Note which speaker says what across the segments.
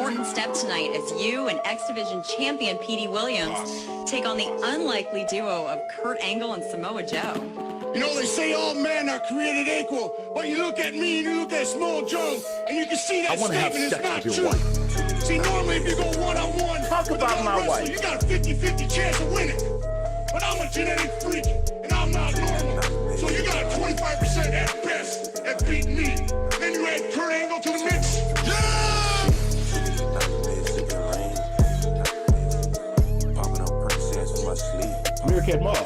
Speaker 1: important step tonight as you and X Division champion Petey Williams take on the unlikely duo of Kurt Angle and Samoa Joe.
Speaker 2: You know, they say all men are created equal, but you look at me and you look at Small Joe, and you can see that statement is not true. See, normally if you go one-on-one,
Speaker 3: talk about my wife.
Speaker 2: You got a 50-50 chance of winning. But I'm a genetic freak, and I'm not normal. So you got a 25% at best at beating me. Then you add Kurt Angle to the mix. Yeah!
Speaker 3: Meerkat Mob.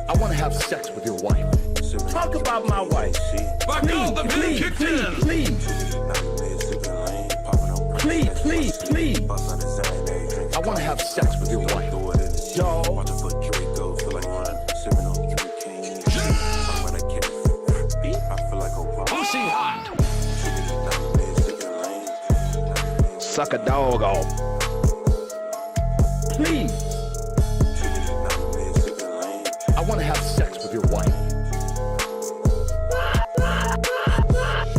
Speaker 4: I want to have sex with your wife.
Speaker 3: Talk about my wife. Please.
Speaker 4: I want to have sex with your wife.
Speaker 3: Yo.
Speaker 4: Suck a dog off.
Speaker 3: Please.
Speaker 4: I want to have sex with your wife.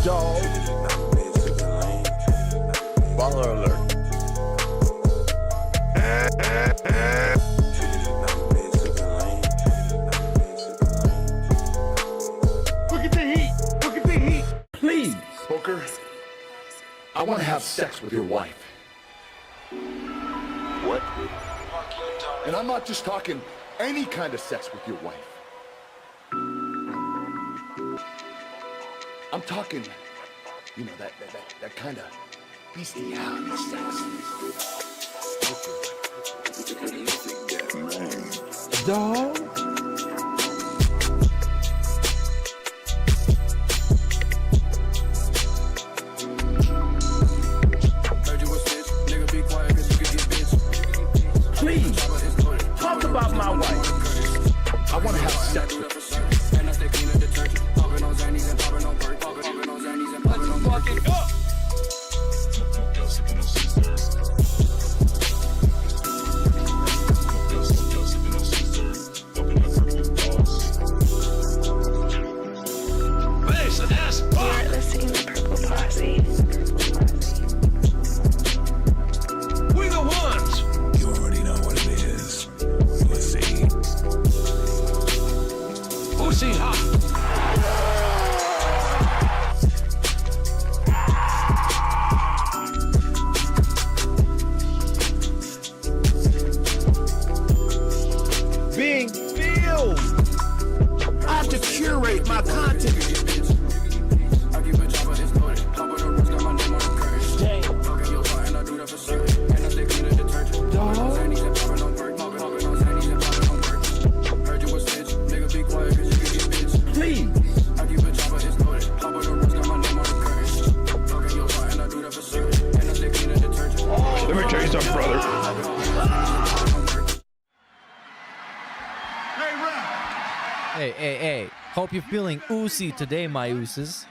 Speaker 3: Dog.
Speaker 4: Baller alert.
Speaker 2: Look at the heat. Look at the heat.
Speaker 3: Please.
Speaker 4: Booker, I want to have sex with your wife.
Speaker 3: What?
Speaker 4: And I'm not just talking any kind of sex with your wife. I'm talking, you know, that kind of bestiality sex.
Speaker 3: Dog. Please. Talk about my wife.
Speaker 4: I want to have sex with her.
Speaker 5: Let's fuck it up.
Speaker 6: You're listening to Purple Posse.
Speaker 5: We the ones.
Speaker 7: You already know what it is. Let's see.
Speaker 5: Pussy hot.
Speaker 3: Being filled. I have to curate my content. Please.
Speaker 7: Let me tell you something, brother.
Speaker 2: Hey, Rap.
Speaker 8: Hey. Hope you're feeling oozy today, my ooses.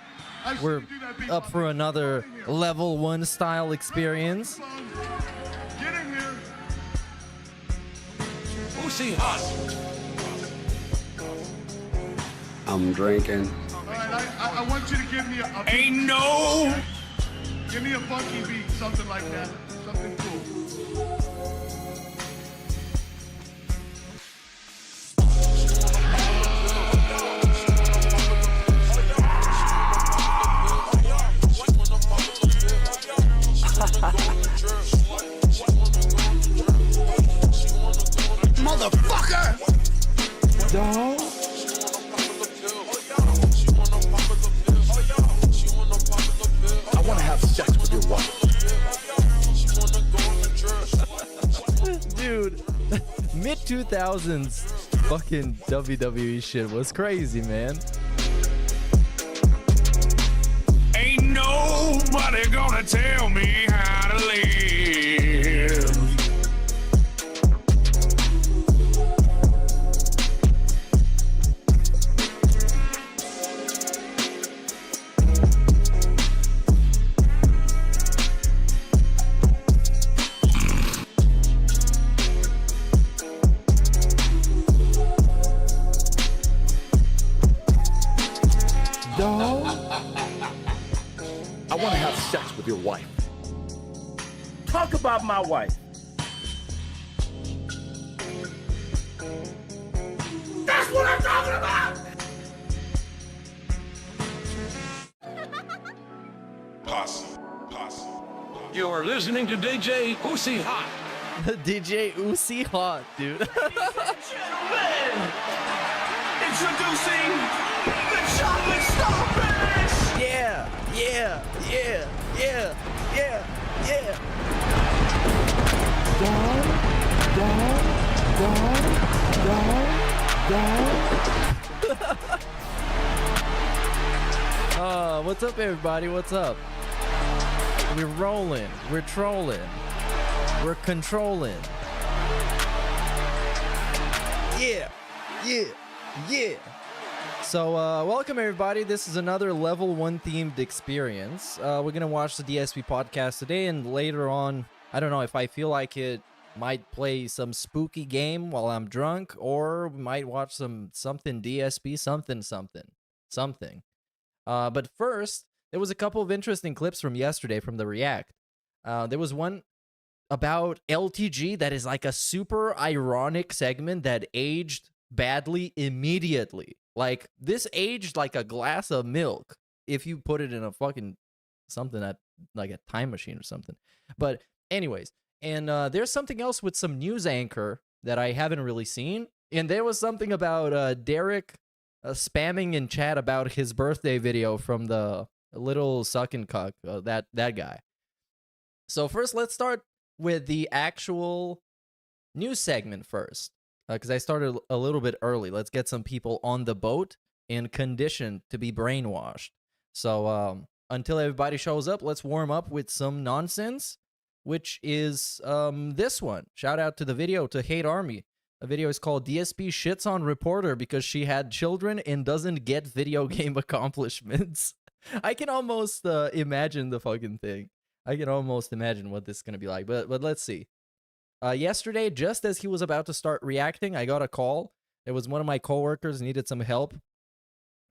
Speaker 8: We're up for another level 1 style experience.
Speaker 2: Get in here.
Speaker 5: Pussy hot.
Speaker 9: I'm drinking.
Speaker 2: All right, I want you to give me a
Speaker 5: Ain't no.
Speaker 2: give me a funky beat, something like that, something cool.
Speaker 3: Motherfucker! Dog.
Speaker 4: I want to have sex with your wife.
Speaker 8: Dude, mid 2000s fucking WWE shit was crazy, man.
Speaker 5: Ain't nobody gonna tell me how to live.
Speaker 3: Dog.
Speaker 4: I want to have sex with your wife.
Speaker 3: Talk about my wife.
Speaker 2: That's what I'm talking about!
Speaker 5: Posse. You are listening to DJ Uzi Hot.
Speaker 8: DJ Uzi Hot, dude.
Speaker 3: Gentlemen, introducing the chocolate starfish!
Speaker 8: Yeah. What's up, everybody? What's up? We're rolling. We're trolling. We're controlling. Yeah. So, welcome everybody. This is another level 1 themed experience. We're gonna watch the DSP podcast today, and later on, I don't know if I feel like it, might play some spooky game while I'm drunk, or we might watch something DSP, something. But first, there was a couple of interesting clips from yesterday from the React. There was one about LTG that is like a super ironic segment that aged badly immediately. Like, this aged like a glass of milk if you put it in a fucking something that, like a time machine or something. But anyways, and there's something else with some news anchor that I haven't really seen. And there was something about Derek spamming in chat about his birthday video from the little sucking cuck, that guy. So first, let's start with the actual news segment first, because I started a little bit early. Let's get some people on the boat and conditioned to be brainwashed. So until everybody shows up, let's warm up with some nonsense, which is this one. Shout out to the video, to Hate Army. A video is called DSP Shits on Reporter Because She Had Children and Doesn't Get Video Game Accomplishments. I can almost imagine the fucking thing. I can almost imagine what this is going to be like, but let's see. Yesterday, just as he was about to start reacting, I got a call. It was one of my coworkers needed some help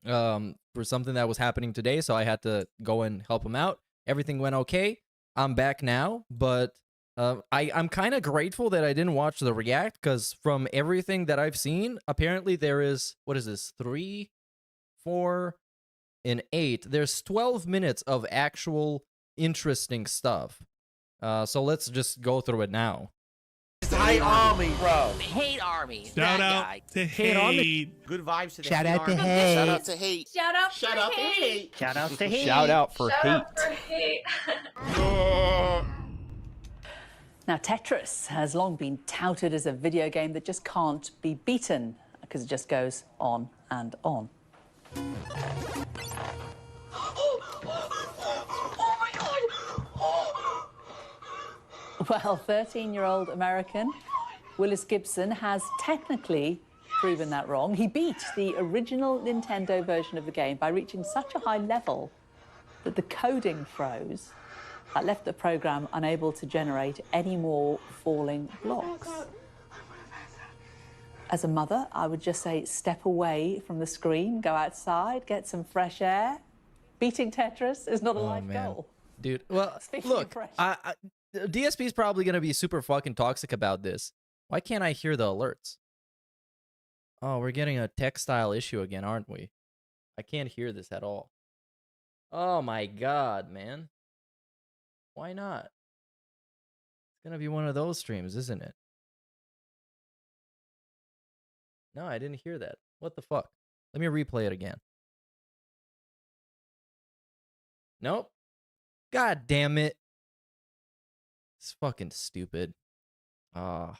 Speaker 8: for something that was happening today, so I had to go and help him out. Everything went okay. I'm back now, but I'm kind of grateful that I didn't watch the react, because from everything that I've seen, apparently there is, what is this, 3, 4, and 8. There's 12 minutes of actual interesting stuff. So let's just go through it now.
Speaker 3: Hate Army, bro.
Speaker 10: Hate Army.
Speaker 3: Shout
Speaker 10: that
Speaker 3: out
Speaker 10: guy.
Speaker 3: to Hate.
Speaker 10: Good vibes to the
Speaker 11: Shout out to
Speaker 10: Army.
Speaker 11: Hate.
Speaker 10: Shout out to Hate.
Speaker 6: Shout out for hate.
Speaker 11: Shout out to Hate.
Speaker 8: Shout out for
Speaker 6: Shout
Speaker 8: hate.
Speaker 6: out for hate.
Speaker 12: Now, Tetris has long been touted as a video game that just can't be beaten because it just goes on and on. Well, 13-year-old American Willis Gibson has technically proven that wrong. He beat the original Nintendo version of the game by reaching such a high level that the coding froze. That left the program unable to generate any more falling blocks. As a mother, I would just say step away from the screen, go outside, get some fresh air. Beating Tetris is not a life goal.
Speaker 8: Dude, well,
Speaker 12: Speaking
Speaker 8: look,
Speaker 12: of fresh.
Speaker 8: DSP is probably going to be super fucking toxic about this. Why can't I hear the alerts? Oh, we're getting a textile issue again, aren't we? I can't hear this at all. Oh my god, man. Why not? It's going to be one of those streams, isn't it? No, I didn't hear that. What the fuck? Let me replay it again. Nope. God damn it. It's fucking stupid. I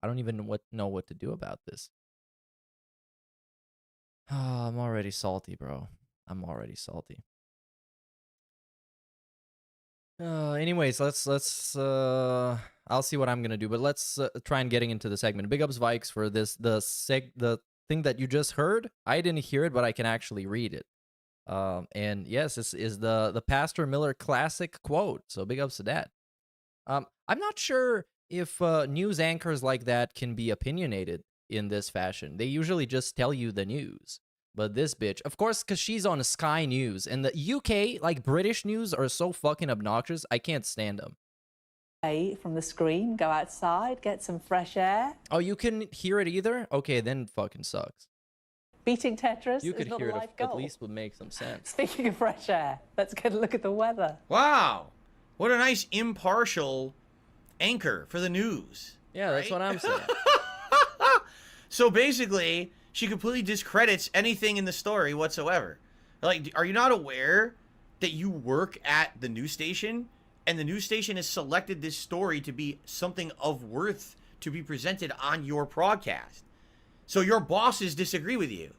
Speaker 8: don't even know what to do about this. I'm already salty, bro. I'm already salty. Anyways, let's I'll see what I'm gonna do, but let's try and getting into the segment. Big ups Vikes for this. The thing that you just heard, I didn't hear it, but I can actually read it. And yes, this is the Pastor Miller classic quote. So big ups to that. I'm not sure if news anchors like that can be opinionated in this fashion. They usually just tell you the news. But this bitch, of course, because she's on Sky News. And the UK, like British news, are so fucking obnoxious. I can't stand them.
Speaker 12: From the screen, go outside, get some fresh air.
Speaker 8: Oh, you couldn't hear it either? Okay, then fucking sucks.
Speaker 12: Beating Tetris
Speaker 8: You
Speaker 12: is
Speaker 8: could
Speaker 12: not
Speaker 8: hear
Speaker 12: a
Speaker 8: it,
Speaker 12: life
Speaker 8: at
Speaker 12: goal.
Speaker 8: least would make some sense.
Speaker 12: Speaking of fresh air, let's get a look at the weather.
Speaker 10: Wow. What a nice impartial anchor for the news.
Speaker 8: Yeah, that's what I'm saying.
Speaker 10: So basically, she completely discredits anything in the story whatsoever. Like, are you not aware that you work at the news station and the news station has selected this story to be something of worth to be presented on your broadcast? So your bosses disagree with you,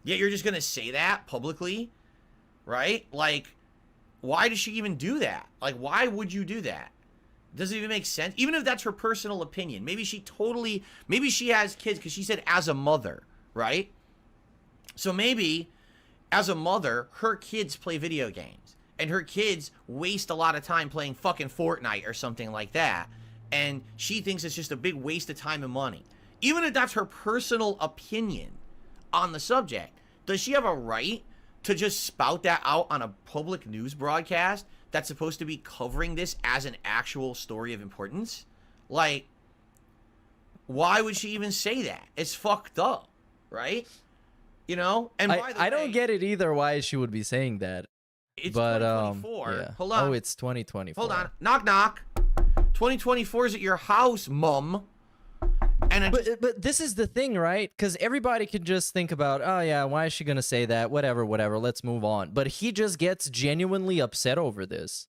Speaker 10: yet you're just going to say that publicly, right? Like, why does she even do that? Like, why would you do that? Doesn't even make sense. Even if that's her personal opinion. Maybe she has kids because she said as a mother, right? So maybe as a mother, her kids play video games and her kids waste a lot of time playing fucking Fortnite or something like that. And she thinks it's just a big waste of time and money. Even if that's her personal opinion on the subject, does she have a right to just spout that out on a public news broadcast that's supposed to be covering this as an actual story of importance? Like, why would she even say that? It's fucked up, right? You know? And by the way,
Speaker 8: I don't get it either why she would be saying that.
Speaker 10: It's
Speaker 8: but,
Speaker 10: 2024.
Speaker 8: Yeah.
Speaker 10: Hold on.
Speaker 8: Oh, it's 2024.
Speaker 10: Hold on. Knock, knock. 2024 is at your house, mum. And
Speaker 8: but this is the thing, right? Because everybody can just think about, oh yeah, why is she gonna say that? Whatever, let's move on. But he just gets genuinely upset over this.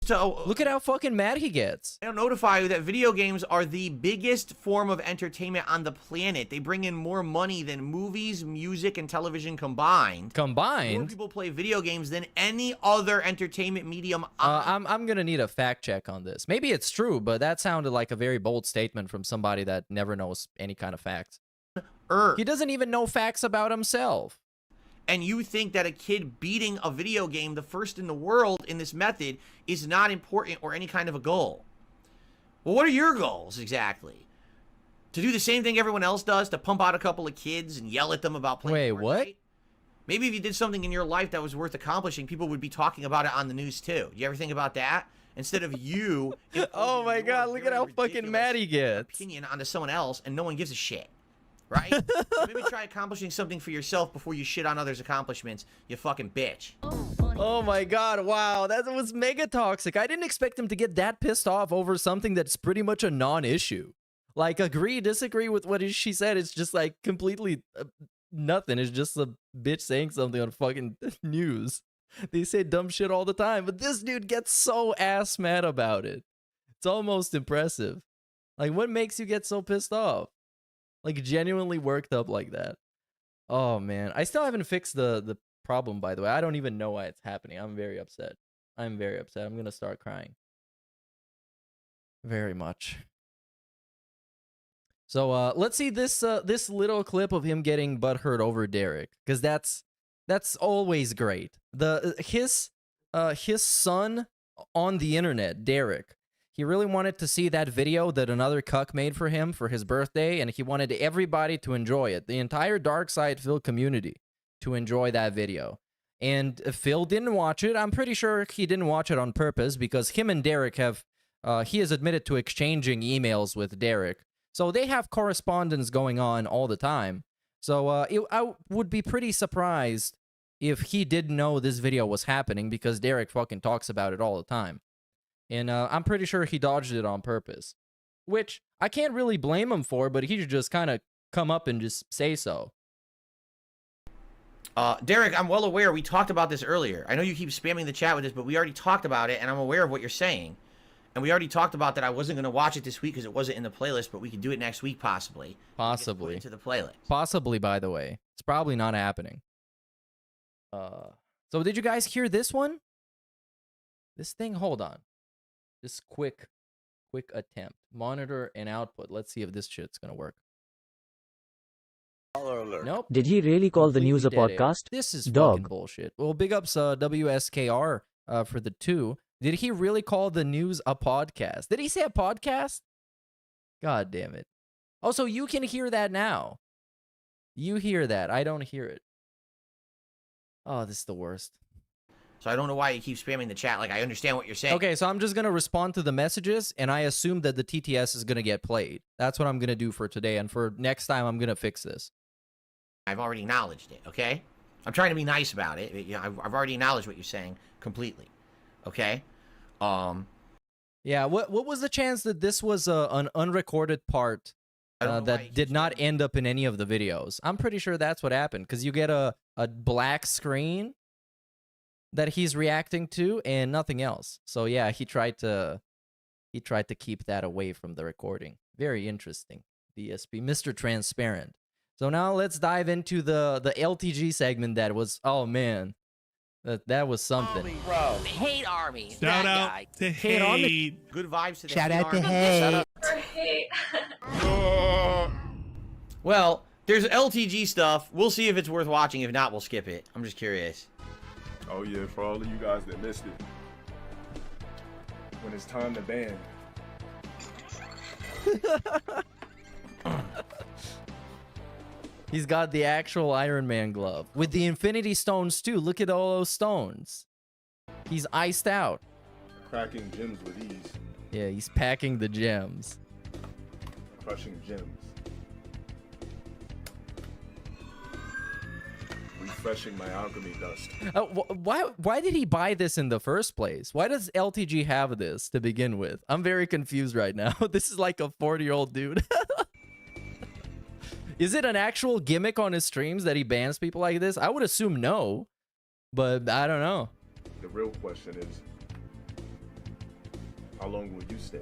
Speaker 10: So
Speaker 8: look at how fucking mad he gets.
Speaker 10: I'll notify you that video games are the biggest form of entertainment on the planet. They bring in more money than movies, music, and television combined.
Speaker 8: Combined?
Speaker 10: More people play video games than any other entertainment medium.
Speaker 8: I'm gonna need a fact check on this. Maybe it's true, but that sounded like a very bold statement from somebody that never knows any kind of facts. He doesn't even know facts about himself.
Speaker 10: And you think that a kid beating a video game, the first in the world in this method, is not important or any kind of a goal. Well, what are your goals exactly? To do the same thing everyone else does, to pump out a couple of kids and yell at them about playing Fortnite?
Speaker 8: What?
Speaker 10: Maybe if you did something in your life that was worth accomplishing, people would be talking about it on the news too. You ever think about that? Instead of you...
Speaker 8: Oh my god, look at how fucking mad he gets.
Speaker 10: ...opinion onto someone else and no one gives a shit. Right? So maybe try accomplishing something for yourself before you shit on others' accomplishments, you fucking bitch.
Speaker 8: Oh my god, wow, that was mega toxic. I didn't expect him to get that pissed off over something that's pretty much a non-issue. Like, agree, disagree with what she said. It's just like completely nothing. It's just a bitch saying something on fucking news. They say dumb shit all the time, but this dude gets so ass mad about it. It's almost impressive. Like, what makes you get so pissed off? Like, genuinely worked up like that. Oh, man. I still haven't fixed the problem, by the way. I don't even know why it's happening. I'm very upset. I'm very upset. I'm going to start crying. Very much. So, let's see this little clip of him getting butthurt over Derek. Because that's always great. His son on the internet, Derek, he really wanted to see that video that another cuck made for him for his birthday, and he wanted everybody to enjoy it. The entire Dark Side Phil community to enjoy that video. And Phil didn't watch it. I'm pretty sure he didn't watch it on purpose because him and Derek have, he has admitted to exchanging emails with Derek. So they have correspondence going on all the time. So I would be pretty surprised if he didn't know this video was happening because Derek fucking talks about it all the time. And I'm pretty sure he dodged it on purpose. Which I can't really blame him for, but he should just kind of come up and just say so.
Speaker 10: Derek, I'm well aware. We talked about this earlier. I know you keep spamming the chat with this, but we already talked about it, and I'm aware of what you're saying. And we already talked about that I wasn't going to watch it this week because it wasn't in the playlist, but we could do it next week, possibly.
Speaker 8: Possibly.
Speaker 10: Into the playlist.
Speaker 8: Possibly, by the way. It's probably not happening. So did you guys hear this one? This thing, hold on. This quick attempt. Monitor and output. Let's see if this shit's gonna work. Nope.
Speaker 11: Did he really call the news a podcast?
Speaker 8: This is
Speaker 11: Dog.
Speaker 8: fucking bullshit. Well, big ups WSKR for the 2. Did he really call the news a podcast? Did he say a podcast? God damn it. Oh, so you can hear that now. You hear that. I don't hear it. Oh, this is the worst.
Speaker 10: So I don't know why you keep spamming the chat. Like, I understand what you're saying.
Speaker 8: Okay, so I'm just going to respond to the messages, and I assume that the TTS is going to get played. That's what I'm going to do for today, and for next time, I'm going to fix this.
Speaker 10: I've already acknowledged it, okay? I'm trying to be nice about it. You know, I've already acknowledged what you're saying completely, okay?
Speaker 8: Yeah, what was the chance that this was an unrecorded part that did not end up in any of the videos? I'm pretty sure that's what happened, because you get a black screen that he's reacting to and nothing else. So yeah, he tried to keep that away from the recording. Very interesting. DSP, Mr. Transparent. So now let's dive into the LTG segment that was, oh man, that was something.
Speaker 10: Bro, hate Army.
Speaker 3: Shout out to
Speaker 8: Hate Army.
Speaker 3: Hate.
Speaker 10: Good vibes to the
Speaker 3: Shout out to
Speaker 10: Army.
Speaker 3: Hate.
Speaker 10: Well, there's LTG stuff. We'll see if it's worth watching. If not, we'll skip it. I'm just curious.
Speaker 13: Oh yeah, for all of you guys that missed it, when it's time to ban.
Speaker 8: He's got the actual Iron Man glove with the Infinity Stones too. Look at all those stones. He's iced out.
Speaker 13: Cracking gems with ease.
Speaker 8: Yeah, he's packing the gems.
Speaker 13: Crushing gems. Refreshing my alchemy dust.
Speaker 8: Why did he buy this in the first place? Why does LTG have this to begin with? I'm very confused right now. This is like a 40-year-old dude. Is it an actual gimmick on his streams that he bans people like this? I would assume no, but I don't know.
Speaker 13: The real question is, how long will you stay?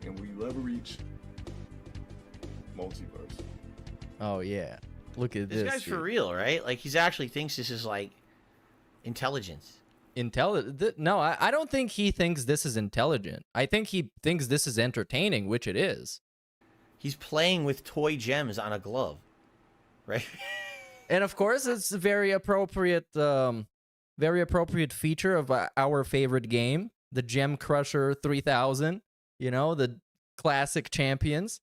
Speaker 13: And will you ever reach multiverse?
Speaker 8: Oh yeah, look at this.
Speaker 10: This guy's
Speaker 8: dude.
Speaker 10: for real, right? Like, he's actually thinks this is like intelligence.
Speaker 8: No, I don't think he thinks this is intelligent. I think he thinks this is entertaining, which it is.
Speaker 10: He's playing with toy gems on a glove, right?
Speaker 8: And of course, it's a very appropriate feature of our favorite game, the Gem Crusher 3000. You know, the classic champions.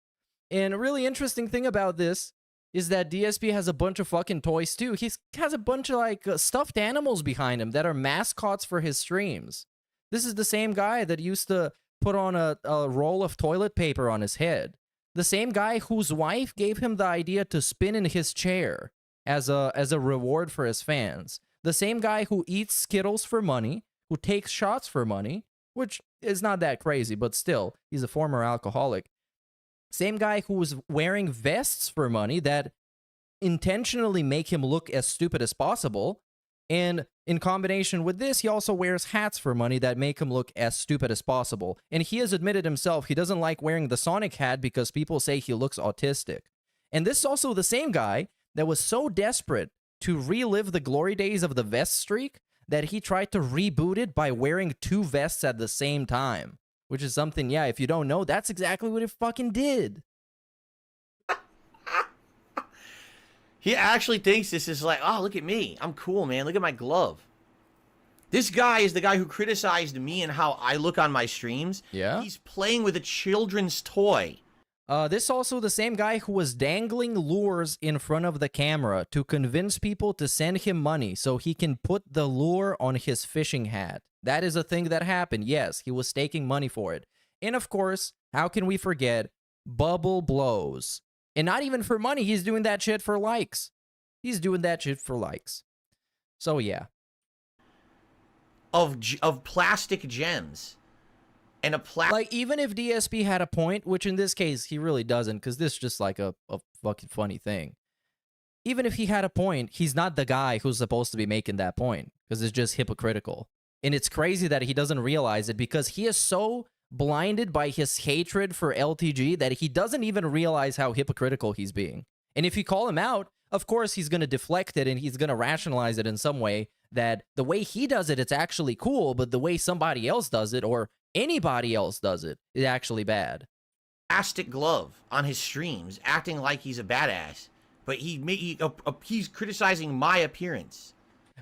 Speaker 8: And a really interesting thing about this is that DSP has a bunch of fucking toys too. He has a bunch of like stuffed animals behind him that are mascots for his streams. This is the same guy that used to put on a roll of toilet paper on his head. The same guy whose wife gave him the idea to spin in his chair as a reward for his fans. The same guy who eats Skittles for money, who takes shots for money, which is not that crazy, but still, he's a former alcoholic. Same guy who was wearing vests for money that intentionally make him look as stupid as possible. And in combination with this, he also wears hats for money that make him look as stupid as possible. And he has admitted himself he doesn't like wearing the Sonic hat because people say he looks autistic. And this is also the same guy that was so desperate to relive the glory days of the vest streak that he tried to reboot it by wearing two vests at the same time. Which is something, yeah, if you don't know, that's exactly what it fucking did.
Speaker 10: He actually thinks this is like, oh, look at me. I'm cool, man. Look at my glove. This guy is the guy who criticized me and how I look on my streams.
Speaker 8: Yeah?
Speaker 10: He's playing with a children's toy.
Speaker 8: This also the same guy who was dangling lures in front of the camera to convince people to send him money so he can put the lure on his fishing hat. That is a thing that happened. Yes, he was staking money for it. And of course, how can we forget Bubble Blows? And not even for money, he's doing that shit for likes. He's doing that shit for likes. So yeah.
Speaker 10: Of plastic gems. And
Speaker 8: like, even if DSP had a point, which in this case he really doesn't, because this is just like a fucking funny thing. Even if he had a point, he's not the guy who's supposed to be making that point, because it's just hypocritical. And it's crazy that he doesn't realize it, because he is so blinded by his hatred for LTG that he doesn't even realize how hypocritical he's being. And if you call him out, of course he's going to deflect it and he's going to rationalize it in some way that the way he does it, it's actually cool, but the way somebody else does it, or anybody else does it, is actually bad.
Speaker 10: Plastic glove on his streams, acting like he's a badass, but he's criticizing my appearance.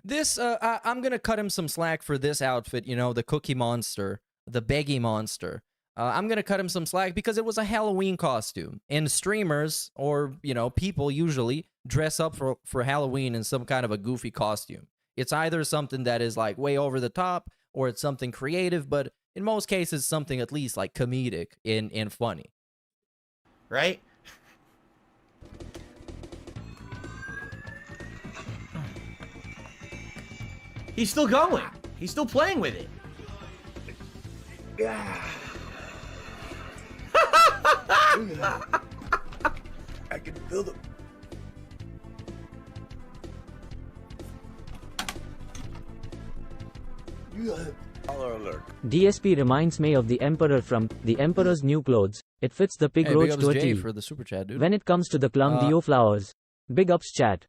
Speaker 8: This, I'm gonna cut him some slack for this outfit, you know, the Cookie Monster, the Beggy Monster. I'm gonna cut him some slack because it was a Halloween costume, and streamers or people usually dress up for Halloween in some kind of a goofy costume. It's either something that is like way over the top or it's something creative, but in most cases something at least like comedic and funny.
Speaker 10: Right? He's still going. He's still playing with it.
Speaker 4: I can feel the... Alert.
Speaker 11: DSP reminds me of the Emperor from The Emperor's New Clothes. It fits the pig
Speaker 8: Hey,
Speaker 11: roach
Speaker 8: big
Speaker 11: to a
Speaker 8: ups Jay
Speaker 11: T.
Speaker 8: for the super chat, dude.
Speaker 11: When it comes to the Clumdio flowers. Big ups chat.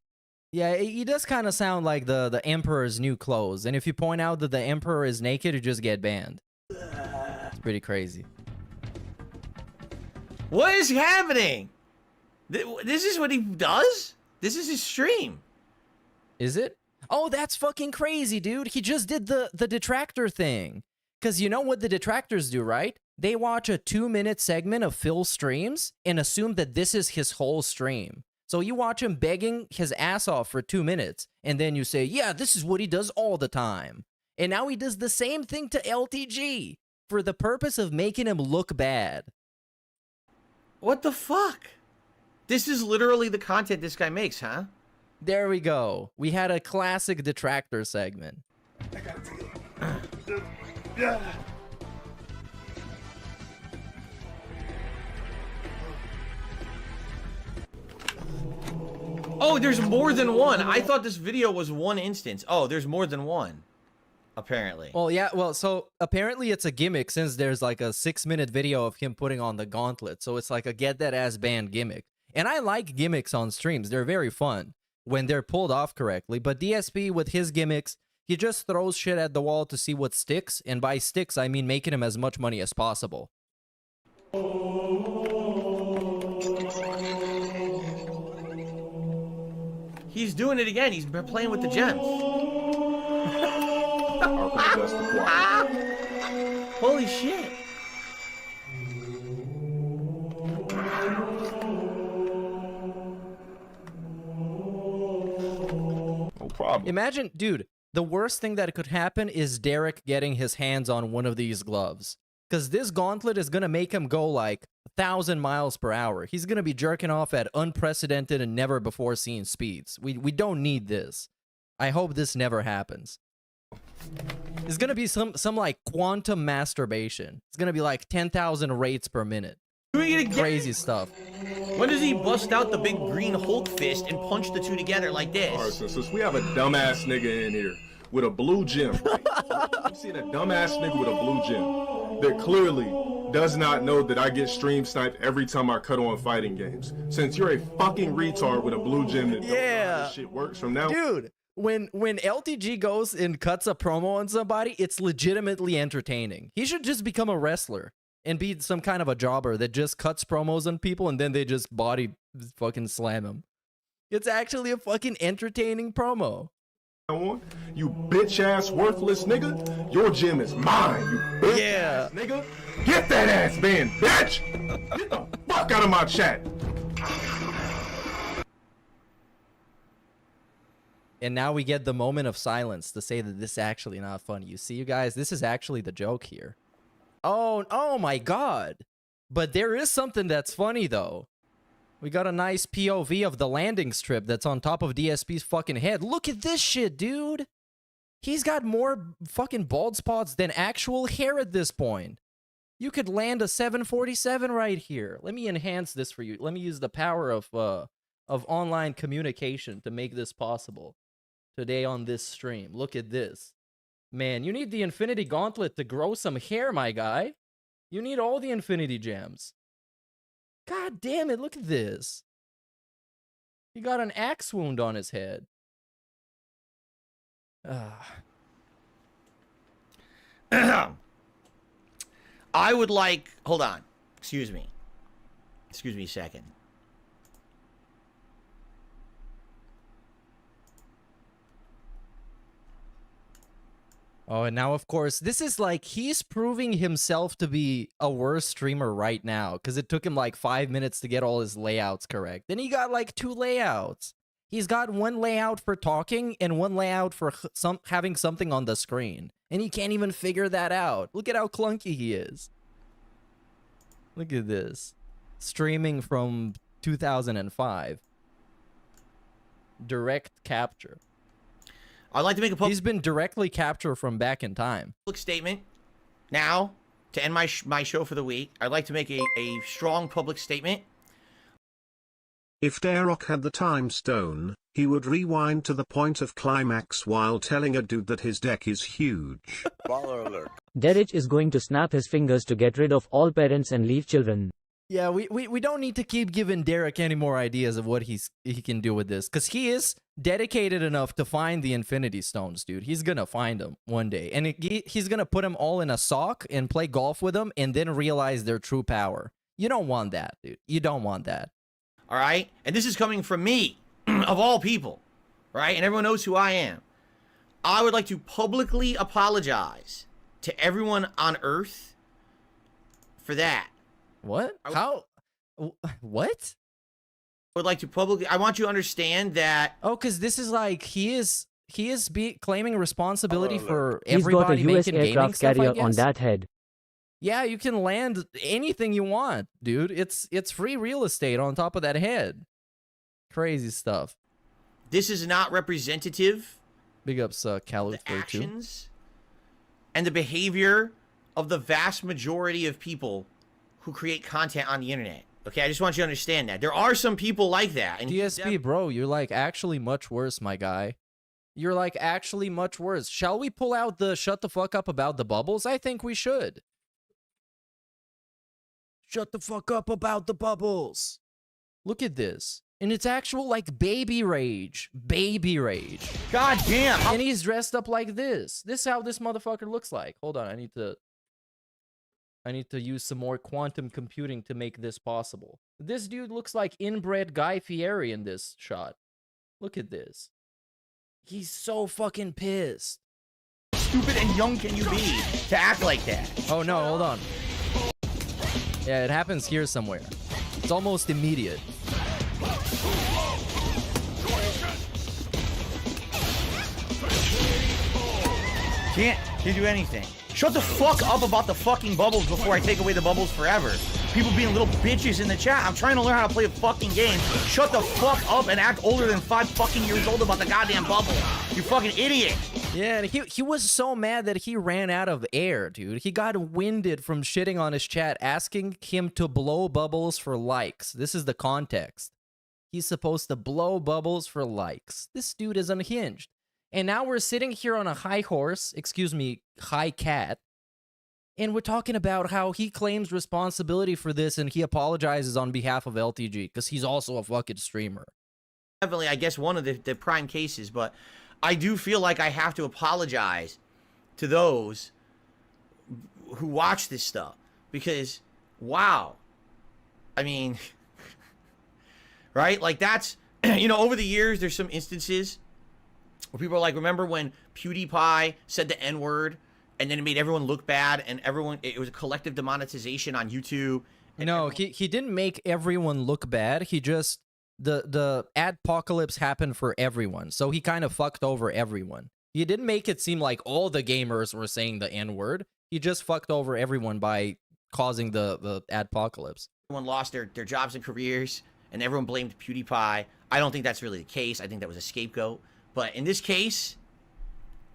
Speaker 8: Yeah, he does kind of sound like the Emperor's New Clothes, and if you point out that the Emperor is naked, you just get banned. It's pretty crazy.
Speaker 10: What is happening? This is what he does? This is his stream.
Speaker 8: Is it? Oh, that's fucking crazy, dude. He just did the detractor thing. Because you know what the detractors do, right? They watch a 2-minute segment of Phil's streams and assume that this is his whole stream. So you watch him begging his ass off for 2 minutes, and then you say, yeah, this is what he does all the time. And now he does the same thing to LTG for the purpose of making him look bad.
Speaker 10: What the fuck? This is literally the content this guy makes, huh?
Speaker 8: There we go. We had a classic detractor segment.
Speaker 10: Oh, there's more than one. I thought this video was one instance. Oh, there's more than one. Apparently.
Speaker 8: Well, yeah, so apparently it's a gimmick since there's like a 6-minute video of him putting on the gauntlet. So it's like a get that ass banned gimmick. And I like gimmicks on streams. They're very fun when they're pulled off correctly. But DSP with his gimmicks, he just throws shit at the wall to see what sticks. And by sticks, I mean making him as much money as possible.
Speaker 10: He's doing it again. He's playing with the gems. Holy shit.
Speaker 13: No problem.
Speaker 8: Imagine, dude, the worst thing that could happen is Derek getting his hands on one of these gloves. Because this gauntlet is going to make him go like 1,000 miles per hour. He's going to be jerking off at unprecedented and never before seen speeds. We don't need this. I hope this never happens. It's going to be some like quantum masturbation. It's going to be like 10,000 rates per minute. Crazy stuff.
Speaker 10: When does he bust out the big green Hulk fist and punch the two together like this?
Speaker 13: All right, since we have a dumbass nigga in here with a blue gem, right? I'm seeing a dumbass nigga with a blue gem that clearly does not know that I get stream sniped every time I cut on fighting games. Since you're a fucking retard with a blue gem that don't know how this shit works from now.
Speaker 8: Dude, when LTG goes and cuts a promo on somebody, it's legitimately entertaining. He should just become a wrestler and be some kind of a jobber that just cuts promos on people and then they just body fucking slam him. It's actually a fucking entertaining promo.
Speaker 13: You bitch ass worthless nigga, your gym is mine, you bitch ass nigga. Get that ass banned, bitch! Get the fuck out of my chat.
Speaker 8: And now we get the moment of silence to say that this is actually not funny. You see, you guys, this is actually the joke here. Oh my god. But there is something that's funny, though. We got a nice POV of the landing strip that's on top of DSP's fucking head. Look at this shit, dude. He's got more fucking bald spots than actual hair at this point. You could land a 747 right here. Let me enhance this for you. Let me use the power of online communication to make this possible today on this stream. Look at this. Man, you need the Infinity Gauntlet to grow some hair, my guy. You need all the Infinity Gems. God damn it, look at this. He got an axe wound on his head.
Speaker 10: I would like... Hold on. Excuse me. Excuse me a second.
Speaker 8: Oh, and now, of course, this is like he's proving himself to be a worse streamer right now because it took him like 5 minutes to get all his layouts correct. Then he got like 2 layouts. He's got 1 layout for talking and 1 layout for having something on the screen. And he can't even figure that out. Look at how clunky he is. Look at this. Streaming from 2005. Direct capture.
Speaker 10: I'd like to make a
Speaker 8: He's been directly captured from back in time.
Speaker 10: Public statement now to end my show for the week. I'd like to make a strong public statement.
Speaker 3: If Darrock had the time stone, he would rewind to the point of climax while telling a dude that his deck is huge.
Speaker 9: Baller alert.
Speaker 11: Derek is going to snap his fingers to get rid of all parents and leave children.
Speaker 8: Yeah, we don't need to keep giving Derek any more ideas of what he can do with this, because he is dedicated enough to find the Infinity Stones, dude. He's gonna find them one day, and he's gonna put them all in a sock and play golf with them, and then realize their true power. You don't want that, dude. You don't want that.
Speaker 10: All right, and this is coming from me, of all people, right? And everyone knows who I am. I would like to publicly apologize to everyone on Earth for that.
Speaker 8: What? How? What?
Speaker 10: I would like to publicly. I want you to understand that.
Speaker 8: Oh, because this is like he is claiming responsibility for
Speaker 11: He's got a
Speaker 8: everybody
Speaker 11: US
Speaker 8: making gaming
Speaker 11: aircraft
Speaker 8: stuff, I
Speaker 11: carrier on
Speaker 8: guess.
Speaker 11: that head.
Speaker 8: Yeah, you can land anything you want, dude. It's free real estate on top of that head. Crazy stuff.
Speaker 10: This is not representative.
Speaker 8: Big ups, Calif
Speaker 10: the actions and the behavior of the vast majority of people who create content on the internet. Okay, I just want you to understand that. There are some people like that. And
Speaker 8: DSP, bro, you're like actually much worse, my guy. You're like actually much worse. Shall we pull out the shut the fuck up about the bubbles? I think we should. Shut the fuck up about the bubbles. Look at this. And it's actual like baby rage. Baby rage.
Speaker 10: God damn.
Speaker 8: And he's dressed up like this. This is how this motherfucker looks like. Hold on, I need to use some more quantum computing to make this possible. This dude looks like inbred Guy Fieri in this shot. Look at this. He's so fucking pissed.
Speaker 10: Stupid and young can you be to act like that?
Speaker 8: Oh no, hold on. Yeah, it happens here somewhere. It's almost immediate.
Speaker 10: Can't do anything. Shut the fuck up about the fucking bubbles before I take away the bubbles forever. People being little bitches in the chat. I'm trying to learn how to play a fucking game. Shut the fuck up and act older than 5 fucking years old about the goddamn bubble. You fucking idiot.
Speaker 8: Yeah, and he was so mad that he ran out of air, dude. He got winded from shitting on his chat, asking him to blow bubbles for likes. This is the context. He's supposed to blow bubbles for likes. This dude is unhinged. And now we're sitting here on a high horse, excuse me, high cat, and we're talking about how he claims responsibility for this and he apologizes on behalf of LTG because he's also a fucking streamer.
Speaker 10: Definitely, I guess, one of the prime cases, but I do feel like I have to apologize to those who watch this stuff because, wow, I mean, right? Like that's, you know, over the years, there's some instances where people are like, remember when PewDiePie said the N-word and then it made everyone look bad and it was a collective demonetization on YouTube?
Speaker 8: No, he didn't make everyone look bad. He just, the adpocalypse happened for everyone. So he kind of fucked over everyone. He didn't make it seem like all the gamers were saying the N-word. He just fucked over everyone by causing the adpocalypse.
Speaker 10: Everyone lost their jobs and careers and everyone blamed PewDiePie. I don't think that's really the case. I think that was a scapegoat. But in this case,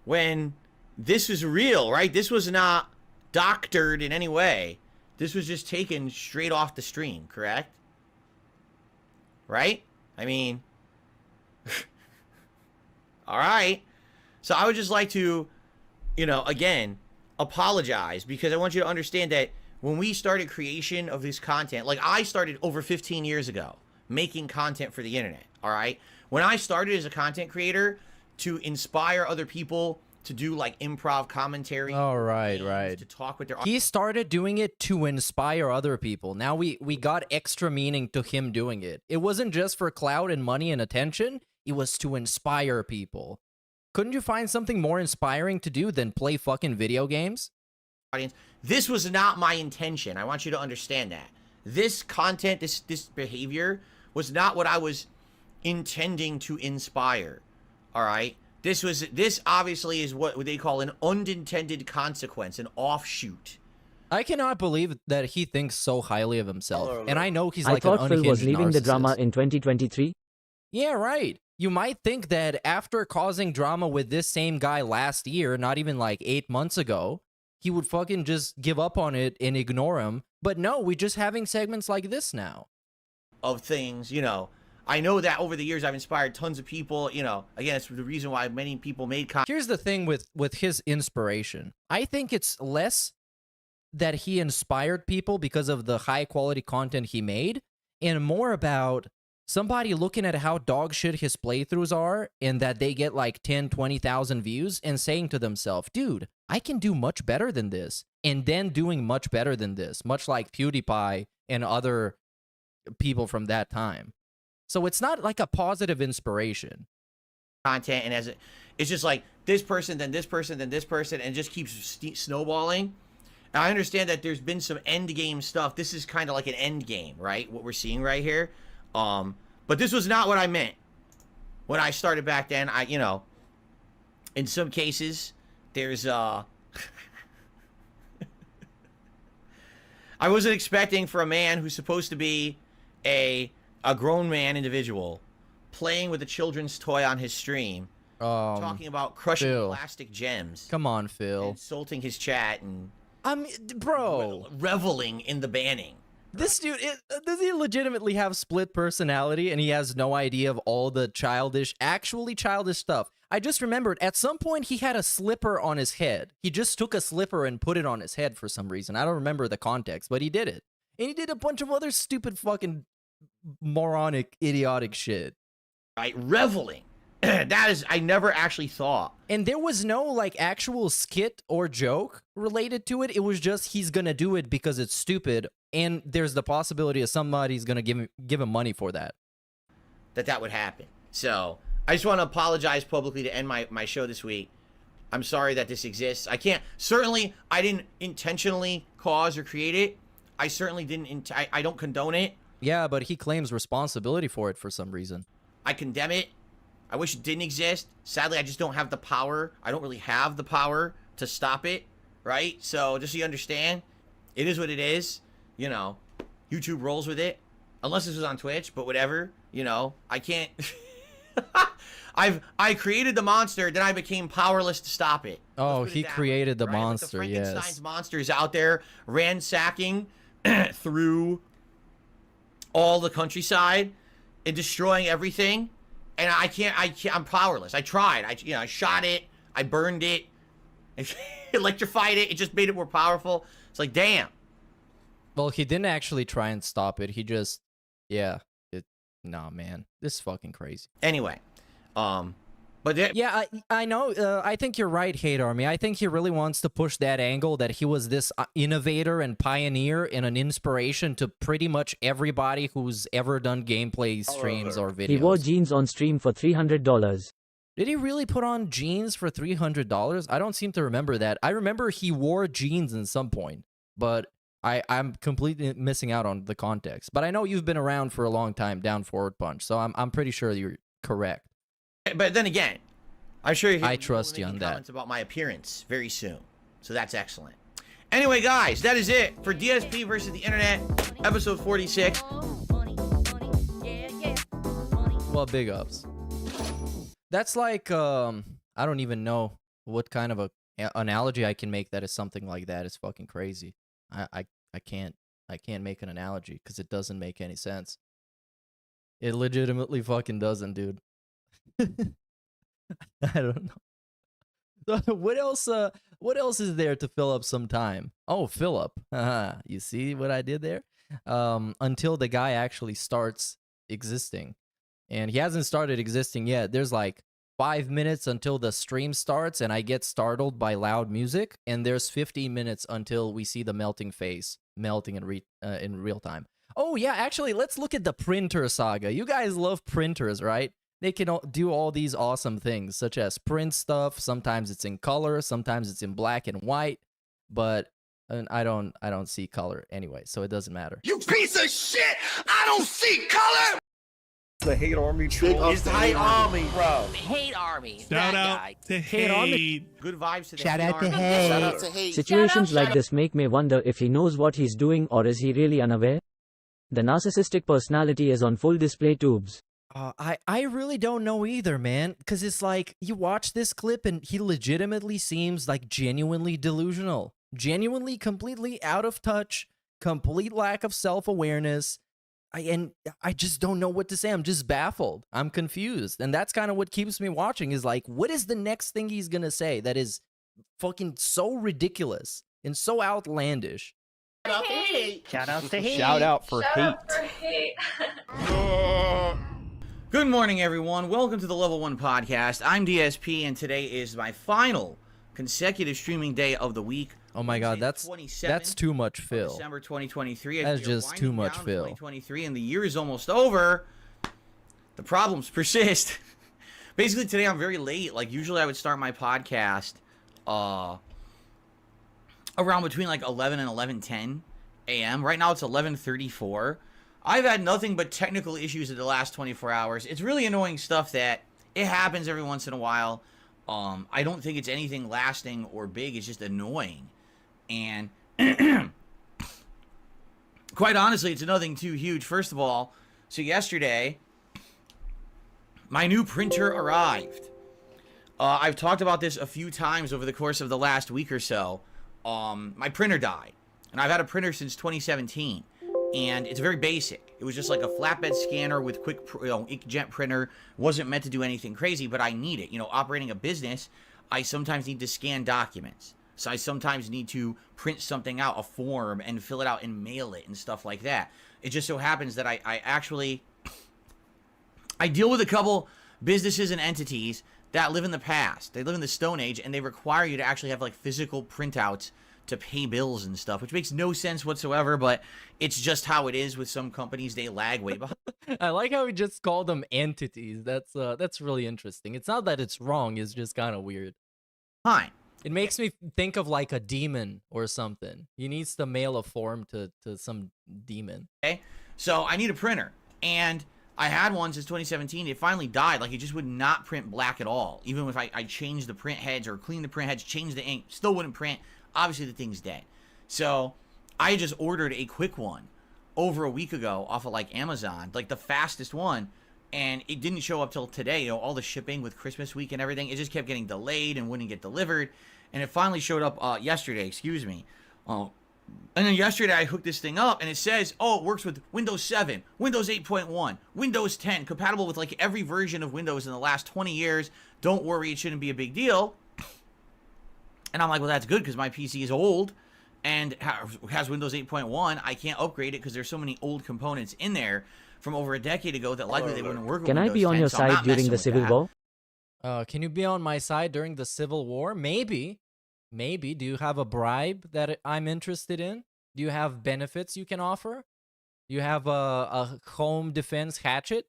Speaker 10: when this was real, right? This was not doctored in any way. This was just taken straight off the stream, correct? Right? I mean, all right. So I would just like to, you know, again, apologize because I want you to understand that when we started creation of this content, like I started over 15 years ago making content for the internet, all right? When I started as a content creator to inspire other people to do like improv commentary.
Speaker 8: Oh, right.
Speaker 10: To talk with their...
Speaker 8: He started doing it to inspire other people. Now we got extra meaning to him doing it. It wasn't just for clout and money and attention. It was to inspire people. Couldn't you find something more inspiring to do than play fucking video games?
Speaker 10: Audience, this was not my intention. I want you to understand that. This content, this behavior was not what I was intending to inspire. All right? This obviously is what they call an unintended consequence, an offshoot.
Speaker 8: I cannot believe that he thinks so highly of himself. And I know he's like
Speaker 11: I
Speaker 8: an
Speaker 11: thought Phil
Speaker 8: unhinged
Speaker 11: was leaving the drama
Speaker 8: narcissist.
Speaker 11: in 2023.
Speaker 8: Yeah, right. You might think that after causing drama with this same guy last year, not even like 8 months ago, he would fucking just give up on it and ignore him. But no, we're just having segments like this now.
Speaker 10: Of things, you know. I know that over the years I've inspired tons of people, you know. Again, it's the reason why many people made content.
Speaker 8: Here's the thing with his inspiration. I think it's less that he inspired people because of the high quality content he made, and more about somebody looking at how dog shit his playthroughs are and that they get like 10, 20,000 views and saying to themselves, dude, I can do much better than this. And then doing much better than this, much like PewDiePie and other people from that time. So it's not like a positive inspiration.
Speaker 10: Content, and it's just like this person, then this person, then this person, and it just keeps snowballing. And I understand that there's been some end game stuff. This is kind of like an end game, right? What we're seeing right here. But this was not what I meant when I started back then. You know, in some cases, there's I wasn't expecting for a man who's supposed to be a grown man individual playing with a children's toy on his stream, talking about crushing
Speaker 8: Phil.
Speaker 10: plastic gems.
Speaker 8: Come on, Phil.
Speaker 10: Insulting his chat and
Speaker 8: bro,
Speaker 10: reveling in the banning.
Speaker 8: This dude, does he legitimately have split personality and he has no idea of all the actually childish stuff? I just remembered at some point he had a slipper on his head. He just took a slipper and put it on his head for some reason. I don't remember the context, but he did it. And he did a bunch of other stupid fucking moronic, idiotic shit.
Speaker 10: Right, reveling. That is, I never actually thought.
Speaker 8: And there was no like actual skit or joke related to it. It was just he's gonna do it because it's stupid, and there's the possibility of somebody's gonna give him money for that.
Speaker 10: That would happen. So I just want to apologize publicly to end my show this week. I'm sorry that this exists. I didn't intentionally cause or create it. I certainly didn't. I don't condone it.
Speaker 8: Yeah, but he claims responsibility for it for some reason.
Speaker 10: I condemn it. I wish it didn't exist. Sadly, I just don't have the power. I don't really have the power to stop it, right? So just so you understand, it is what it is. You know, YouTube rolls with it. Unless this was on Twitch, but whatever. You know, I can't. I created the monster, then I became powerless to stop it.
Speaker 8: Oh, he created the monster,
Speaker 10: like the Frankenstein's
Speaker 8: yes.
Speaker 10: monster is out there ransacking through all the countryside and destroying everything. And I'm powerless. I tried. I shot it. I burned it. Electrified it. It just made it more powerful. It's like, damn.
Speaker 8: Well, he didn't actually try and stop it. He just, yeah. Nah, man. This is fucking crazy.
Speaker 10: Anyway.
Speaker 8: Yeah, I know. I think you're right, Hate Army. I think he really wants to push that angle that he was this innovator and pioneer and an inspiration to pretty much everybody who's ever done gameplay streams or videos.
Speaker 11: He wore jeans on stream for $300.
Speaker 8: Did he really put on jeans for $300? I don't seem to remember that. I remember he wore jeans at some point, but I'm completely missing out on the context. But I know you've been around for a long time, Down Forward Punch, so I'm pretty sure you're correct.
Speaker 10: But then again, I'm sure
Speaker 8: I trust you on that.
Speaker 10: Comments about my appearance very soon, so that's excellent. Anyway, guys, that is it for DSP versus the Internet, episode 46.
Speaker 8: Well, big ups. That's like I don't even know what kind of a analogy I can make that is something like that. Is fucking crazy. I can't make an analogy because it doesn't make any sense. It legitimately fucking doesn't, dude. I don't know. What else is there to fill up some time? Oh, fill up. You see what I did there? Until the guy actually starts existing. And he hasn't started existing yet. There's like 5 minutes until the stream starts and I get startled by loud music, and there's 15 minutes until we see the melting face melting in real time. Oh yeah, actually, let's look at the printer saga. You guys love printers, right? they can do all these awesome things, such as print stuff. Sometimes it's in color, sometimes it's in black and white, but I don't see color anyway, so it doesn't matter.
Speaker 2: You piece of shit! I don't see color!
Speaker 14: The hate army troll.
Speaker 4: It's the hate army, bro.
Speaker 6: Hate army.
Speaker 14: Shout out to hate.
Speaker 10: Good vibes to the
Speaker 9: Shout
Speaker 10: hate
Speaker 9: out to
Speaker 10: army.
Speaker 9: hate.
Speaker 4: Shout out to hate.
Speaker 11: Situations like this make me wonder if he knows what he's doing or is he really unaware? The narcissistic personality is on full display tubes.
Speaker 8: I really don't know either, man, because it's like you watch this clip and he legitimately seems like genuinely delusional, genuinely completely out of touch, complete lack of self-awareness. I just don't know what to say. I'm just baffled. I'm confused. And that's kind of what keeps me watching, is like, what is the next thing he's going to say that is fucking so ridiculous and so outlandish?
Speaker 6: Shout out to hate.
Speaker 14: Shout out to hate.
Speaker 6: Shout out for
Speaker 14: hate.
Speaker 10: Good morning, everyone. Welcome to the Level 1 podcast. I'm DSP, and today is my final consecutive streaming day of the week.
Speaker 8: Oh my god, that's too much fill.
Speaker 10: December 2023.
Speaker 8: That's just too much fill.
Speaker 10: 2023, and the year is almost over. The problems persist. Basically, today I'm very late. Like, usually I would start my podcast around between like 11 and 11:10 a.m. Right now it's 11:34. I've had nothing but technical issues in the last 24 hours. It's really annoying stuff that it happens every once in a while. I don't think it's anything lasting or big. It's just annoying. And quite honestly, it's nothing too huge. First of all, so yesterday, my new printer arrived. I've talked about this a few times over the course of the last week or so. My printer died. And I've had a printer since 2017. And it's very basic. It was just like a flatbed scanner with quick, inkjet printer. Wasn't meant to do anything crazy, but I need it. You know, operating a business, I sometimes need to scan documents. So I sometimes need to print something out, a form, and fill it out and mail it and stuff like that. It just so happens that I deal with a couple businesses and entities that live in the past. They live in the Stone Age, and they require you to actually have like physical printouts to pay bills and stuff, which makes no sense whatsoever, but it's just how it is with some companies. They lag way behind.
Speaker 8: I like how we just call them entities. That's really interesting. It's not that it's wrong, it's just kind of weird.
Speaker 10: Fine.
Speaker 8: It makes me think of like a demon or something. He needs to mail a form to some demon.
Speaker 10: Okay, so I need a printer, and I had one since 2017. It finally died. Like, it just would not print black at all. Even if I changed the print heads or cleaned the print heads, changed the ink, still wouldn't print. Obviously, the thing's dead. So I just ordered a quick one over a week ago off of like Amazon, like the fastest one, and it didn't show up till today. You know, all the shipping with Christmas week and everything, it just kept getting delayed and wouldn't get delivered. And it finally showed up yesterday, excuse me. And then yesterday I hooked this thing up and it says, oh, it works with Windows 7, Windows 8.1, Windows 10, compatible with like every version of Windows in the last 20 years. Don't worry, it shouldn't be a big deal. And I'm like, well, that's good because my PC is old and has Windows 8.1. I can't upgrade it because there's so many old components in there from over a decade ago that likely they wouldn't work with
Speaker 11: Can
Speaker 10: Windows
Speaker 11: I be on
Speaker 10: 10,
Speaker 11: your
Speaker 10: so I'm
Speaker 11: side
Speaker 10: not
Speaker 11: during
Speaker 10: messing
Speaker 11: the
Speaker 10: with
Speaker 11: Civil
Speaker 10: that.
Speaker 11: War?
Speaker 8: Can you be on my side during the Civil War? Maybe. Maybe. Do you have a bribe that I'm interested in? Do you have benefits you can offer? Do you have a home defense hatchet?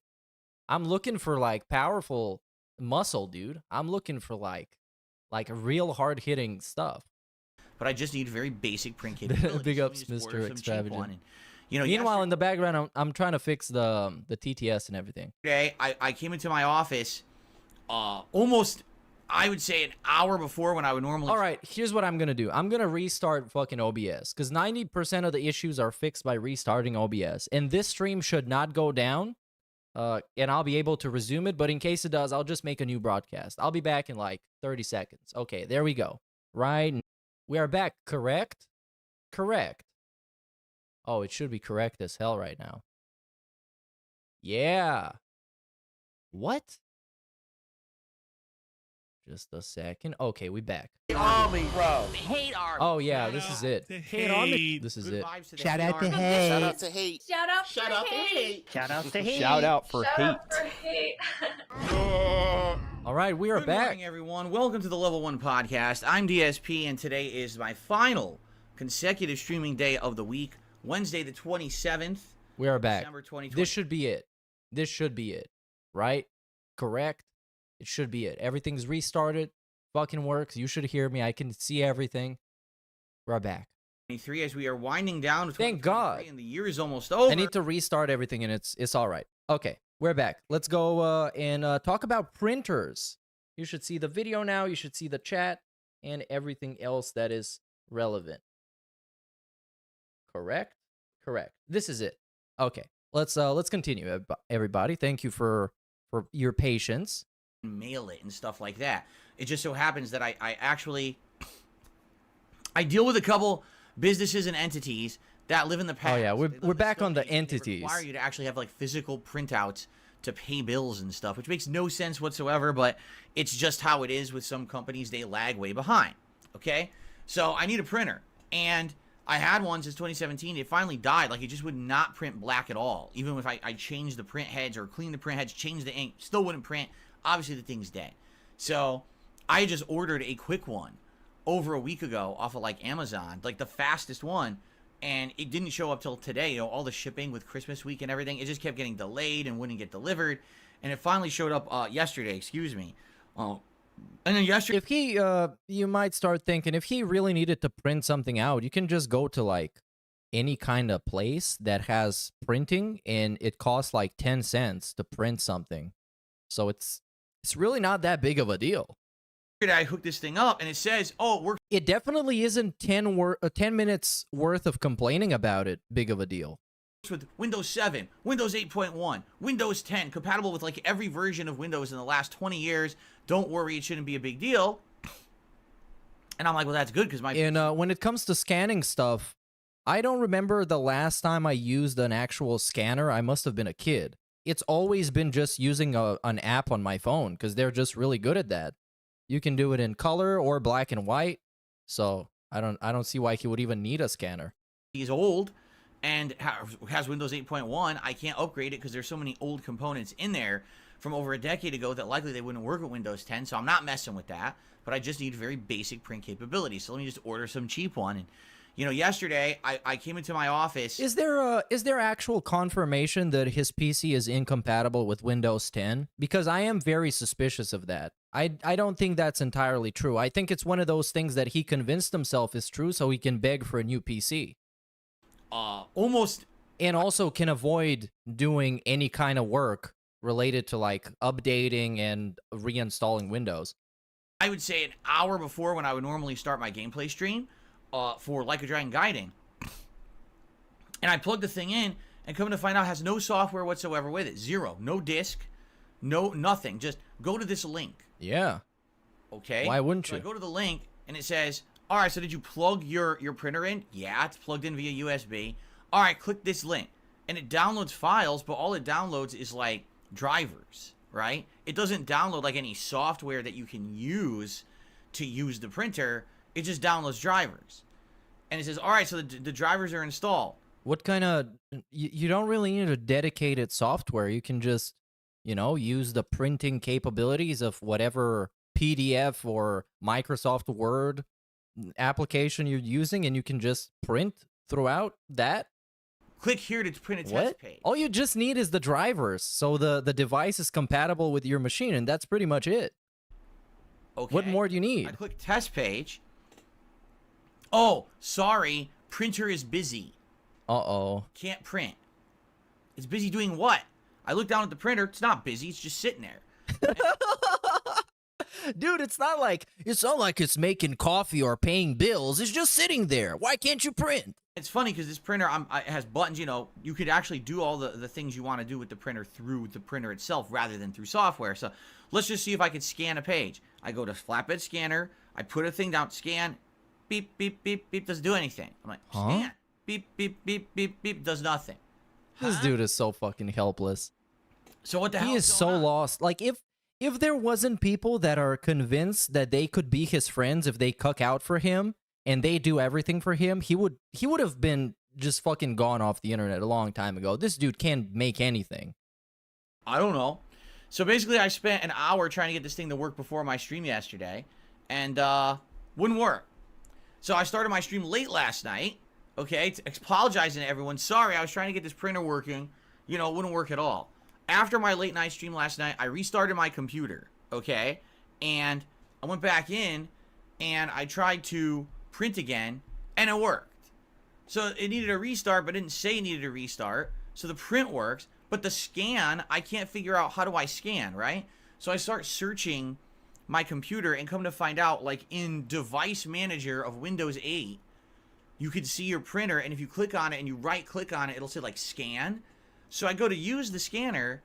Speaker 8: I'm looking for like powerful muscle, dude. I'm looking for like real hard-hitting stuff.
Speaker 10: But I just need very basic print capabilities.
Speaker 8: Big
Speaker 10: So
Speaker 8: ups,
Speaker 10: let me just order
Speaker 8: Mr.
Speaker 10: some cheap
Speaker 8: Extravagant.
Speaker 10: one. And, you know,
Speaker 8: Meanwhile, in the background, I'm trying to fix the TTS and everything.
Speaker 10: yesterday, I came into my office almost, I would say, an hour before when I would normally.
Speaker 8: All right, here's what I'm going to do. I'm going to restart fucking OBS because 90% of the issues are fixed by restarting OBS. And this stream should not go down. And I'll be able to resume it, but in case it does, I'll just make a new broadcast. I'll be back in like 30 seconds. Okay, there we go. Right, we are back, correct? Correct. Oh, it should be correct as hell right now. Yeah. What? Just a second. Okay, we back.
Speaker 4: Army, bro.
Speaker 6: Hate army.
Speaker 8: Oh yeah, this is it.
Speaker 14: Hate army.
Speaker 8: This is
Speaker 10: Good
Speaker 8: it.
Speaker 10: vibes to the
Speaker 9: Shout
Speaker 10: hate
Speaker 9: out to
Speaker 10: army.
Speaker 9: hate.
Speaker 4: Shout out to hate.
Speaker 6: Shout out Shout out to hate.
Speaker 14: Shout out to hate.
Speaker 6: Shout out
Speaker 14: for
Speaker 6: hate.
Speaker 8: All right, we are
Speaker 10: Good
Speaker 8: back.
Speaker 10: morning, everyone. Welcome to the Level 1 podcast. I'm DSP, and today is my final consecutive streaming day of the week, Wednesday the 27th.
Speaker 8: We are back.
Speaker 10: December 2020.
Speaker 8: This should be it. This should be it, right? correct. It should be it. Everything's restarted. Fucking works. You should hear me. I can see everything. We're back.
Speaker 10: 23 as we are winding down.
Speaker 8: Thank God.
Speaker 10: And the year is almost over.
Speaker 8: I need to restart everything, and it's all right. Okay, we're back. Let's go and talk about printers. You should see the video now. You should see the chat and everything else that is relevant. Correct? Correct. This is it. Okay, let's continue, everybody. Thank you for your patience.
Speaker 10: Mail it and stuff like that. It just so happens that I actually deal with a couple businesses and entities that live in the past.
Speaker 8: Oh yeah, we're back on the entities.
Speaker 10: They require you to actually have like physical printouts to pay bills and stuff, which makes no sense whatsoever, but it's just how it is with some companies. They lag way behind. Okay, so I need a printer, and I had one since 2017. It finally died. Like, it just would not print black at all. Even if I changed the print heads or cleaned the print heads, changed the ink, still wouldn't print. Obviously the thing's dead. So I just ordered a quick one over a week ago off of like Amazon, like the fastest one, and it didn't show up till today. You know, all the shipping with Christmas week and everything, it just kept getting delayed and wouldn't get delivered, and it finally showed up yesterday. Excuse me. And then yesterday,
Speaker 8: if he you might start thinking, if he really needed to print something out, you can just go to like any kind of place that has printing, and it costs like 10 cents to print something. So it's really not that big of a deal.
Speaker 10: I hooked this thing up and it says, oh, we're...
Speaker 8: It definitely isn't 10 minutes worth of complaining about it big of a deal.
Speaker 10: With Windows 7, Windows 8.1, Windows 10, compatible with like every version of Windows in the last 20 years. Don't worry, it shouldn't be a big deal. And I'm like, well, that's good because my...
Speaker 8: And when it comes to scanning stuff, I don't remember the last time I used an actual scanner. I must have been a kid. It's always been just using an app on my phone because they're just really good at that. You can do it in color or black and white. So I don't see why he would even need a scanner.
Speaker 10: He's old and has Windows 8.1. I can't upgrade it because there's so many old components in there from over a decade ago that likely they wouldn't work with Windows 10. So I'm not messing with that. But I just need very basic print capability. So let me just order some cheap one. And you know, yesterday I came into my office.
Speaker 8: Is there actual confirmation that his PC is incompatible with Windows 10? Because I am very suspicious of that. I don't think that's entirely true. I think it's one of those things that he convinced himself is true so he can beg for a new PC.
Speaker 10: Almost.
Speaker 8: And also can avoid doing any kind of work related to like updating and reinstalling Windows.
Speaker 10: I would say an hour before when I would normally start my gameplay stream for Like a Dragon Guiding. And I plugged the thing in and come to find out it has no software whatsoever with it. Zero. No disk. No nothing. Just go to this link.
Speaker 8: Yeah.
Speaker 10: Okay.
Speaker 8: Why wouldn't
Speaker 10: so
Speaker 8: you?
Speaker 10: I go to the link and it says, all right, so did you plug your printer in? Yeah, it's plugged in via USB. All right, click this link. And it downloads files, but all it downloads is like drivers, right? It doesn't download like any software that you can use to use the printer. It just downloads drivers. And it says, all right, so the drivers are installed.
Speaker 8: What kind of... You don't really need a dedicated software. You can just, you know, use the printing capabilities of whatever PDF or Microsoft Word application you're using, and you can just print throughout that.
Speaker 10: Click here to print a test page.
Speaker 8: All you just need is the drivers, so the device is compatible with your machine, and that's pretty much it.
Speaker 10: Okay.
Speaker 8: What more do you need?
Speaker 10: I click test page. Oh, sorry. Printer is busy.
Speaker 8: Uh-oh.
Speaker 10: Can't print. It's busy doing what? I look down at the printer. It's not busy. It's just sitting there.
Speaker 8: Dude, it's not like it's making coffee or paying bills. It's just sitting there. Why can't you print?
Speaker 10: It's funny because this printer it has buttons. You know, you could actually do all the things you want to do with the printer through the printer itself rather than through software. So let's just see if I could scan a page. I go to flatbed scanner. I put a thing down, scan. Beep, beep, beep, beep. Doesn't do anything. I'm like, scan. Beep, beep, beep, beep, beep. Does nothing.
Speaker 8: This dude is so fucking helpless.
Speaker 10: So what the hell?
Speaker 8: He is so lost. Like, if there wasn't people that are convinced that they could be his friends if they cuck out for him and they do everything for him, he would have been just fucking gone off the internet a long time ago. This dude can't make anything.
Speaker 10: I don't know. So basically, I spent an hour trying to get this thing to work before my stream yesterday, and wouldn't work. So I started my stream late last night. Okay, apologizing to everyone. Sorry, I was trying to get this printer working. You know, it wouldn't work at all. after my late night stream last night, I restarted my computer, okay? And I went back in, and I tried to print again, and it worked. So it needed a restart, but it didn't say it needed a restart. So the print works, but the scan, I can't figure out how do I scan, right? So I start searching my computer and come to find out, like in Device Manager of Windows 8, you can see your printer, and if you click on it and you right click on it, it'll say like scan. So I go to use the scanner,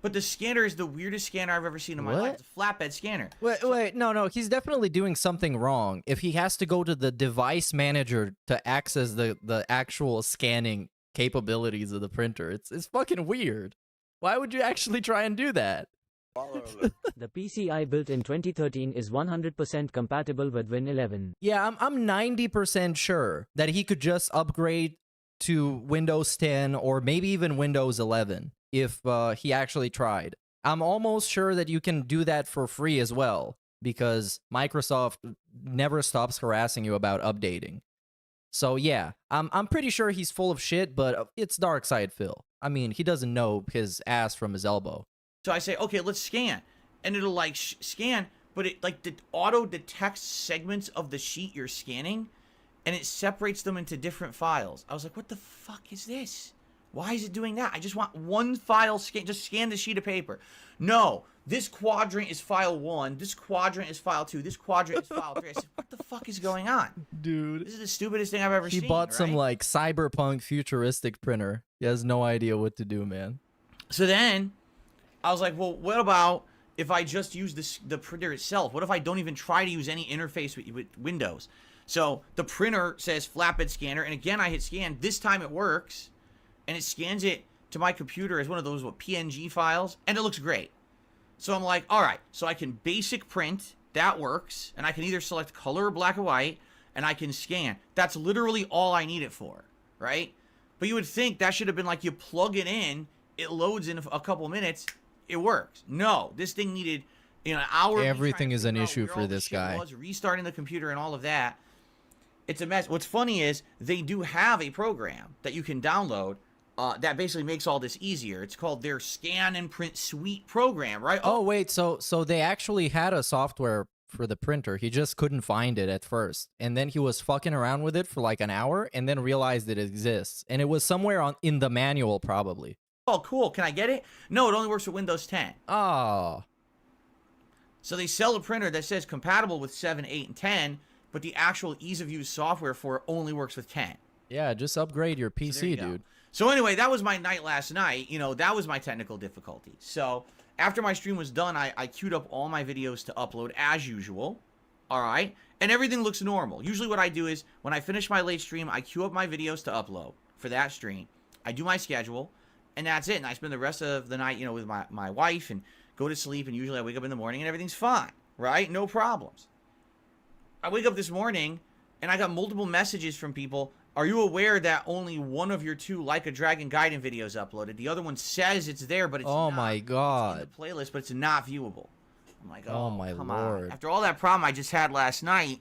Speaker 10: but the scanner is the weirdest scanner I've ever seen in my life. It's a flatbed scanner.
Speaker 8: Wait, no, he's definitely doing something wrong. If he has to go to the device manager to access the actual scanning capabilities of the printer, it's fucking weird. Why would you actually try and do that?
Speaker 11: The PC I built in 2013 is 100% compatible with Win 11.
Speaker 8: Yeah, I'm 90% sure that he could just upgrade to Windows 10 or maybe even Windows 11 if he actually tried. I'm almost sure that you can do that for free as well, because Microsoft never stops harassing you about updating. So yeah, I'm pretty sure he's full of shit, but it's Dark Side Phil. I mean, he doesn't know his ass from his elbow.
Speaker 10: So I say, okay, let's scan. And it'll like scan, but it like auto detects segments of the sheet you're scanning, and it separates them into different files. I was like, what the fuck is this? Why is it doing that? I just want one file scan. Just scan the sheet of paper. No, this quadrant is file 1. This quadrant is file 2. This quadrant is file 3. I said, what the fuck is going on?
Speaker 8: Dude.
Speaker 10: This is the stupidest thing I've ever seen.
Speaker 8: He bought
Speaker 10: right?
Speaker 8: some like cyberpunk futuristic printer. He has no idea what to do, man.
Speaker 10: So then I was like, well, what about if I just use the printer itself? What if I don't even try to use any interface with Windows? So the printer says flatbed scanner, and again I hit scan. This time it works, and it scans it to my computer as one of those PNG files, and it looks great. So I'm like, all right, so I can basic print, that works, and I can either select color or black and white, and I can scan. That's literally all I need it for, right? But you would think that should have been like you plug it in, it loads in a couple minutes, it works. No, this thing needed, you know, an hour.
Speaker 8: Everything is an issue for this guy.
Speaker 10: Restarting the computer and all of that. It's a mess. What's funny is they do have a program that you can download that basically makes all this easier. It's called their Scan and Print Suite program, right?
Speaker 8: Oh, wait, so they actually had a software for the printer. He just couldn't find it at first. And then he was fucking around with it for like an hour and then realized it exists. And it was somewhere in the manual, probably.
Speaker 10: Oh, cool. Can I get it? No, it only works with Windows 10.
Speaker 8: Oh.
Speaker 10: So they sell a printer that says compatible with 7, 8, and 10, but the actual ease of use software for it only works with 10.
Speaker 8: Yeah, just upgrade your PC, dude.
Speaker 10: So anyway, that was my night last night. You know, that was my technical difficulty. So after my stream was done, I queued up all my videos to upload as usual. All right. And everything looks normal. Usually what I do is when I finish my late stream, I queue up my videos to upload for that stream. I do my schedule, and that's it. And I spend the rest of the night, you know, with my wife and go to sleep. And usually I wake up in the morning and everything's fine, right? No problems. I wake up this morning and I got multiple messages from people. Are you aware that only one of your 2 Like a Dragon Gaiden videos uploaded? The other one says it's there, but it's not.
Speaker 8: My God.
Speaker 10: It's in the playlist, but it's not viewable. I'm like, oh
Speaker 8: my
Speaker 10: come
Speaker 8: Lord.
Speaker 10: on. After all that problem I just had last night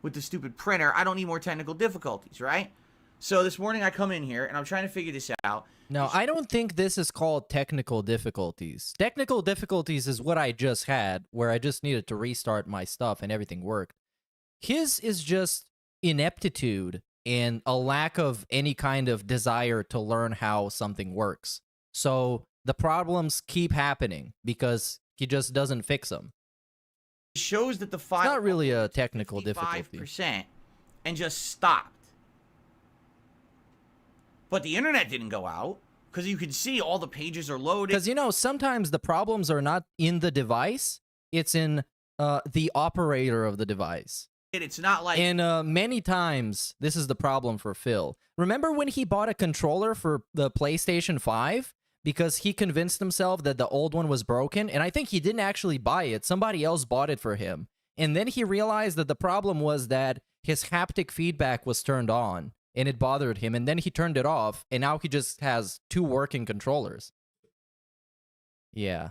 Speaker 10: with the stupid printer, I don't need more technical difficulties, right? So this morning I come in here and I'm trying to figure this out.
Speaker 8: No, I don't think this is called technical difficulties. Technical difficulties is what I just had, where I just needed to restart my stuff and everything worked. His is just ineptitude and a lack of any kind of desire to learn how something works. So the problems keep happening because he just doesn't fix them.
Speaker 10: It shows that the file...
Speaker 8: It's not really a technical difficulty.
Speaker 10: 55% and just stopped. But the internet didn't go out because you can see all the pages are loaded.
Speaker 8: Because, you know, sometimes the problems are not in the device. It's in the operator of the device.
Speaker 10: It's not like...
Speaker 8: And many times, this is the problem for Phil. Remember when he bought a controller for the PlayStation 5? Because he convinced himself that the old one was broken? And I think he didn't actually buy it. Somebody else bought it for him. And then he realized that the problem was that his haptic feedback was turned on. And it bothered him. And then he turned it off. And now he just has 2 working controllers. Yeah.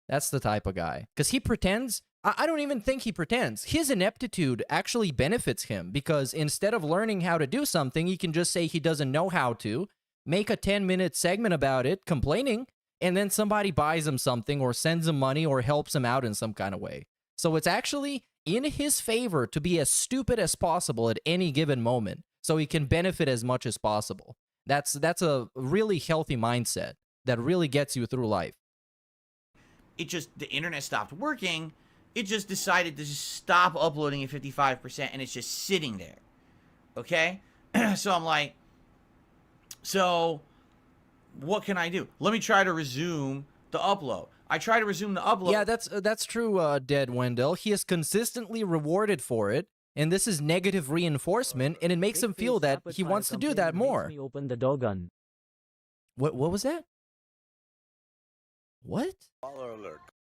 Speaker 8: That's the type of guy. Because he pretends... I don't even think he pretends. His ineptitude actually benefits him because instead of learning how to do something, he can just say he doesn't know how to, make a 10-minute segment about it, complaining, and then somebody buys him something or sends him money or helps him out in some kind of way. So it's actually in his favor to be as stupid as possible at any given moment so he can benefit as much as possible. That's a really healthy mindset that really gets you through life.
Speaker 10: It just, the internet stopped working. It just decided to just stop uploading at 55%, and it's just sitting there. Okay? So I'm like, so what can I do? Let me try to resume the upload. I try to resume the upload.
Speaker 8: Yeah, that's true, Dead Wendell. He is consistently rewarded for it, and this is negative reinforcement, and it makes him feel that he wants to do that more.
Speaker 11: Me open the door gun.
Speaker 8: What was that? What?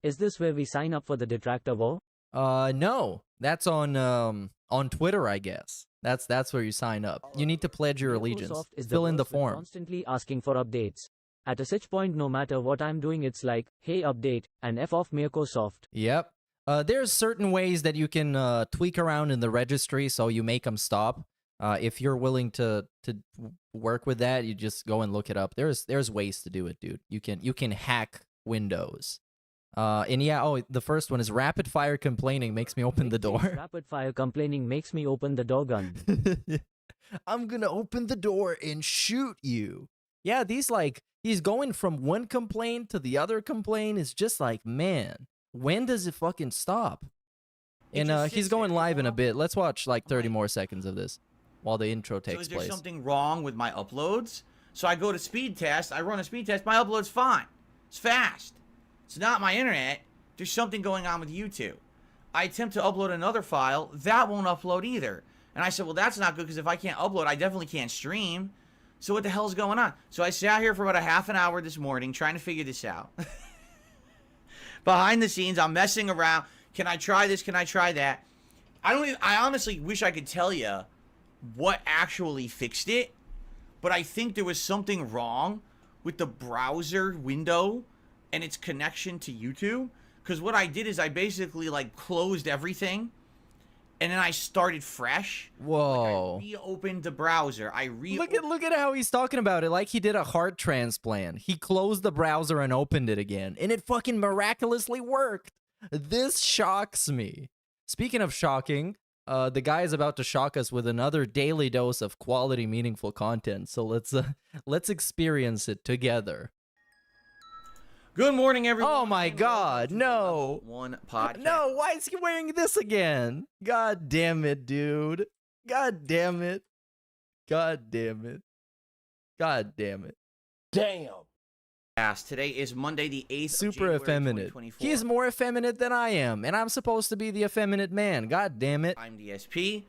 Speaker 11: Is this where we sign up for the detractor war?
Speaker 8: No. That's on Twitter, I guess. That's where you sign up. You need to pledge your allegiance.
Speaker 11: Microsoft is
Speaker 8: Fill in the
Speaker 11: worst with
Speaker 8: form.
Speaker 11: Constantly asking for updates. At a such point, no matter what I'm doing, it's like, hey, update, and F off Microsoft.
Speaker 8: Yep. There's certain ways that you can tweak around in the registry so you make them stop. If you're willing to work with that, you just go and look it up. There's ways to do it, dude. You can hack Windows. And yeah, the first one is rapid fire complaining makes me open the door.
Speaker 11: Rapid fire complaining makes me open the door gun.
Speaker 8: I'm gonna open the door and shoot you. Yeah, he's going from one complaint to the other complaint. It's just like, man, when does it fucking stop? And he's going live in a bit. Let's watch like 30 more seconds of this while the intro takes place.
Speaker 10: So is there something wrong with my uploads? So I go to speed test, I run a speed test, my upload's fine. It's fast. It's not my internet. There's something going on with YouTube. I attempt to upload another file, that won't upload either. And I said, well, that's not good because if I can't upload, I definitely can't stream. So what the hell's going on? So I sat here for about a half an hour this morning trying to figure this out. Behind the scenes, I'm messing around. Can I try this? Can I try that? I honestly wish I could tell you what actually fixed it, but I think there was something wrong with the browser window and its connection to YouTube. Because what I did is I basically like closed everything and then I started fresh.
Speaker 8: Whoa.
Speaker 10: Like I reopened the browser.
Speaker 8: Look at how he's talking about it like he did a heart transplant. He closed the browser and opened it again, and it fucking miraculously worked. This shocks me. Speaking of shocking, the guy is about to shock us with another daily dose of quality, meaningful content. So let's experience it together.
Speaker 10: Good morning, everyone.
Speaker 8: Oh my God, no.
Speaker 10: One podcast.
Speaker 8: No, why is he wearing this again? God damn it, dude. God damn it. God damn it. God damn it.
Speaker 10: Damn. Today is Monday, the 8th
Speaker 8: Super
Speaker 10: of January,
Speaker 8: effeminate.
Speaker 10: 2024.
Speaker 8: He's more effeminate than I am, and I'm supposed to be the effeminate man. God damn it.
Speaker 10: I'm DSP,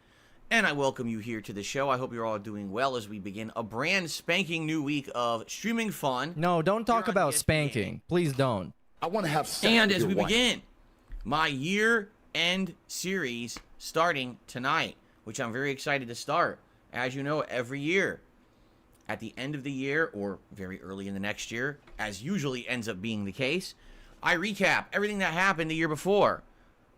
Speaker 10: and I welcome you here to the show. I hope you're all doing well as we begin a brand spanking new week of streaming fun.
Speaker 8: No, don't talk about spanking. Please don't.
Speaker 4: I want to have sex
Speaker 10: And
Speaker 4: with
Speaker 10: as
Speaker 4: your
Speaker 10: we
Speaker 4: wife.
Speaker 10: begin my year-end series starting tonight, which I'm very excited to start. As you know, every year, at the end of the year or very early in the next year, as usually ends up being the case, I recap everything that happened the year before.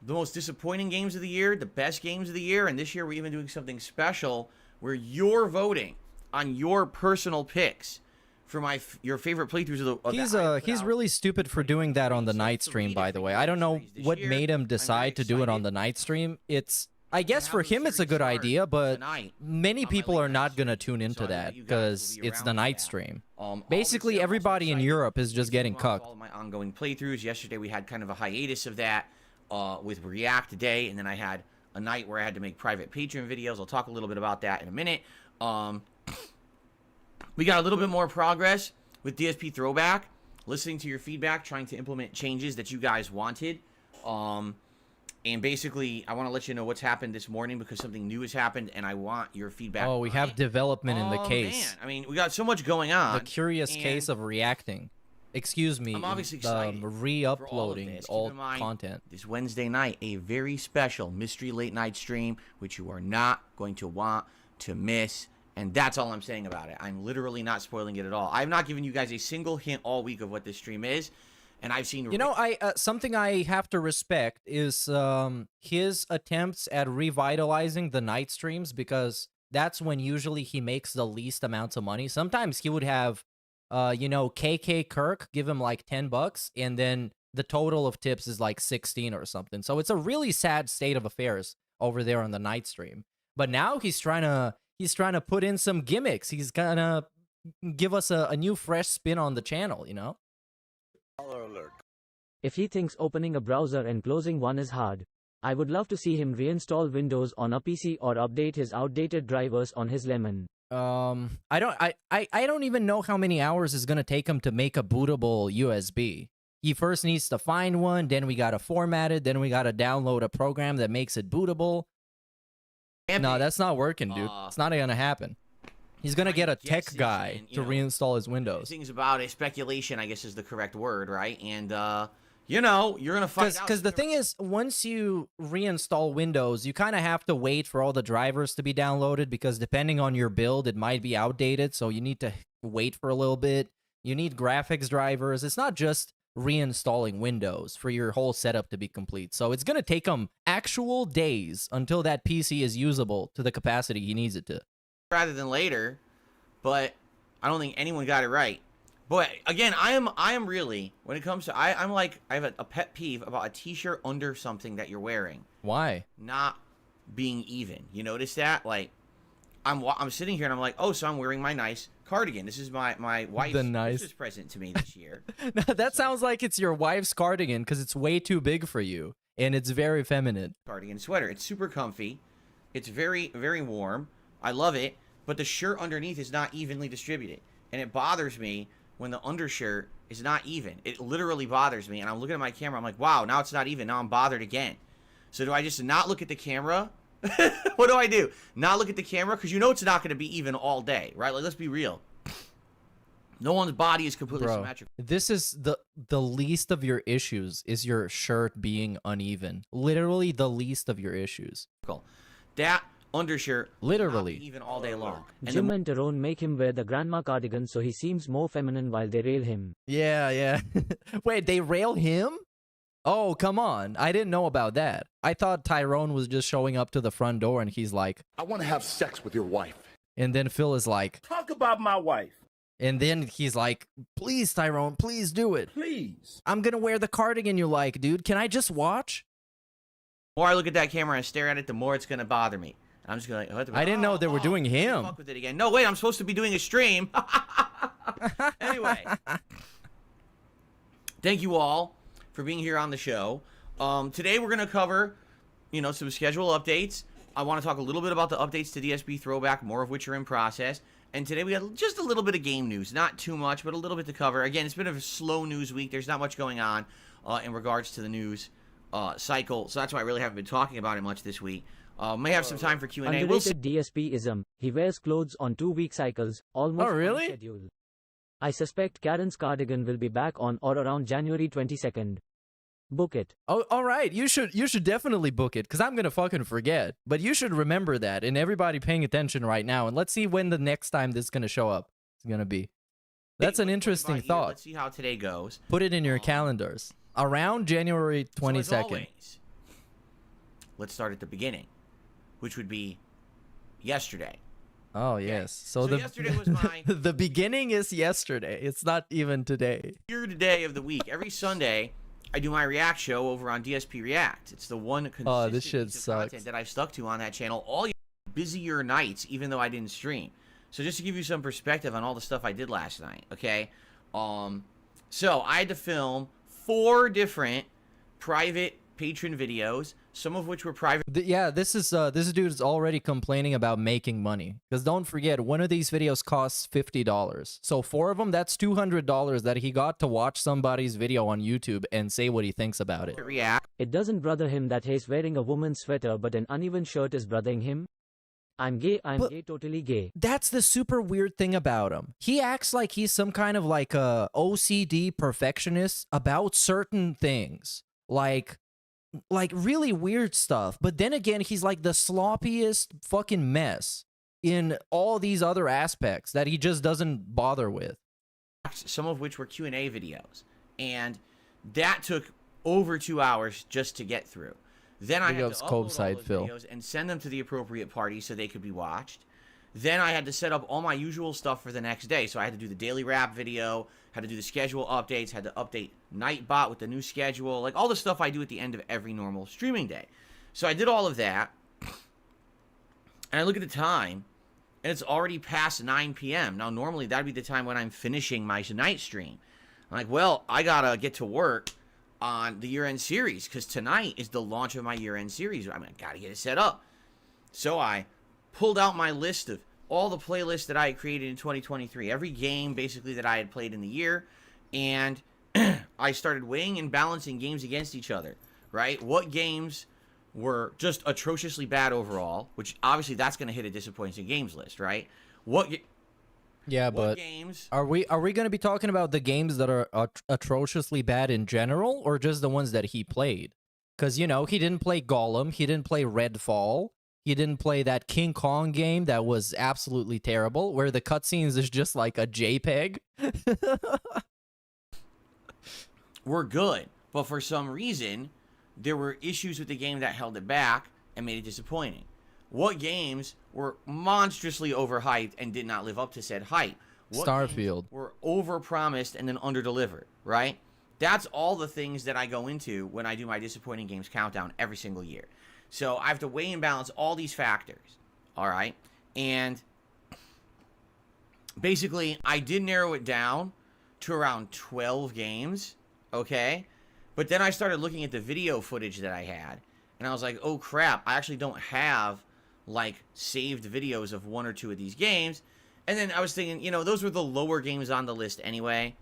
Speaker 10: The most disappointing games of the year, the best games of the year, and this year we're even doing something special where you're voting on your personal picks for your favorite playthroughs of
Speaker 8: He's really stupid for doing that on the night stream, by the way. I don't know what made him decide to do it on the night stream. I guess for him it's a good idea, but many people are not going to tune into that because it's the night stream. Basically, everybody in Europe is just getting cucked.
Speaker 10: All my ongoing playthroughs. Yesterday we had kind of a hiatus of that with React Day, and then I had a night where I had to make private Patreon videos. I'll talk a little bit about that in a minute. We got a little bit more progress with DSP Throwback, listening to your feedback, trying to implement changes that you guys wanted. And basically, I want to let you know what's happened this morning because something new has happened, and I want your feedback.
Speaker 8: Oh, we have development in the case.
Speaker 10: Man. I mean, we got so much going on.
Speaker 8: The curious case of reacting. Excuse me.
Speaker 10: I'm obviously excited
Speaker 8: re-uploading old content.
Speaker 10: This Wednesday night, a very special mystery late night stream, which you are not going to want to miss. And that's all I'm saying about it. I'm literally not spoiling it at all. I've not given you guys a single hint all week of what this stream is. And I've seen...
Speaker 8: You know, something I have to respect is his attempts at revitalizing the night streams, because that's when usually he makes the least amounts of money. Sometimes he would have you know, KK Kirk, give him like $10, and then the total of tips is like 16 or something. So it's a really sad state of affairs over there on the night stream. But now he's trying to put in some gimmicks. He's gonna give us a new fresh spin on the channel, you know?
Speaker 11: If he thinks opening a browser and closing one is hard, I would love to see him reinstall Windows on a PC or update his outdated drivers on his Lemon.
Speaker 8: I don't even know how many hours it's gonna take him to make a bootable USB. He first needs to find one, then we gotta format it, then we gotta download a program that makes it bootable. No, that's not working, dude. It's not gonna happen. He's gonna get a tech guy to reinstall his Windows.
Speaker 10: Things about it, speculation, I guess, is the correct word, right? And you know, you're gonna find out.
Speaker 8: Because the thing is, once you reinstall Windows, you kind of have to wait for all the drivers to be downloaded, because depending on your build, it might be outdated. So you need to wait for a little bit. You need graphics drivers. It's not just reinstalling Windows for your whole setup to be complete. So it's going to take him actual days until that PC is usable to the capacity he needs it to.
Speaker 10: Rather than later, but I don't think anyone got it right. But again, I am really, when it comes to, I'm like, I have a pet peeve about a t-shirt under something that you're wearing.
Speaker 8: Why?
Speaker 10: Not being even. You notice that? Like, I'm sitting here and I'm like, oh, so I'm wearing my nice cardigan. This is my wife's Christmas present to me this year.
Speaker 8: That sounds like it's your wife's cardigan, because it's way too big for you, and it's very feminine.
Speaker 10: Cardigan sweater. It's super comfy. It's very, very warm. I love it, but the shirt underneath is not evenly distributed, and it bothers me when the undershirt is not even. It literally bothers me, and I'm looking at my camera. I'm like, wow, now it's not even. Now I'm bothered again. So do I just not look at the camera? What do I do? Not look at the camera? Because you know it's not going to be even all day, right? Like, let's be real. No one's body is completely symmetrical.
Speaker 8: This is the least of your issues, is your shirt being uneven. Literally the least of your issues.
Speaker 10: That undershirt
Speaker 8: literally
Speaker 10: even all day long.
Speaker 11: Jim and Tyrone make him wear the grandma cardigan so he seems more feminine while they rail him.
Speaker 8: Yeah. Wait, they rail him? Oh, come on. I didn't know about that. I thought Tyrone was just showing up to the front door and he's like,
Speaker 4: I want to have sex with your wife.
Speaker 8: And then Phil is like,
Speaker 6: talk about my wife.
Speaker 8: And then he's like, please, Tyrone, please do it.
Speaker 6: Please.
Speaker 8: I'm going to wear the cardigan you like, dude. Can I just watch?
Speaker 10: The more I look at that camera and stare at it, the more it's going to bother me. And I'm just going to like,
Speaker 8: I didn't know they were doing him.
Speaker 10: Fuck with it again. No, wait, I'm supposed to be doing a stream. Anyway. Thank you all for being here on the show. Today we're going to cover, some schedule updates. I want to talk a little bit about the updates to DSP Throwback, more of which are in process. And today we got just a little bit of game news. Not too much, but a little bit to cover. Again, it's been a slow news week. There's not much going on in regards to the news cycle. So that's why I really haven't been talking about it much this week. May have some time for Q&A.
Speaker 11: Underrated DSP-ism. He wears clothes on 2-week cycles, almost on schedule. I suspect Karen's cardigan will be back on or around January 22nd. Book it.
Speaker 8: Oh, all right. You should definitely book it, because I'm going to fucking forget. But you should remember that, and everybody paying attention right now. And let's see when the next time this is going to show up. It's going to be. That's an interesting thought.
Speaker 10: Let's see how today goes.
Speaker 8: Put it in your calendars. Around January 22nd.
Speaker 10: So as always, let's start at the beginning, which would be yesterday.
Speaker 8: Oh, yes. So
Speaker 10: yesterday was my...
Speaker 8: the beginning is yesterday. It's not even today.
Speaker 10: Here today of the week. Every Sunday, I do my React show over on DSP React. It's the one consistent
Speaker 8: this shit
Speaker 10: piece of
Speaker 8: sucks.
Speaker 10: content that I've stuck to on that channel all busier nights, even though I didn't stream. So just to give you some perspective on all the stuff I did last night, okay? So I had to film 4 different private patron videos, some of which were private.
Speaker 8: Yeah, this dude is already complaining about making money, because don't forget, one of these videos costs $50. So 4 of them, that's $200 that he got to watch somebody's video on YouTube and say what he thinks about it.
Speaker 11: It doesn't bother him that he's wearing a woman's sweater, but an uneven shirt is bothering him. I'm gay, gay, totally gay.
Speaker 8: That's the super weird thing about him. He acts like he's some kind of like a OCD perfectionist about certain things. Like really weird stuff. But then again, he's like the sloppiest fucking mess in all these other aspects that he just doesn't bother with.
Speaker 10: Some of which were Q&A videos. And that took over 2 hours just to get through. Then I had to upload all those videos and send them to the appropriate party so they could be watched. Then I had to set up all my usual stuff for the next day. So I had to do the daily wrap video, had to do the schedule updates, had to update Nightbot with the new schedule, like all the stuff I do at the end of every normal streaming day. So I did all of that, and I look at the time, and it's already past 9 p.m. Now, normally that'd be the time when I'm finishing my night stream. I'm like, well, I gotta get to work on the year-end series, because tonight is the launch of my year-end series. I gotta get it set up. So I pulled out my list of all the playlists that I had created in 2023, every game basically that I had played in the year, and I started weighing and balancing games against each other, right? What games were just atrociously bad overall, which obviously that's going to hit a disappointing games list, right?
Speaker 8: Yeah, but
Speaker 10: games
Speaker 8: are we going to be talking about the games that are atrociously bad in general, or just the ones that he played? Because, you know, he didn't play Gollum, he didn't play Redfall, he didn't play that King Kong game that was absolutely terrible, where the cutscenes is just like a JPEG.
Speaker 10: We're good, but for some reason, there were issues with the game that held it back and made it disappointing. What games were monstrously overhyped and did not live up to said hype? What
Speaker 8: Starfield.
Speaker 10: Were overpromised and then underdelivered, right? That's all the things that I go into when I do my disappointing games countdown every single year. So I have to weigh and balance all these factors, all right? And basically, I did narrow it down to around 12 games, okay? But then I started looking at the video footage that I had, and I was like, oh crap, I actually don't have, like, saved videos of one or two of these games. And then I was thinking, you know, those were the lower games on the list anyway,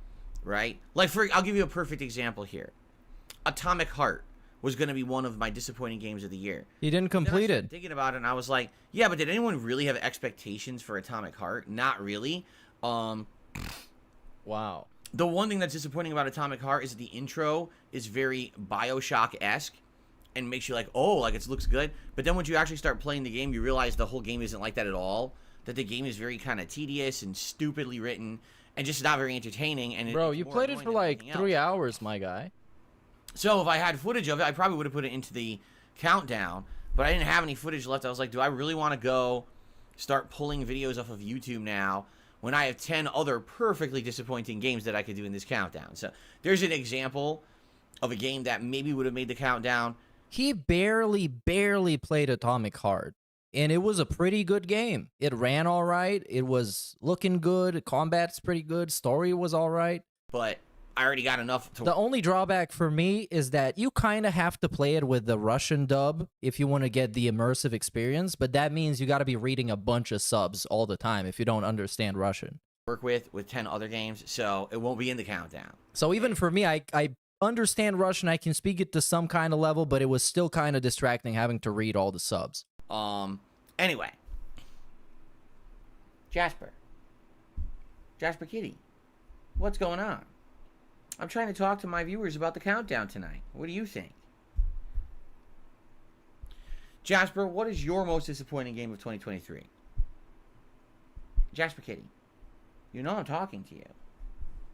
Speaker 10: right? Like, I'll give you a perfect example here. Atomic Heart was going to be one of my disappointing games of the year.
Speaker 8: He didn't complete it.
Speaker 10: Thinking about it, and I was like, yeah, but did anyone really have expectations for Atomic Heart? Not really.
Speaker 8: Wow.
Speaker 10: The one thing that's disappointing about Atomic Heart is that the intro is very Bioshock-esque and makes you like, oh, like it looks good. But then once you actually start playing the game, you realize the whole game isn't like that at all. That the game is very kind of tedious and stupidly written and just not very entertaining. And
Speaker 8: bro, you played it for like 3 hours, my guy.
Speaker 10: So if I had footage of it, I probably would have put it into the countdown. But I didn't have any footage left. I was like, do I really want to go start pulling videos off of YouTube now when I have 10 other perfectly disappointing games that I could do in this countdown? So there's an example of a game that maybe would have made the countdown.
Speaker 8: He barely played Atomic Heart, and it was a pretty good game. It ran all right. It was looking good. Combat's pretty good. Story was all right.
Speaker 10: But I already got enough to...
Speaker 8: The only drawback for me is that you kind of have to play it with the Russian dub if you want to get the immersive experience, but that means you got to be reading a bunch of subs all the time if you don't understand Russian.
Speaker 10: Work with 10 other games, so it won't be in the countdown.
Speaker 8: So even for me, I understand Russian, I can speak it to some kind of level, but it was still kind of distracting having to read all the subs.
Speaker 10: Anyway. Jasper Kitty, what's going on? I'm trying to talk to my viewers about the countdown tonight. What do you think? Jasper, what is your most disappointing game of 2023? Jasper Kitty, you know I'm talking to you.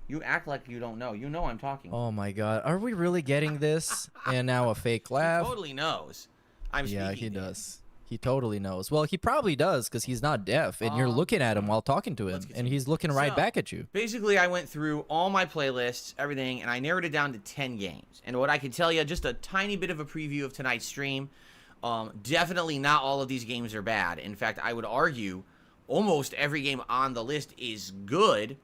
Speaker 10: You act like you don't know. You know I'm talking.
Speaker 8: Oh my god. Are we really getting this? And now a fake laugh?
Speaker 10: He totally knows.
Speaker 8: Yeah, he does. He totally knows. Well, he probably does because he's not deaf, and you're looking at him while talking to him, and he's looking right back at you.
Speaker 10: Basically, I went through all my playlists, everything, and I narrowed it down to 10 games. And what I can tell you, just a tiny bit of a preview of tonight's stream. Definitely not all of these games are bad. In fact, I would argue almost every game on the list is good.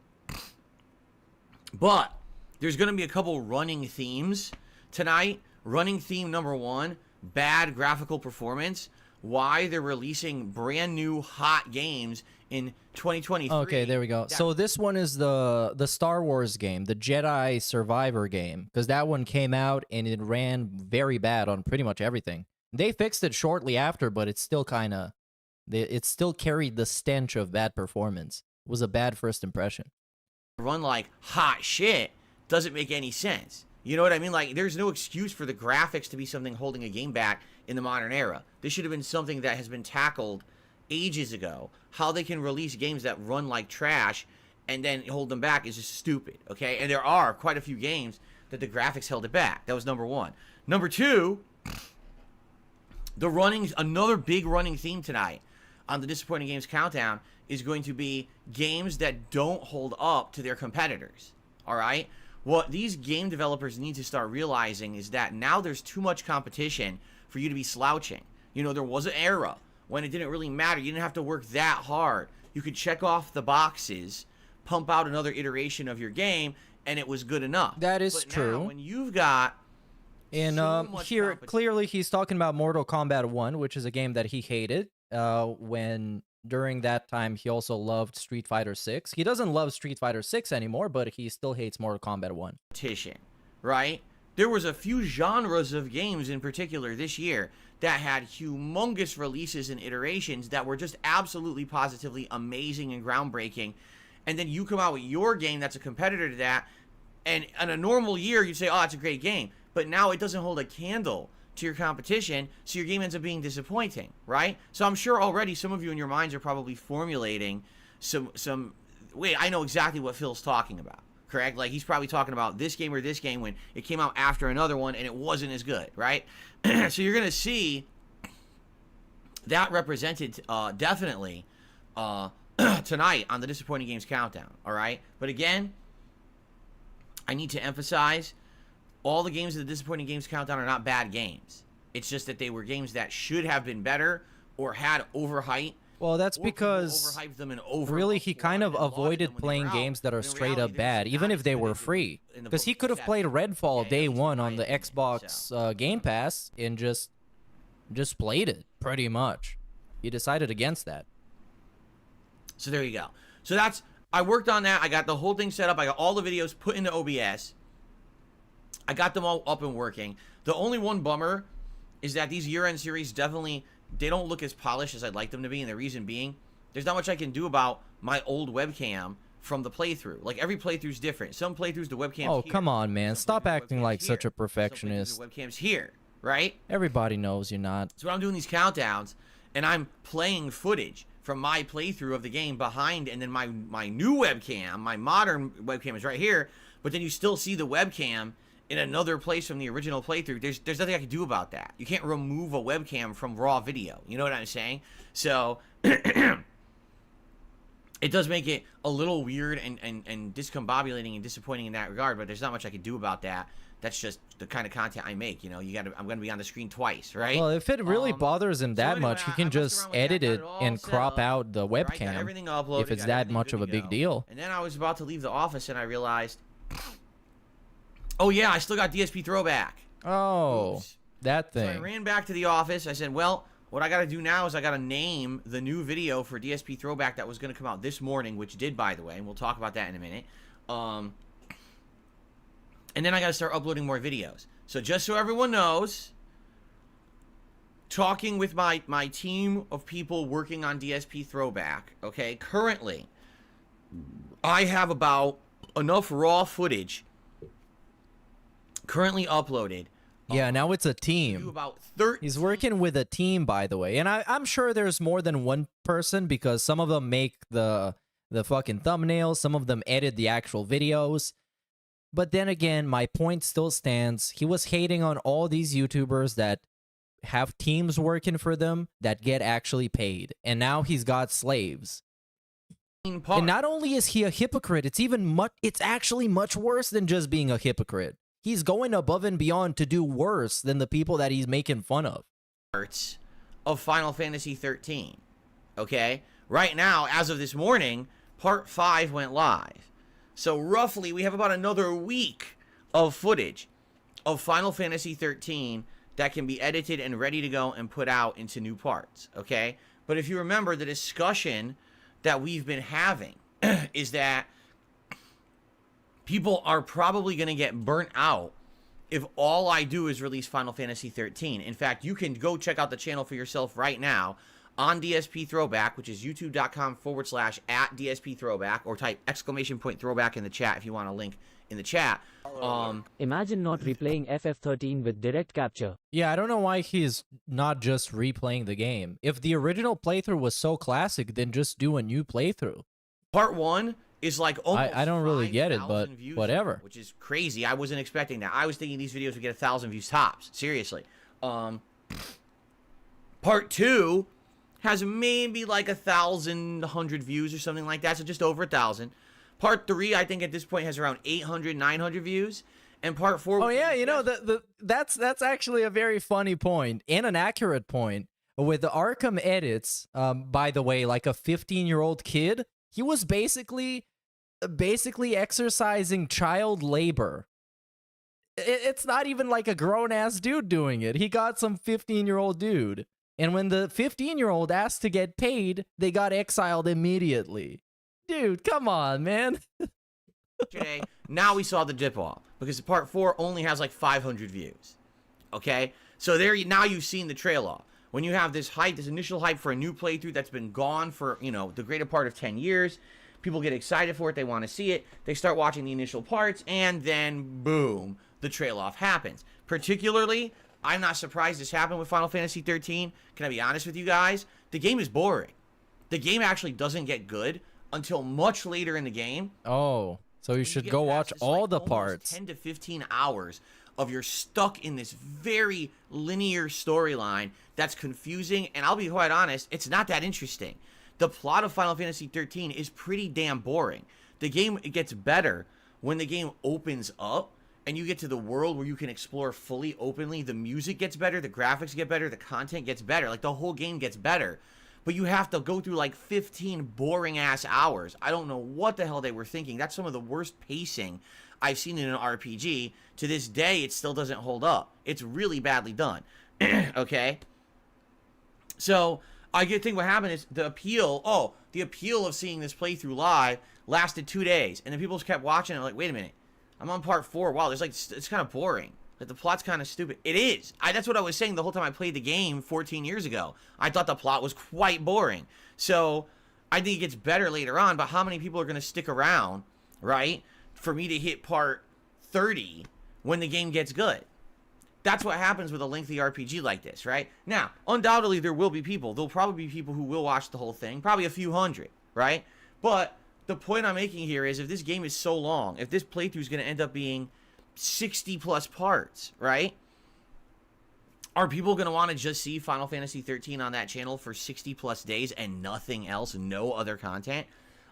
Speaker 10: But there's going to be a couple running themes tonight. Running theme number 1, bad graphical performance. Why they're releasing brand new hot games in 2023.
Speaker 8: Okay, there we go. So this one is the Star Wars game, the Jedi Survivor game, because that one came out and it ran very bad on pretty much everything. They fixed it shortly after, but it's still it still carried the stench of bad performance. It was a bad first impression.
Speaker 10: Run like hot shit doesn't make any sense. You know what I mean? Like, there's no excuse for the graphics to be something holding a game back in the modern era. This should have been something that has been tackled ages ago. How they can release games that run like trash and then hold them back is just stupid, okay? And there are quite a few games that the graphics held it back. That was number 1. Number 2, another big running theme tonight. on the Disappointing Games Countdown is going to be games that don't hold up to their competitors. All right? What these game developers need to start realizing is that now there's too much competition for you to be slouching. You know, there was an era when it didn't really matter. You didn't have to work that hard. You could check off the boxes, pump out another iteration of your game, and it was good enough.
Speaker 8: That is
Speaker 10: but
Speaker 8: true.
Speaker 10: Now, when you've got
Speaker 8: and here, clearly, he's talking about Mortal Kombat 1, which is a game that he hated. When during that time, he also loved Street Fighter 6. He doesn't love Street Fighter 6 anymore, but he still hates Mortal Kombat 1.
Speaker 10: Right? There was a few genres of games in particular this year that had humongous releases and iterations that were just absolutely positively amazing and groundbreaking. And then you come out with your game that's a competitor to that, and in a normal year, you'd say, oh, it's a great game. But now it doesn't hold a candle to your competition, so your game ends up being disappointing, right? So I'm sure already some of you in your minds are probably formulating some wait, I know exactly what Phil's talking about, correct? Like, he's probably talking about this game or this game when it came out after another one and it wasn't as good, right? So you're going to see that represented definitely tonight on the Disappointing Games Countdown, all right? But again, I need to emphasize, all the games of the Disappointing Games Countdown are not bad games. It's just that they were games that should have been better or had overhype.
Speaker 8: Well, that's because really he kind of avoided playing games that are straight up bad, even if they were free. Because he could have played Redfall day one on the Xbox Game Pass and just played it, pretty much. He decided against that.
Speaker 10: So there you go. So that's, I worked on that. I got the whole thing set up. I got all the videos put into OBS. I got them all up and working. The only one bummer is that these year-end series definitely, they don't look as polished as I'd like them to be, and the reason being, there's not much I can do about my old webcam from the playthrough. Like, every playthrough's different. Some playthroughs, the webcam's
Speaker 8: Oh,
Speaker 10: here.
Speaker 8: come on, man. Stop acting like such a perfectionist.
Speaker 10: The webcam's here, right?
Speaker 8: Everybody knows you're not.
Speaker 10: So when I'm doing these countdowns, and I'm playing footage from my playthrough of the game behind, and then my new webcam, my modern webcam is right here, but then you still see the webcam in another place from the original playthrough. There's nothing I can do about that. You can't remove a webcam from raw video. You know what I'm saying? So it does make it a little weird and discombobulating and disappointing in that regard, but there's not much I can do about that. That's just the kind of content I make, you know. I'm gonna be on the screen twice, right?
Speaker 8: Well, if it really bothers him that much, he can just edit it and crop out the webcam if it's that much of a big deal.
Speaker 10: And then I was about to leave the office and I realized, oh yeah, I still got DSP Throwback.
Speaker 8: Oh, oops. That thing.
Speaker 10: So I ran back to the office. I said, well, what I got to do now is I got to name the new video for DSP Throwback that was going to come out this morning, which did, by the way, and we'll talk about that in a minute. And then I got to start uploading more videos. So just so everyone knows, talking with my team of people working on DSP Throwback, okay, currently, I have about enough raw footage currently uploaded.
Speaker 8: Yeah, now it's a team. He's working with a team, by the way. And I'm sure there's more than one person, because some of them make the fucking thumbnails, some of them edit the actual videos. But then again, my point still stands. He was hating on all these YouTubers that have teams working for them that get actually paid. And now he's got slaves. And not only is he a hypocrite, it's actually much worse than just being a hypocrite. He's going above and beyond to do worse than the people that he's making fun of.
Speaker 10: Parts of Final Fantasy 13. Okay? Right now, as of this morning, Part 5 went live. So roughly, we have about another week of footage of Final Fantasy 13 that can be edited and ready to go and put out into new parts. Okay? But if you remember, the discussion that we've been having is that people are probably going to get burnt out if all I do is release Final Fantasy 13. In fact, you can go check out the channel for yourself right now on DSP Throwback, which is youtube.com/@DSP Throwback, or type !throwback in the chat if you want a link in the chat.
Speaker 11: Imagine not replaying FF13 with direct capture.
Speaker 8: Yeah, I don't know why he's not just replaying the game. If the original playthrough was so classic, then just do a new playthrough.
Speaker 10: Part 1 is like almost
Speaker 8: I don't really get it, but whatever.
Speaker 10: Which is crazy. I wasn't expecting that. I was thinking these videos would get 1,000 views tops. Seriously. Part 2 has maybe like 1,100 views or something like that, so just over 1,000. Part 3, I think at this point has around 800, 900 views, and Part 4.
Speaker 8: Oh yeah, you know that's actually a very funny point and an accurate point. With the Arkham edits, by the way, like a 15-year-old kid, he was basically exercising child labor. It's not even like a grown-ass dude doing it. He got some 15-year-old dude. And when the 15-year-old asked to get paid, they got exiled immediately. Dude, come on, man.
Speaker 10: Today, now we saw the dip off because Part 4 only has like 500 views. Okay? So now you've seen the trail off. When you have this hype, this initial hype for a new playthrough that's been gone for, you know, the greater part of 10 years, people get excited for it, they want to see it, they start watching the initial parts, and then boom, the trail off happens. Particularly, I'm not surprised this happened with Final Fantasy 13. Can I be honest with you guys? The game is boring. The game actually doesn't get good until much later in the game.
Speaker 8: Oh, so you should go watch all the parts.
Speaker 10: 10 to 15 hours of you're stuck in this very linear storyline that's confusing, and I'll be quite honest, it's not that interesting. The plot of Final Fantasy 13 is pretty damn boring. The game gets better when the game opens up and you get to the world where you can explore fully openly. The music gets better, the graphics get better, the content gets better, like the whole game gets better. But you have to go through like 15 boring ass hours. I don't know what the hell they were thinking. That's some of the worst pacing I've seen in an RPG. To this day, it still doesn't hold up. It's really badly done. Okay? So, I think what happened is the appeal of seeing this playthrough live lasted 2 days. And then people just kept watching and like, wait a minute. I'm on Part 4. Wow, there's like, it's kind of boring. Like, the plot's kind of stupid. It is. That's what I was saying the whole time I played the game 14 years ago. I thought the plot was quite boring. So, I think it gets better later on, but how many people are going to stick around, right, for me to hit Part 30 when the game gets good? That's what happens with a lengthy RPG like this, right? Now, undoubtedly, there will be people. There'll probably be people who will watch the whole thing. Probably a few hundred, right? But the point I'm making here is if this game is so long, if this playthrough is going to end up being 60 plus parts, right? Are people going to want to just see Final Fantasy 13 on that channel for 60 plus days and nothing else, no other content?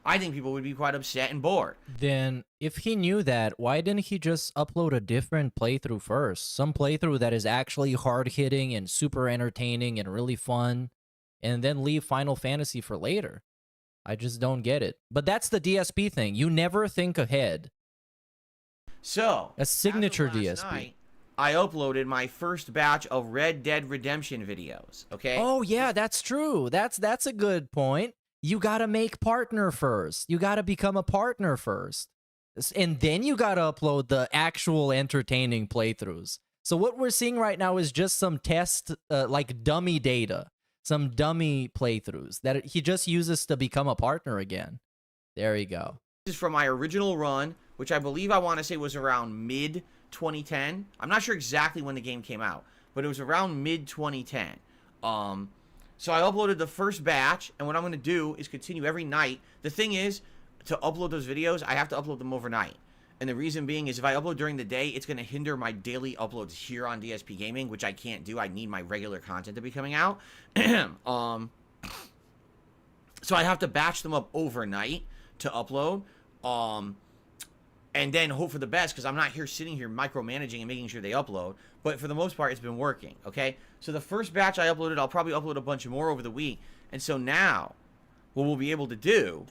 Speaker 10: I think people would be quite upset and bored.
Speaker 8: Then, if he knew that, why didn't he just upload a different playthrough first? Some playthrough that is actually hard-hitting and super entertaining and really fun, and then leave Final Fantasy for later. I just don't get it. But that's the DSP thing. You never think ahead.
Speaker 10: So,
Speaker 8: a signature
Speaker 10: as of last
Speaker 8: DSP.
Speaker 10: night, I uploaded my first batch of Red Dead Redemption videos, okay?
Speaker 8: Oh, yeah, that's true. That's a good point. You gotta make partner first. You gotta become a partner first. And then you gotta upload the actual entertaining playthroughs. So what we're seeing right now is just some test, like dummy data. Some dummy playthroughs that he just uses to become a partner again. There you go.
Speaker 10: This is from my original run, which I believe I want to say was around mid-2010. I'm not sure exactly when the game came out, but it was around mid-2010. So I uploaded the first batch, and what I'm going to do is continue every night. The thing is, to upload those videos, I have to upload them overnight. And the reason being is if I upload during the day, it's going to hinder my daily uploads here on DSP Gaming, which I can't do. I need my regular content to be coming out. So I have to batch them up overnight to upload. And then hope for the best, because I'm not sitting here micromanaging and making sure they upload. But for the most part, it's been working, okay? So the first batch I uploaded, I'll probably upload a bunch more over the week. And so now, what we'll be able to do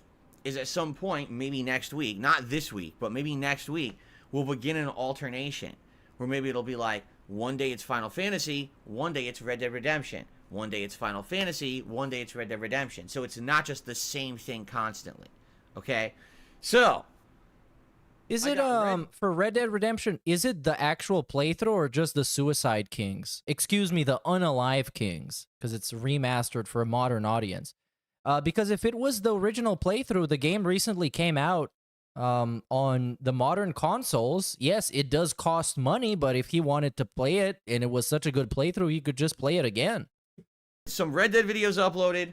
Speaker 10: is at some point, maybe next week, not this week, but maybe next week, we'll begin an alternation. Where maybe it'll be like, one day it's Final Fantasy, one day it's Red Dead Redemption. One day it's Final Fantasy, one day it's Red Dead Redemption. So it's not just the same thing constantly, okay? So...
Speaker 8: Is it, for Red Dead Redemption, is it the actual playthrough or just the Suicide Kings? Excuse me, the Unalive Kings, because it's remastered for a modern audience. Because if it was the original playthrough, the game recently came out on the modern consoles. Yes, it does cost money, but if he wanted to play it and it was such a good playthrough, he could just play it again.
Speaker 10: Some Red Dead videos uploaded.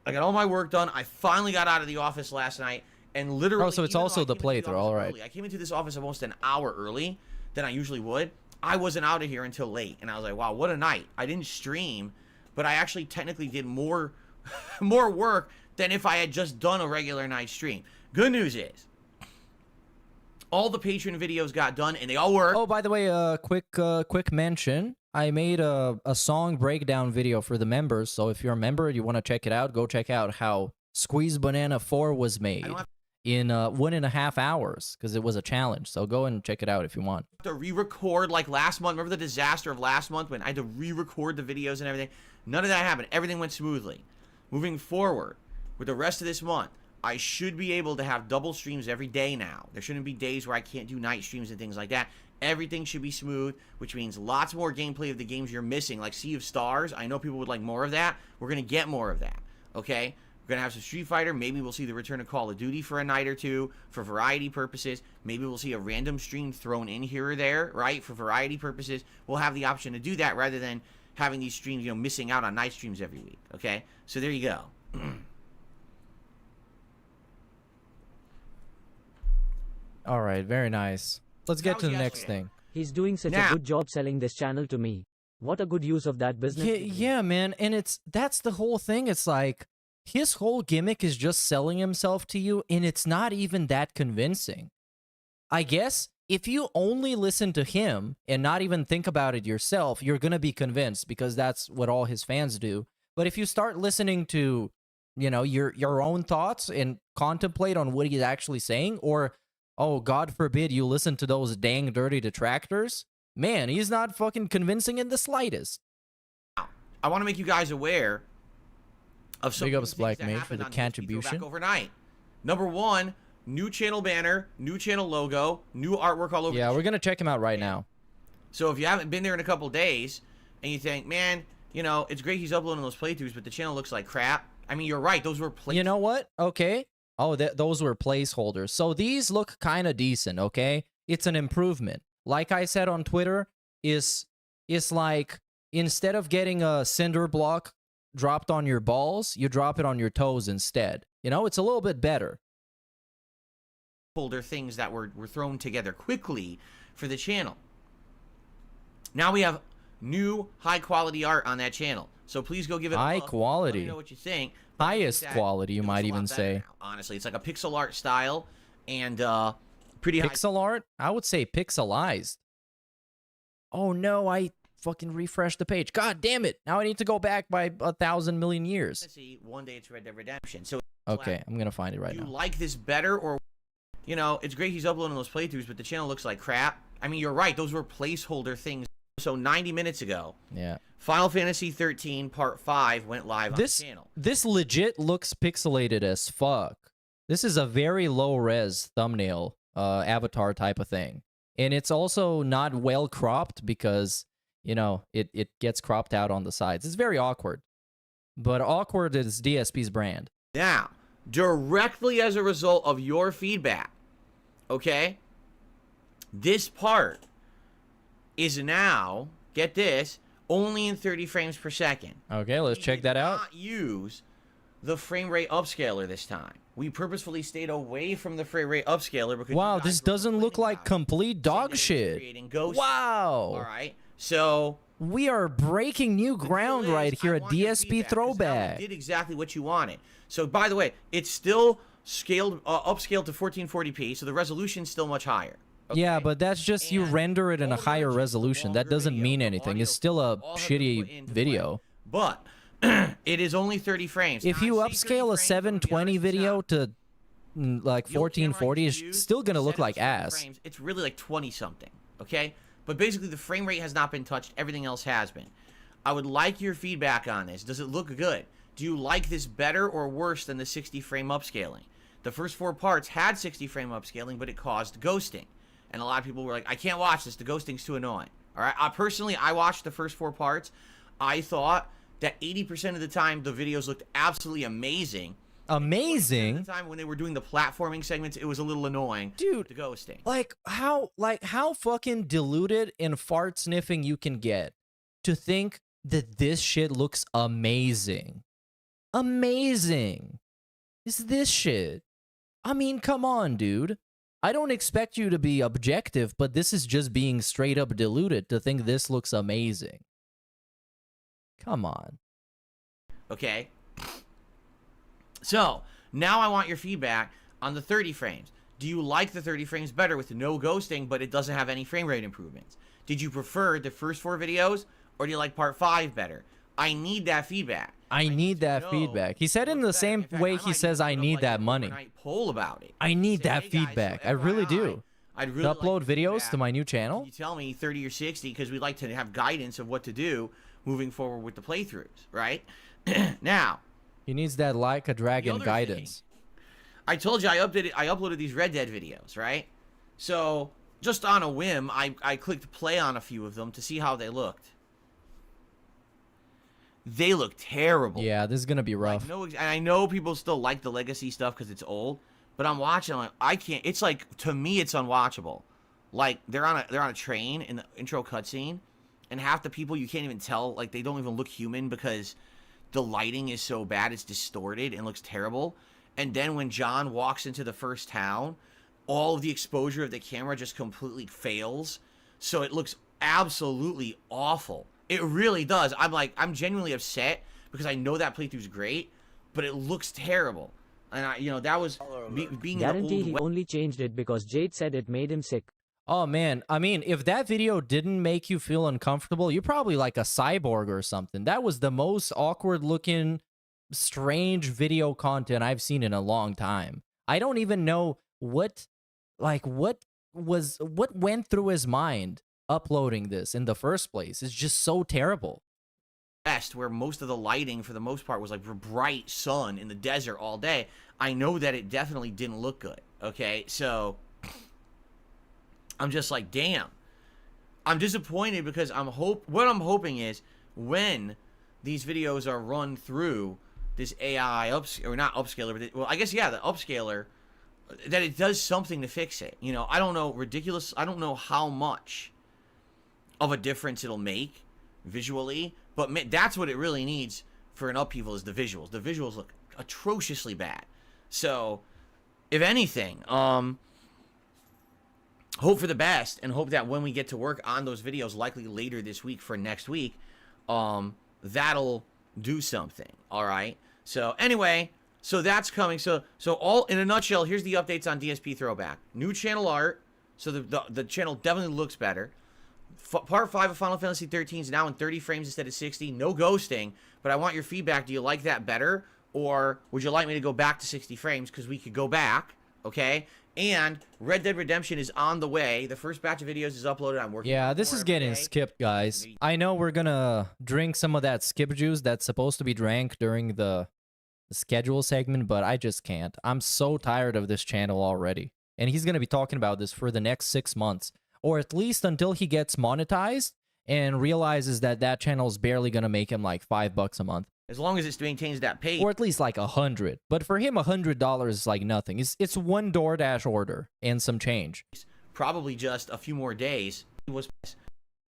Speaker 10: I got all my work done. I finally got out of the office last night. And literally,
Speaker 8: oh, so it's also the playthrough, all right.
Speaker 10: I came into this office almost an hour early than I usually would. I wasn't out of here until late, and I was like, wow, what a night. I didn't stream, but I actually technically did more more work than if I had just done a regular night stream. Good news is, all the Patreon videos got done, and they all work.
Speaker 8: Oh, by the way, quick mention. I made a song breakdown video for the members, so if you're a member and you want to check it out, go check out how Squeeze Banana 4 was made in 1.5 hours, because it was a challenge. So go and check it out if you want.
Speaker 10: To re-record like last month. Remember the disaster of last month when I had to re-record the videos and everything? None of that happened. Everything went smoothly. Moving forward with the rest of this month, I should be able to have double streams every day now. There shouldn't be days where I can't do night streams and things like that. Everything should be smooth, which means lots more gameplay of the games you're missing, like Sea of Stars. I know people would like more of that. We're going to get more of that, okay? We're going to have some Street Fighter. Maybe we'll see the return of Call of Duty for a night or two for variety purposes. Maybe we'll see a random stream thrown in here or there, right, for variety purposes. We'll have the option to do that rather than having these streams, you know, missing out on night streams every week, okay? So there you go.
Speaker 8: All right, very nice. Let's get to the next thing.
Speaker 11: He's doing such a good job selling this channel to me. What a good use of that business.
Speaker 8: Yeah, man, and that's the whole thing. It's like his whole gimmick is just selling himself to you, and it's not even that convincing. I guess if you only listen to him and not even think about it yourself, you're gonna be convinced because that's what all his fans do. But if you start listening to, you know, your own thoughts and contemplate on what he's actually saying, or oh, God forbid you listen to those dang dirty detractors, man, he's not fucking convincing in the slightest.
Speaker 10: I want to make you guys aware of some
Speaker 8: big ups
Speaker 10: things that
Speaker 8: Black Mage for
Speaker 10: happened
Speaker 8: the
Speaker 10: on
Speaker 8: contribution.
Speaker 10: Throwback overnight. Number one, new channel banner, new channel logo, new artwork all over.
Speaker 8: Yeah, we're gonna check him out right now.
Speaker 10: So if you haven't been there in a couple days and you think, man, you know, it's great he's uploading those playthroughs, but the channel looks like crap. I mean, you're right. Those were playthroughs.
Speaker 8: You know what? Okay. Oh, those were placeholders. So these look kind of decent, okay? It's an improvement. Like I said on Twitter, it's like instead of getting a cinder block dropped on your balls, you drop it on your toes instead. You know, it's a little bit better.
Speaker 10: Folder things that were thrown together quickly for the channel. Now we have new high-quality art on that channel. So please go give it a look.
Speaker 8: High quality.
Speaker 10: Let me know what you think.
Speaker 8: Highest quality, you might even say.
Speaker 10: Now, honestly, it's like a pixel art style and pretty
Speaker 8: pixel art? I would say pixelized. Oh no, I fucking refreshed the page. God damn it! Now I need to go back by 1,000 million years.
Speaker 10: See, one day it's Red Dead Redemption. So
Speaker 8: okay, I'm gonna find it right now.
Speaker 10: You like this better, or you know, it's great he's uploading those playthroughs, but the channel looks like crap. I mean, you're right; those were placeholder things. So 90 minutes ago,
Speaker 8: yeah,
Speaker 10: Final Fantasy 13 Part 5 went live on the channel.
Speaker 8: This legit looks pixelated as fuck. This is a very low-res thumbnail avatar type of thing. And it's also not well cropped because, you know, it gets cropped out on the sides. It's very awkward. But awkward is DSP's brand.
Speaker 10: Now, directly as a result of your feedback, okay, this part is now, get this, only in 30 frames per second.
Speaker 8: Okay, let's check that out.
Speaker 10: Not use the frame rate upscaler this time. We purposefully stayed away from the frame rate upscaler because
Speaker 8: wow, this doesn't look like complete dog shit. Wow.
Speaker 10: All right, so
Speaker 8: we are breaking new ground right here at DSP Throwback.
Speaker 10: Did exactly what you wanted. So by the way, it's still scaled upscaled to 1440p, so the resolution's still much higher.
Speaker 8: Okay. Yeah, but that's just you render it in a higher resolution. That doesn't mean anything. It's still a shitty video.
Speaker 10: But it is only 30 frames.
Speaker 8: If you upscale a 720 video to like 1440, it's still gonna look like ass.
Speaker 10: It's really like 20 something. Okay, but basically the frame rate has not been touched. Everything else has been. I would like your feedback on this. Does it look good? Do you like this better or worse than the 60 frame upscaling? The first 4 parts had 60 frame upscaling, but it caused ghosting. And a lot of people were like, I can't watch this. The ghosting's too annoying. All right. Personally, I watched the first 4 parts. I thought that 80% of the time the videos looked absolutely amazing.
Speaker 8: Amazing?
Speaker 10: At the time when they were doing the platforming segments, it was a little annoying.
Speaker 8: Dude,
Speaker 10: the ghosting.
Speaker 8: Like how fucking diluted and fart sniffing you can get to think that this shit looks amazing. Amazing. Is this shit? I mean, come on, dude. I don't expect you to be objective, but this is just being straight up diluted to think this looks amazing. Come on.
Speaker 10: Okay. So now I want your feedback on the 30 frames. Do you like the 30 frames better with no ghosting, but it doesn't have any frame rate improvements? Did you prefer the first 4 videos, or do you like part 5 better? I need that feedback.
Speaker 8: I need that feedback. He said in the same way he says I need that money.
Speaker 10: Poll about it.
Speaker 8: I need that feedback. I really do.
Speaker 10: I'd really
Speaker 8: upload videos to my new channel.
Speaker 10: You tell me 30 or 60 because we'd like to have guidance of what to do moving forward with the playthroughs, right? Now,
Speaker 8: he needs that like a dragon guidance.
Speaker 10: I told you I uploaded these Red Dead videos, right? So just on a whim, I clicked play on a few of them to see how they looked. They look terrible.
Speaker 8: Yeah, this is gonna be rough.
Speaker 10: And I know people still like the legacy stuff because it's old, but I'm watching. I'm like, I can't. It's like, to me, it's unwatchable. Like they're on a train in the intro cutscene, and half the people you can't even tell. Like they don't even look human because the lighting is so bad. It's distorted and looks terrible. And then when John walks into the first town, all of the exposure of the camera just completely fails. So it looks absolutely awful. It really does. I'm genuinely upset because I know that playthrough's great, but it looks terrible. And that was being
Speaker 11: Guarantee he only changed it because Jade said it made him sick.
Speaker 8: Oh man, I mean, if that video didn't make you feel uncomfortable, you're probably like a cyborg or something. That was the most awkward looking, strange video content I've seen in a long time. I don't even know what went through his mind uploading this in the first place. It's just so terrible.
Speaker 10: Where most of the lighting for the most part was like bright sun in the desert all day. I know that it definitely didn't look good. Okay, so I'm just like, damn. I'm disappointed because what I'm hoping is when these videos are run through this AI or not upscaler, but I guess yeah, the upscaler, that it does something to fix it. I don't know, ridiculous. I don't know how much of a difference it'll make visually, but that's what it really needs for an upheaval is the visuals. The visuals look atrociously bad. So, if anything, hope for the best and hope that when we get to work on those videos, likely later this week for next week, that'll do something. All right. So anyway, so that's coming. So all in a nutshell, here's the updates on DSP Throwback. New channel art. So the channel definitely looks better. Part 5 of Final Fantasy 13 is now in 30 frames instead of 60. No ghosting, but I want your feedback. Do you like that better? Or would you like me to go back to 60 frames? Because we could go back, okay? And Red Dead Redemption is on the way. The first batch of videos is uploaded. I'm working.
Speaker 8: Yeah, this is getting skipped, guys. I know we're gonna drink some of that skip juice that's supposed to be drank during the schedule segment, but I just can't. I'm so tired of this channel already. And he's gonna be talking about this for the next 6 months. Or at least until he gets monetized and realizes that that channel is barely going to make him like $5 a month.
Speaker 10: As long as it maintains that pace.
Speaker 8: Or at least like 100. But for him, $100 is like nothing. It's one DoorDash order and some change.
Speaker 10: Probably just a few more days. It was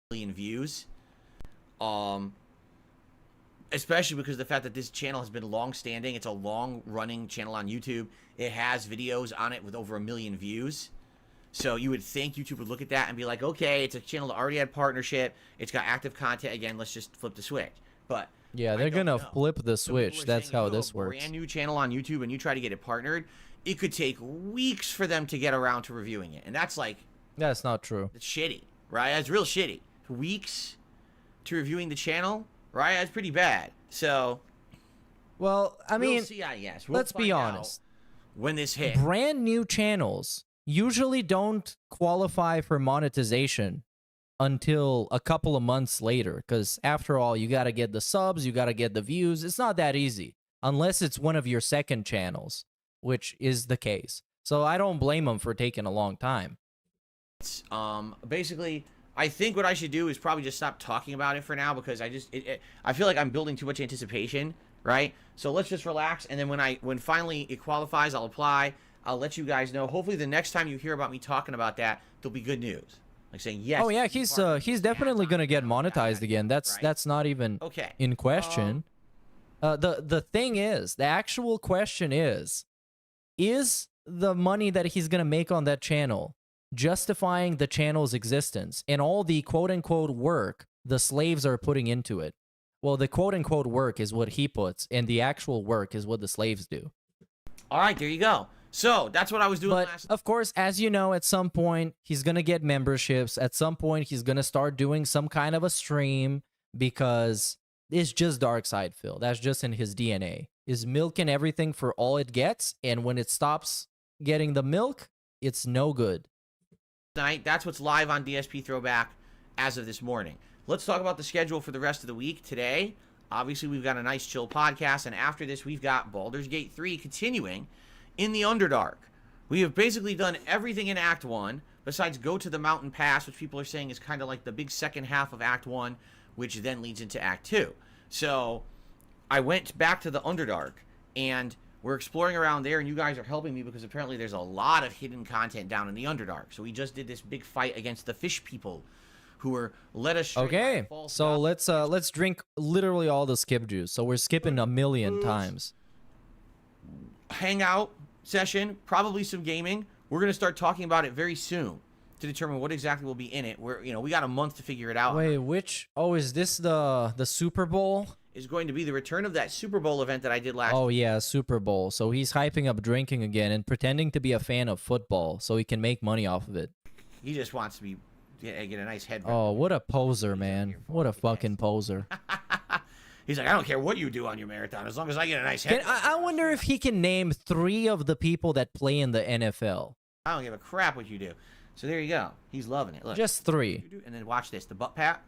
Speaker 10: million views. Especially because of the fact that this channel has been long-standing. It's a long-running channel on YouTube. It has videos on it with over 1 million views. So you would think YouTube would look at that and be like, okay, it's a channel that already had partnership. It's got active content. Again, let's just flip the switch. But
Speaker 8: yeah, they're going to flip the switch. That's how this works.
Speaker 10: Brand new channel on YouTube and you try to get it partnered, it could take weeks for them to get around to reviewing it. And that's like...
Speaker 8: That's not true.
Speaker 10: It's shitty, right? That's real shitty. Weeks to reviewing the channel, right? That's pretty bad. So...
Speaker 8: Well, I mean,
Speaker 10: we'll see, I guess.
Speaker 8: Let's be honest.
Speaker 10: When this hits.
Speaker 8: Brand new channels usually don't qualify for monetization until a couple of months later, because after all, you got to get the subs, you got to get the views. It's not that easy unless it's one of your second channels, which is the case. So I don't blame them for taking a long time.
Speaker 10: Basically, I think what I should do is probably just stop talking about it for now, because I feel like I'm building too much anticipation, right? So let's just relax, and then when finally it qualifies, I'll apply. I'll let you guys know. Hopefully the next time you hear about me talking about that, there'll be good news. Like saying, yes.
Speaker 8: Oh yeah, he's definitely going to get monetized again. That's not even in question. The thing is, the actual question is the money that he's going to make on that channel justifying the channel's existence and all the quote-unquote work the slaves are putting into it? Well, the quote-unquote work is what he puts, and the actual work is what the slaves do.
Speaker 10: All right, there you go. So that's what I was doing
Speaker 8: But,
Speaker 10: last.
Speaker 8: of course, as you know, at some point, he's going to get memberships. At some point, he's going to start doing some kind of a stream because it's just dark side Phil. That's just in his DNA. Is milking everything for all it gets, and when it stops getting the milk, it's no good.
Speaker 10: Tonight, that's what's live on DSP Throwback as of this morning. Let's talk about the schedule for the rest of the week. Today, obviously, we've got a nice chill podcast, and after this, we've got Baldur's Gate 3 continuing in the Underdark. We have basically done everything in Act 1, besides go to the Mountain Pass, which people are saying is kind of like the big second half of Act 1, which then leads into Act 2. So, I went back to the Underdark, and we're exploring around there, and you guys are helping me because apparently there's a lot of hidden content down in the Underdark. So we just did this big fight against the fish people who were led astray.
Speaker 8: Okay, so let's drink literally all the skip juice. So we're skipping a million times.
Speaker 10: Hangout session, probably some gaming. We're gonna start talking about it very soon to determine what exactly will be in it. We got a month to figure it out.
Speaker 8: Wait, which? Oh, is this the Super Bowl?
Speaker 10: Is going to be the return of that Super Bowl event that I did last.
Speaker 8: Oh yeah, Super Bowl. So he's hyping up drinking again and pretending to be a fan of football so he can make money off of it.
Speaker 10: He just wants to get a nice head.
Speaker 8: Oh, what a poser, man! What a fucking poser.
Speaker 10: He's like, I don't care what you do on your marathon as long as I get a nice head.
Speaker 8: I wonder if he can name 3 of the people that play in the NFL.
Speaker 10: I don't give a crap what you do. So there you go. He's loving it. Look.
Speaker 8: Just 3.
Speaker 10: And then watch this. The butt pat.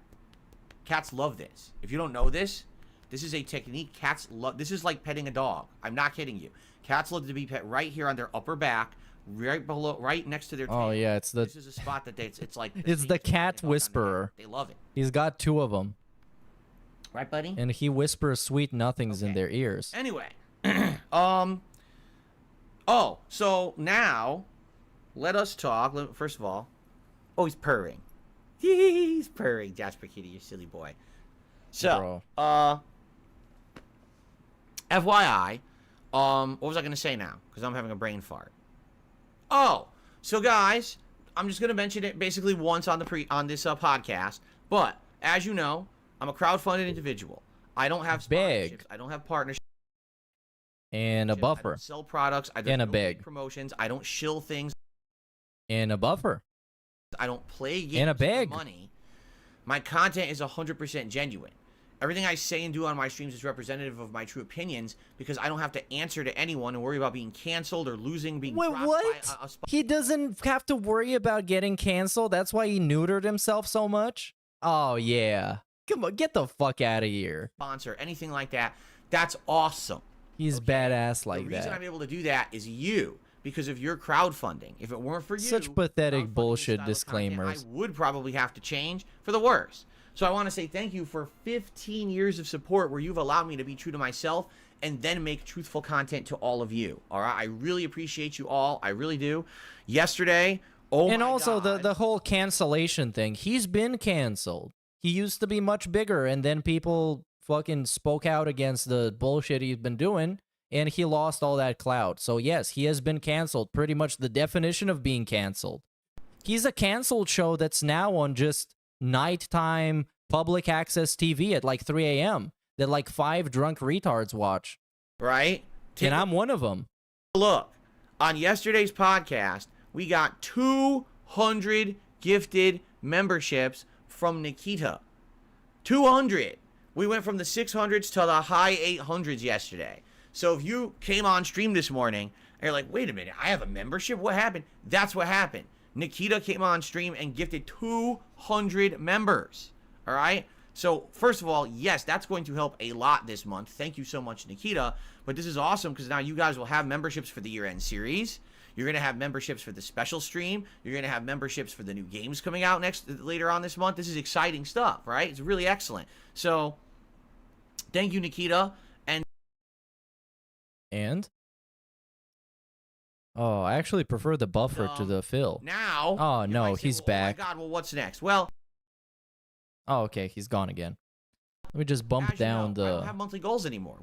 Speaker 10: Cats love this. If you don't know this, this is a technique cats love. This is like petting a dog. I'm not kidding you. Cats love to be pet right here on their upper back, right below, right next to their tail.
Speaker 8: Oh yeah, it's the.
Speaker 10: This is a spot that it's like.
Speaker 8: It's the cat whisperer.
Speaker 10: They love it.
Speaker 8: He's got 2 of them.
Speaker 10: Right, buddy?
Speaker 8: And he whispers sweet nothings in their ears.
Speaker 10: Anyway, so now let us talk. First of all, he's purring. He's purring, Jasper Kitty, you silly boy. So, FYI, what was I gonna say now? Because I'm having a brain fart. Oh, so guys, I'm just gonna mention it basically once on this podcast. But as you know, I'm a crowdfunded individual. I don't have sponsorships. I don't have partnerships.
Speaker 8: And a buffer.
Speaker 10: I don't sell products. I don't make promotions. I don't shill things.
Speaker 8: And a buffer.
Speaker 10: I don't play games
Speaker 8: and a bag.
Speaker 10: for money. My content is 100% genuine. Everything I say and do on my streams is representative of my true opinions because I don't have to answer to anyone and worry about being canceled or losing, being dropped by a
Speaker 8: He doesn't have to worry about getting canceled? That's why he neutered himself so much? Oh, yeah. Come on, get the fuck out of here.
Speaker 10: Sponsor, anything like that. That's awesome.
Speaker 8: He's badass like that.
Speaker 10: The reason I'm able to do that is you, because of your crowdfunding. If it weren't for you,
Speaker 8: such pathetic bullshit disclaimers.
Speaker 10: I would probably have to change for the worse. So I want to say thank you for 15 years of support where you've allowed me to be true to myself and then make truthful content to all of you. All right, I really appreciate you all. I really do. Yesterday,
Speaker 8: and also the whole cancellation thing. He's been canceled. He used to be much bigger, and then people fucking spoke out against the bullshit he's been doing, and he lost all that clout. So yes, he has been canceled. Pretty much the definition of being canceled. He's a canceled show that's now on just nighttime public access TV at like 3 a.m. that like 5 drunk retards watch.
Speaker 10: Right?
Speaker 8: And I'm one of them.
Speaker 10: Look, on yesterday's podcast, we got 200 gifted memberships from Nikita. 200. We went from the 600s to the high 800s yesterday. So if you came on stream this morning and you're like, wait a minute, I have a membership? What happened? That's what happened. Nikita came on stream and gifted 200 members. All right? So first of all, yes, that's going to help a lot this month. Thank you so much, Nikita. But this is awesome because now you guys will have memberships for the year-end series. You're going to have memberships for the special stream. You're going to have memberships for the new games coming out later on this month. This is exciting stuff, right? It's really excellent. So thank you, Nikita.
Speaker 8: And? Oh, I actually prefer the buffer to the fill.
Speaker 10: Now.
Speaker 8: Oh, no, he's back.
Speaker 10: Oh, my God, well, what's next? Well.
Speaker 8: Oh, okay, he's gone again. Let me just bump down the...
Speaker 10: I don't have monthly goals anymore.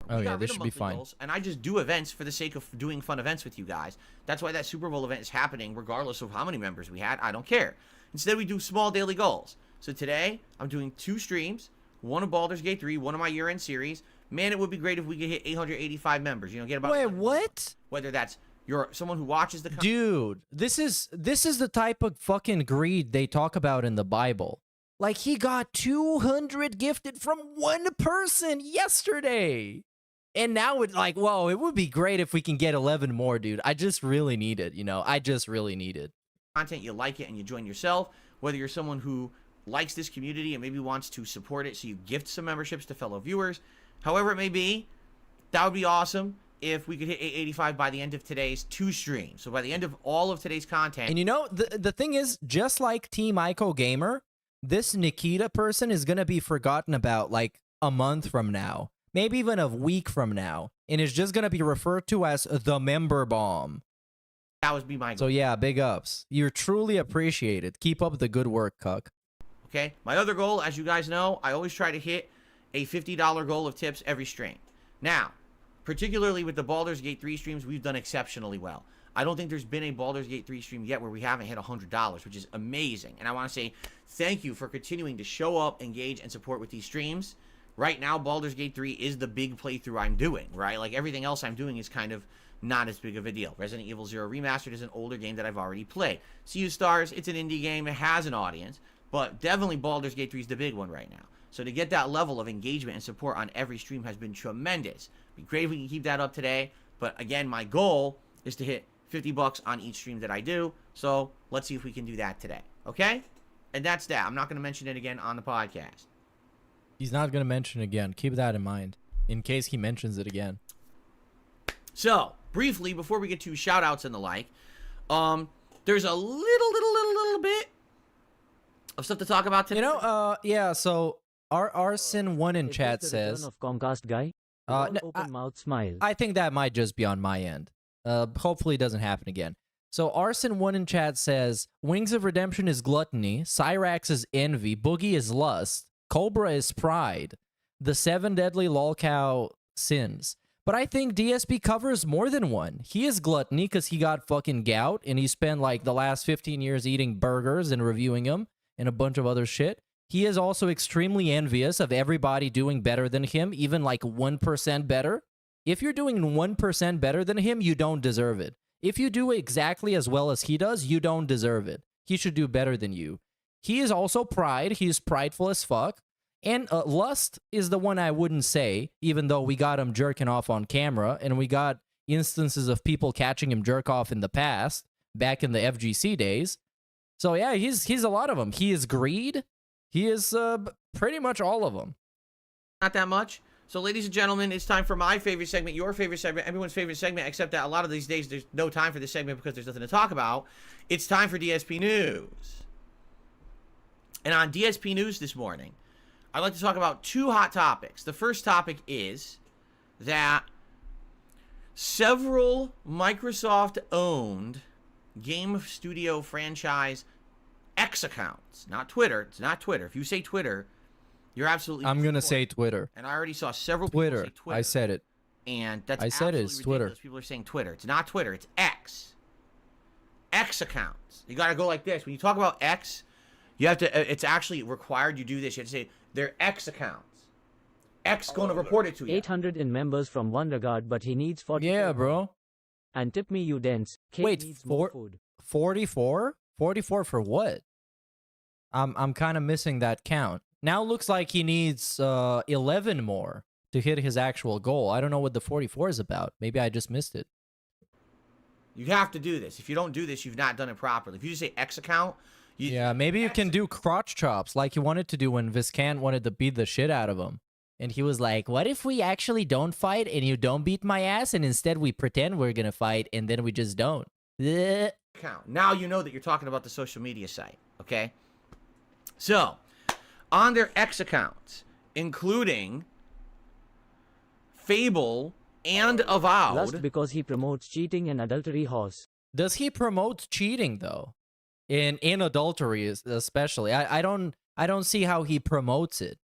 Speaker 8: Oh, yeah, this should be fine.
Speaker 10: And I just do events for the sake of doing fun events with you guys. That's why that Super Bowl event is happening regardless of how many members we had. I don't care. Instead, we do small daily goals. So today, I'm doing 2 streams. one of Baldur's Gate 3, one of my year-end series. Man, it would be great if we could hit 885 members. You know, get about.
Speaker 8: Wait, what?
Speaker 10: Whether that's you're someone who watches the.
Speaker 8: Dude, this is the type of fucking greed they talk about in the Bible. Like, he got 200 gifted from one person yesterday. And now it's like, whoa, it would be great if we can get 11 more, dude. I just really need it, you know? I just really need it.
Speaker 10: Content, you like it and you join yourself. Whether you're someone who likes this community and maybe wants to support it, so you gift some memberships to fellow viewers. However it may be, that would be awesome if we could hit 885 by the end of today's 2 streams. So by the end of all of today's content.
Speaker 8: And you know, the thing is, just like Team Ico Gamer, this Nikita person is going to be forgotten about like a month from now, maybe even a week from now, and is just going to be referred to as the member bomb.
Speaker 10: That would be my goal.
Speaker 8: So yeah, big ups. You're truly appreciated. Keep up the good work, Cuck.
Speaker 10: Okay, my other goal, as you guys know, I always try to hit a $50 goal of tips every stream. Now, particularly with the Baldur's Gate 3 streams, we've done exceptionally well. I don't think there's been a Baldur's Gate 3 stream yet where we haven't hit $100, which is amazing. And I want to say thank you for continuing to show up, engage, and support with these streams. Right now, Baldur's Gate 3 is the big playthrough I'm doing, right? Like, everything else I'm doing is kind of not as big of a deal. Resident Evil 0 Remastered is an older game that I've already played. Sea of Stars, it's an indie game. It has an audience. But definitely Baldur's Gate 3 is the big one right now. So to get that level of engagement and support on every stream has been tremendous. It'd be great if we can keep that up today. But again, my goal is to hit $50 on each stream that I do. So let's see if we can do that today. Okay? And that's that. I'm not going to mention it again on the podcast.
Speaker 8: He's not going to mention it again. Keep that in mind in case he mentions it again.
Speaker 10: So, briefly, before we get to shout-outs and the like, there's a little bit of stuff to talk about today.
Speaker 8: You know, yeah, so our Arson1 in chat says...
Speaker 11: Of Comcast guy? Open mouth smile.
Speaker 8: I think that might just be on my end. Hopefully it doesn't happen again. So Arson1 in chat says, Wings of Redemption is gluttony, Cyrax is envy, Boogie is lust, Cobra is pride, the 7 deadly lolcow sins. But I think DSP covers more than one. He is gluttony because he got fucking gout and he spent like the last 15 years eating burgers and reviewing them and a bunch of other shit. He is also extremely envious of everybody doing better than him, even like 1% better. If you're doing 1% better than him, you don't deserve it. If you do exactly as well as he does, you don't deserve it. He should do better than you. He is also pride. He's prideful as fuck. And lust is the one I wouldn't say, even though we got him jerking off on camera, and we got instances of people catching him jerk off in the past, back in the FGC days. So yeah, he's a lot of them. He is greed. He is pretty much all of them.
Speaker 10: Not that much. So ladies and gentlemen, it's time for my favorite segment, your favorite segment, everyone's favorite segment, except that a lot of these days there's no time for this segment because there's nothing to talk about. It's time for DSP News. And on DSP News this morning, I'd like to talk about 2 hot topics. The first topic is that several Microsoft-owned game studio franchise X accounts, not Twitter. It's not Twitter. If you say Twitter, you're absolutely...
Speaker 8: I'm going to say Twitter.
Speaker 10: And I already saw several
Speaker 8: Twitter.
Speaker 10: people say Twitter.
Speaker 8: I said it.
Speaker 10: And that's
Speaker 8: I said
Speaker 10: it's
Speaker 8: ridiculous. Twitter.
Speaker 10: People are saying Twitter. It's not Twitter. It's X. X accounts. You got to go like this. When you talk about X, you have to... It's actually required you do this. You have to say, they're X accounts. X going to report it to you.
Speaker 11: 800 in members from one regard, but he needs 40.
Speaker 8: Yeah, bro.
Speaker 11: And tip me, you dense. Kid
Speaker 8: Wait,
Speaker 11: needs more food.
Speaker 8: 44? 44 for what? I'm kind of missing that count. Now looks like he needs 11 more to hit his actual goal. I don't know what the 44 is about. Maybe I just missed it.
Speaker 10: You have to do this. If you don't do this, you've not done it properly. If you just say X account...
Speaker 8: yeah, maybe you can do crotch chops like he wanted to do when Viscant wanted to beat the shit out of him. And he was like, what if we actually don't fight and you don't beat my ass and instead we pretend we're going to fight and then we just don't?
Speaker 10: Account. Now you know that you're talking about the social media site, okay? So, on their X accounts, including Fable and Avowed...
Speaker 11: Lust because he promotes cheating and adultery horse.
Speaker 8: Does he promote cheating, though? In adultery, especially. I don't see how he promotes it.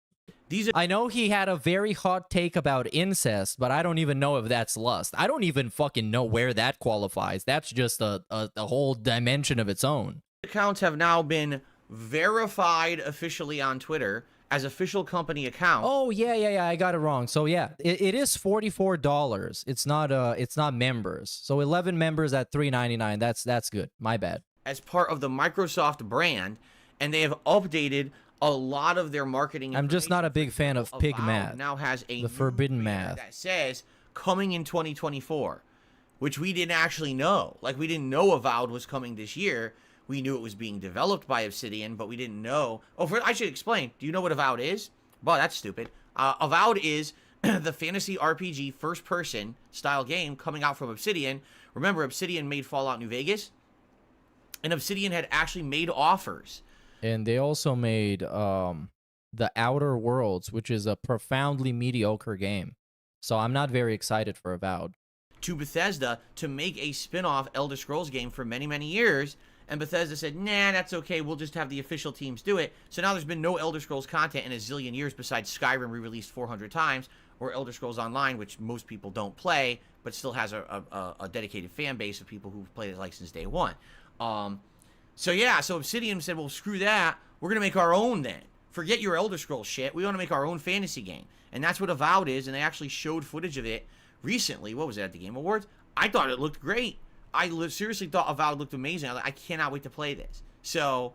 Speaker 8: I know he had a very hot take about incest, but I don't even know if that's lust. I don't even fucking know where that qualifies. That's just a whole dimension of its own.
Speaker 10: Accounts have now been verified officially on Twitter as official company account.
Speaker 8: Oh yeah. I got it wrong. So yeah, it is $44. It's not members. So 11 members at $3.99. That's good. My bad.
Speaker 10: As part of the Microsoft brand, and they have updated a lot of their marketing.
Speaker 8: I'm just not a big fan of pig math.
Speaker 10: Now has
Speaker 8: the forbidden math
Speaker 10: that says coming in 2024, which we didn't actually know. Like, we didn't know Avowed was coming this year. We knew it was being developed by Obsidian, but we didn't know. I should explain. Do you know what Avowed is? Well, that's stupid. Avowed is the fantasy RPG first-person style game coming out from Obsidian. Remember, Obsidian made Fallout New Vegas, and Obsidian had actually made offers.
Speaker 8: And they also made The Outer Worlds, which is a profoundly mediocre game. So I'm not very excited for Avowed.
Speaker 10: To Bethesda to make a spin-off Elder Scrolls game for many, many years. And Bethesda said, nah, that's okay. We'll just have the official teams do it. So now there's been no Elder Scrolls content in a zillion years besides Skyrim re-released 400 times, or Elder Scrolls Online, which most people don't play, but still has a dedicated fan base of people who've played it like since day one. So yeah, so Obsidian said, well, screw that. We're going to make our own then. Forget your Elder Scrolls shit. We want to make our own fantasy game. And that's what Avowed is, and they actually showed footage of it recently. What was it, at the Game Awards? I thought it looked great. I seriously thought Avowed looked amazing. I was like, I cannot wait to play this. So,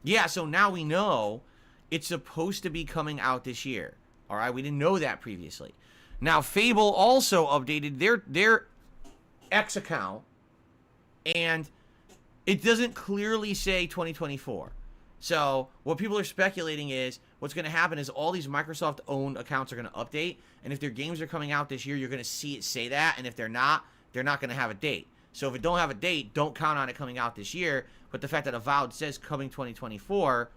Speaker 10: yeah, so now we know it's supposed to be coming out this year. All right, we didn't know that previously. Now, Fable also updated their X account, and it doesn't clearly say 2024. So, what people are speculating is what's going to happen is all these Microsoft-owned accounts are going to update, and if their games are coming out this year, you're going to see it say that, and if they're not going to have a date. So if it don't have a date, don't count on it coming out this year. But the fact that Avowed says coming 2024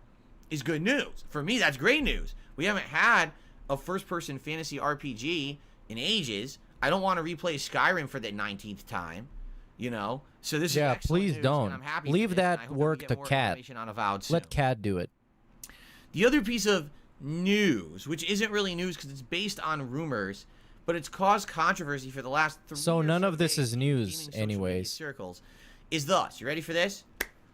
Speaker 10: is good news. For me, that's great news. We haven't had a first-person fantasy RPG in ages. I don't want to replay Skyrim for the 19th time, you know? So this is
Speaker 8: please
Speaker 10: news,
Speaker 8: don't.
Speaker 10: I'm happy
Speaker 8: Leave that work to Cat. Let Cat do it.
Speaker 10: The other piece of news, which isn't really news because it's based on rumors, but it's caused controversy for the last 3 years.
Speaker 8: So none of this is news anyways.
Speaker 10: Circles is thus. You ready for this?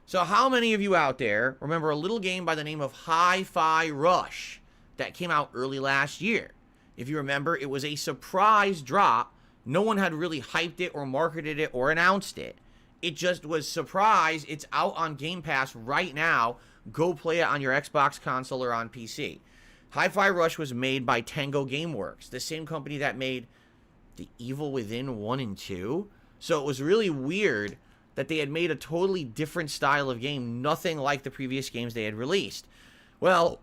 Speaker 10: So how many of you out there remember a little game by the name of Hi-Fi Rush that came out early last year? If you remember, it was a surprise drop. No one had really hyped it or marketed it or announced it. It just was surprise. It's out on Game Pass right now. Go play it on your Xbox console or on PC. Hi-Fi Rush was made by Tango Gameworks, the same company that made The Evil Within 1 and 2. So it was really weird that they had made a totally different style of game, nothing like the previous games they had released. Well,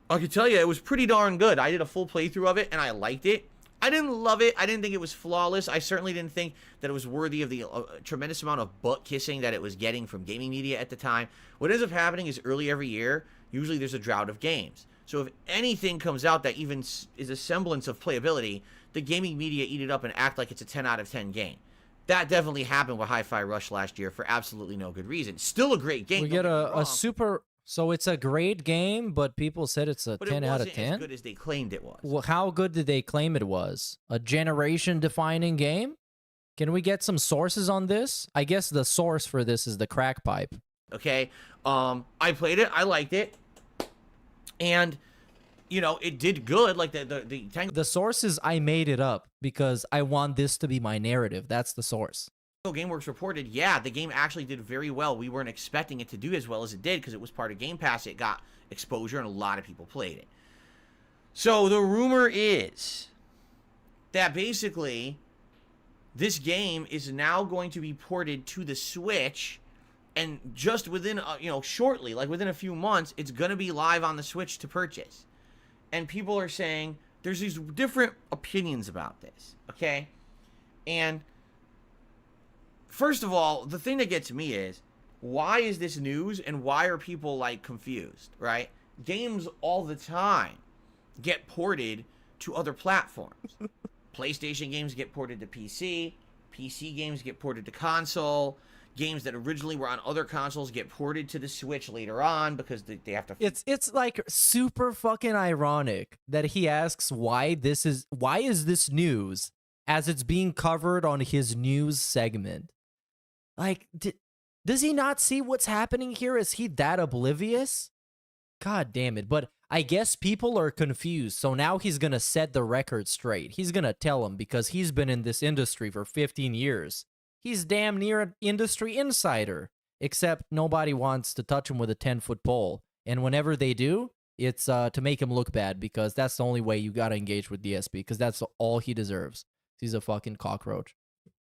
Speaker 10: I can tell you, it was pretty darn good. I did a full playthrough of it, and I liked it. I didn't love it. I didn't think it was flawless. I certainly didn't think that it was worthy of the tremendous amount of butt-kissing that it was getting from gaming media at the time. What ends up happening is early every year, usually there's a drought of games. So if anything comes out that even is a semblance of playability, the gaming media eat it up and act like it's a 10 out of 10 game. That definitely happened with Hi-Fi Rush last year for absolutely no good reason. Still a great game.
Speaker 8: We get a super... So it's a great game, but people said it's a 10 out of 10?
Speaker 10: But it wasn't as good as they claimed it was.
Speaker 8: Well, how good did they claim it was? A generation-defining game? Can we get some sources on this? I guess the source for this is the crack pipe.
Speaker 10: Okay. I played it. I liked it. And, you know, it did good. Like
Speaker 8: the source is I made it up because I want this to be my narrative. That's the source.
Speaker 10: GameWorks reported, yeah, the game actually did very well. We weren't expecting it to do as well as it did because it was part of Game Pass. It got exposure and a lot of people played it. So the rumor is that basically this game is now going to be ported to the Switch, and just within, shortly, like within a few months, it's going to be live on the Switch to purchase. And people are saying there's these different opinions about this, okay? And first of all, the thing that gets me is, why is this news and why are people, like, confused, right? Games all the time get ported to other platforms. PlayStation games get ported to PC. PC games get ported to console. Games that originally were on other consoles get ported to the Switch later on because they have to...
Speaker 8: It's like super fucking ironic that he asks why is this news as it's being covered on his news segment. Like, does he not see what's happening here? Is he that oblivious? God damn it. But I guess people are confused, so now he's gonna set the record straight. He's gonna tell them because he's been in this industry for 15 years. He's damn near an industry insider, except nobody wants to touch him with a 10-foot pole. And whenever they do, it's to make him look bad, because that's the only way you gotta engage with DSP, because that's all he deserves. He's a fucking cockroach.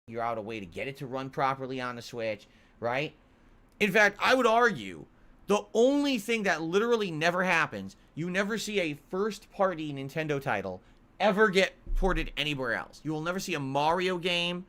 Speaker 10: You're out a way to get it to run properly on the Switch, right? In fact, I would argue the only thing that literally never happens, you never see a first-party Nintendo title ever get ported anywhere else. You will never see a Mario game,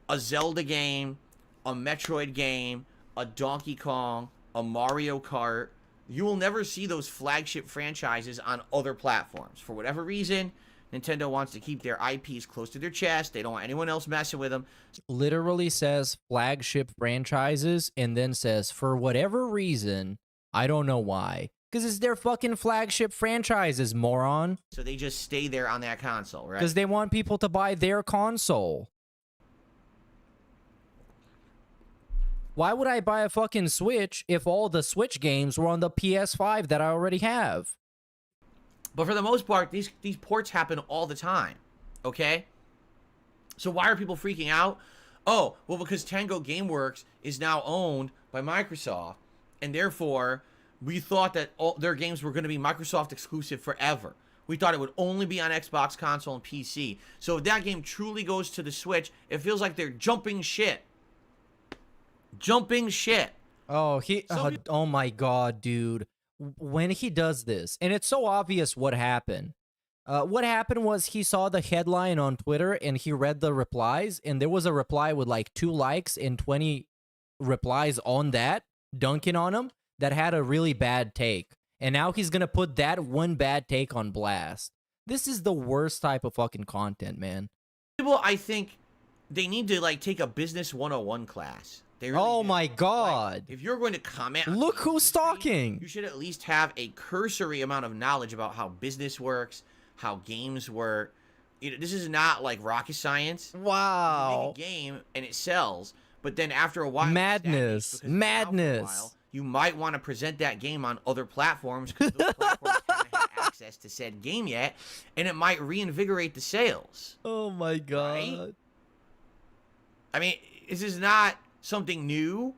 Speaker 10: a Zelda game, a Metroid game, a Donkey Kong, a Mario Kart. You will never see those flagship franchises on other platforms. For whatever reason, Nintendo wants to keep their IPs close to their chest. They don't want anyone else messing with them.
Speaker 8: Literally says flagship franchises and then says, for whatever reason, I don't know why. Because it's their fucking flagship franchises, moron.
Speaker 10: So they just stay there on that console, right?
Speaker 8: Because they want people to buy their console. Why would I buy a fucking Switch if all the Switch games were on the PS5 that I already have?
Speaker 10: But for the most part, these ports happen all the time, okay? So why are people freaking out? Oh, well, because Tango Gameworks is now owned by Microsoft, and therefore, we thought that all their games were going to be Microsoft exclusive forever. We thought it would only be on Xbox console and PC. So if that game truly goes to the Switch, it feels like they're jumping shit. Jumping shit.
Speaker 8: Oh, oh my god, dude. When he does this, and it's so obvious what happened. What happened was he saw the headline on Twitter and he read the replies, and there was a reply with like 2 likes and 20 replies on that, dunking on him, that had a really bad take. And now he's gonna put that one bad take on blast. This is the worst type of fucking content, man.
Speaker 10: People, I think they need to like take a business 101 class. They really
Speaker 8: oh
Speaker 10: do.
Speaker 8: my god.
Speaker 10: Like, if you're going to comment,
Speaker 8: look who's talking.
Speaker 10: You should at least have a cursory amount of knowledge about how business works, how games work. This is not like rocket science.
Speaker 8: Wow.
Speaker 10: You make a game and it sells, but then after a while,
Speaker 8: madness.
Speaker 10: You might want to present that game on other platforms because those platforms haven't had access to said game yet, and it might reinvigorate the sales.
Speaker 8: Oh my god. Right?
Speaker 10: I mean, this is not something new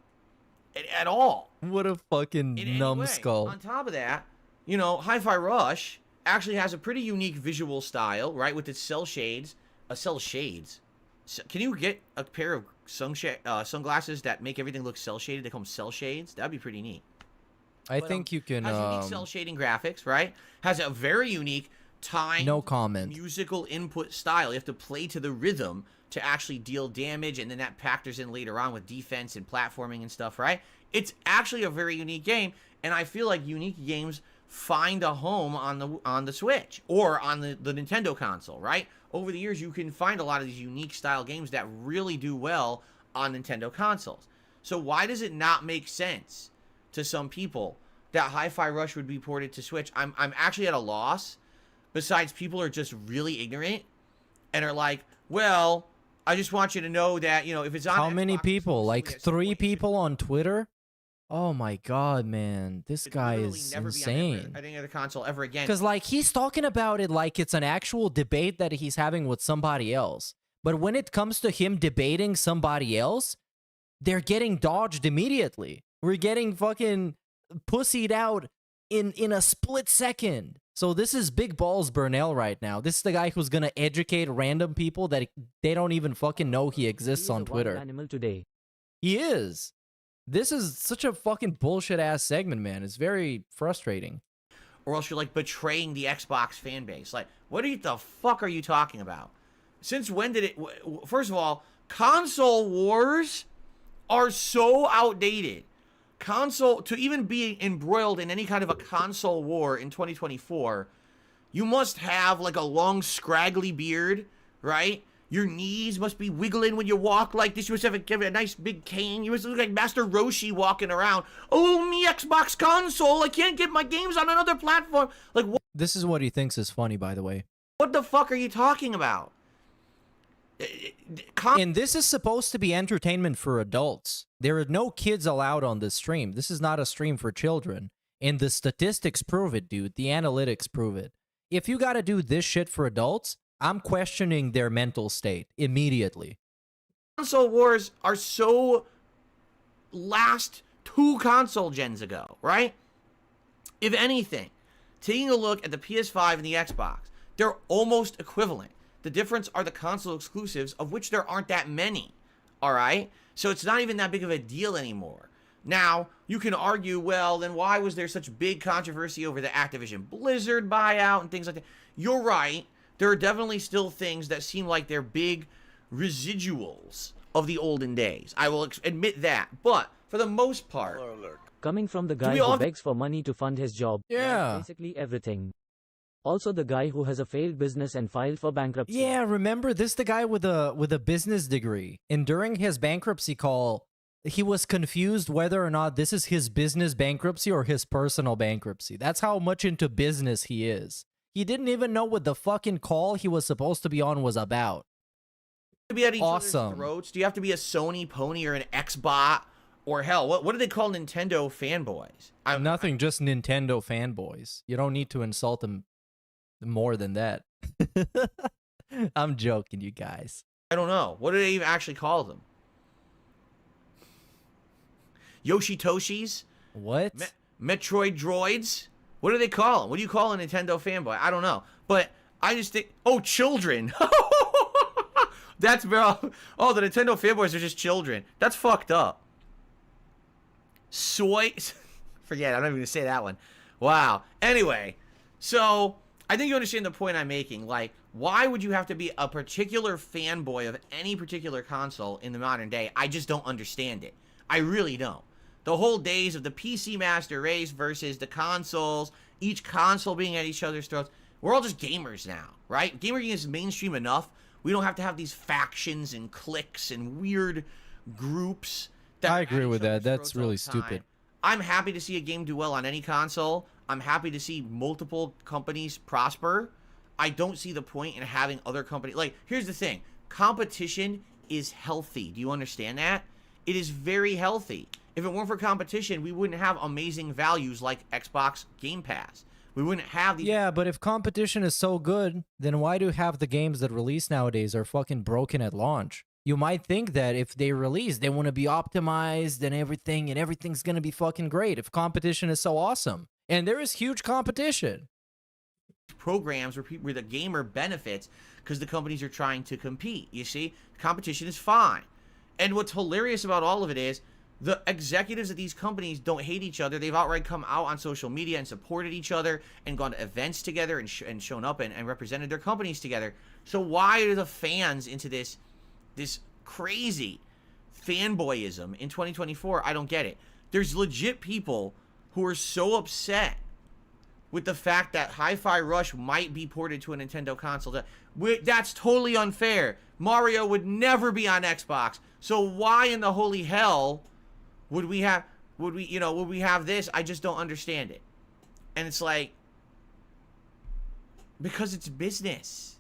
Speaker 10: at all.
Speaker 8: What a fucking numbskull.
Speaker 10: On top of that, you know, Hi-Fi Rush actually has a pretty unique visual style, right? With its cell shades. Cell shades. Can you get a pair of sunglasses that make everything look cell shaded? They call them cell shades. That'd be pretty neat.
Speaker 8: I think you can.
Speaker 10: Has unique cell shading graphics, right? Has a very unique time.
Speaker 8: No comment.
Speaker 10: Musical input style. You have to play to the rhythm to actually deal damage, and then that factors in later on with defense and platforming and stuff, right? It's actually a very unique game, and I feel like unique games find a home on the Switch or on the Nintendo console, right? Over the years, you can find a lot of these unique style games that really do well on Nintendo consoles. So why does it not make sense to some people that Hi-Fi Rush would be ported to Switch? I'm actually at a loss. Besides, people are just really ignorant and are like, well, I just want you to know that, you know, if it's on
Speaker 8: how
Speaker 10: Xbox,
Speaker 8: many people? Like 3 people on Twitter? Oh my god, man. This guy is insane.
Speaker 10: I think of the console ever again.
Speaker 8: Because, like, he's talking about it like it's an actual debate that he's having with somebody else. But when it comes to him debating somebody else, they're getting dodged immediately. We're getting fucking pussied out in a split second. So this is Big Balls Burnell right now. This is the guy who's gonna educate random people that they don't even fucking know he exists on Twitter.
Speaker 11: Animal today.
Speaker 8: He is. This is such a fucking bullshit ass segment, man. It's very frustrating.
Speaker 10: Or else you're like betraying the Xbox fan base. Like, what the fuck are you talking about? Since when did it? First of all, console wars are so outdated. To even be embroiled in any kind of a console war in 2024, you must have like a long scraggly beard, right? Your knees must be wiggling when you walk like this. You must have a nice big cane. You must look like Master Roshi walking around. Oh, me Xbox console. I can't get my games on another platform. Like, what?
Speaker 8: This is what he thinks is funny, by the way.
Speaker 10: What the fuck are you talking about?
Speaker 8: And this is supposed to be entertainment for adults. There are no kids allowed on this stream. This is not a stream for children. And the statistics prove it, dude. The analytics prove it. If you got to do this shit for adults, I'm questioning their mental state immediately.
Speaker 10: Console wars are so last 2 console gens ago, right? If anything, taking a look at the PS5 and the Xbox, they're almost equivalent. The difference are the console exclusives, of which there aren't that many, all right? So it's not even that big of a deal anymore. Now, you can argue, well, then why was there such big controversy over the Activision Blizzard buyout and things like that? You're right. There are definitely still things that seem like they're big residuals of the olden days. I will admit that. But for the most part,
Speaker 11: coming from the guy who begs for money to fund his job, basically everything. Also the guy who has a failed business and filed for bankruptcy.
Speaker 8: Yeah, remember this the guy with a business degree. And during his bankruptcy call, he was confused whether or not this is his business bankruptcy or his personal bankruptcy. That's how much into business he is. He didn't even know what the fucking call he was supposed to be on was about.
Speaker 10: To be at each
Speaker 8: Awesome.
Speaker 10: other's throats? Do you have to be a Sony pony or an Xbot? Or hell, what do they call Nintendo fanboys?
Speaker 8: Nothing, just Nintendo fanboys. You don't need to insult them more than that. I'm joking, you guys.
Speaker 10: I don't know. What do they even actually call them? Yoshitoshis?
Speaker 8: What?
Speaker 10: Metroid droids? What do they call them? What do you call a Nintendo fanboy? I don't know. But I just think... Oh, children! That's... Oh, the Nintendo fanboys are just children. That's fucked up. Soy... Forget it. I'm not even going to say that one. Wow. Anyway, so... I think you understand the point I'm making. Like, why would you have to be a particular fanboy of any particular console in the modern day? I just don't understand it. I really don't. The whole days of the PC master race versus the consoles, each console being at each other's throats. We're all just gamers now, right? Gaming is mainstream enough. We don't have to have these factions and cliques and weird groups.
Speaker 8: I agree with that. That's really stupid.
Speaker 10: I'm happy to see a game do well on any console. I'm happy to see multiple companies prosper. I don't see the point in having other companies. Like, here's the thing. Competition is healthy. Do you understand that? It is very healthy. If it weren't for competition, we wouldn't have amazing values like Xbox Game Pass. We wouldn't have these...
Speaker 8: Yeah, but if competition is so good, then why do half the games that release nowadays are fucking broken at launch? You might think that if they release, they want to be optimized and everything's going to be fucking great if competition is so awesome. And there is huge competition.
Speaker 10: Programs where the gamer benefits because the companies are trying to compete. You see, competition is fine. And what's hilarious about all of it is the executives of these companies don't hate each other. They've outright come out on social media and supported each other and gone to events together and shown up and represented their companies together. So why are the fans into this crazy fanboyism in 2024? I don't get it. There's legit people who are so upset with the fact that Hi-Fi Rush might be ported to a Nintendo console. That's totally unfair. Mario would never be on Xbox. So why in the holy hell would we have this? I just don't understand it. And it's like, because it's business.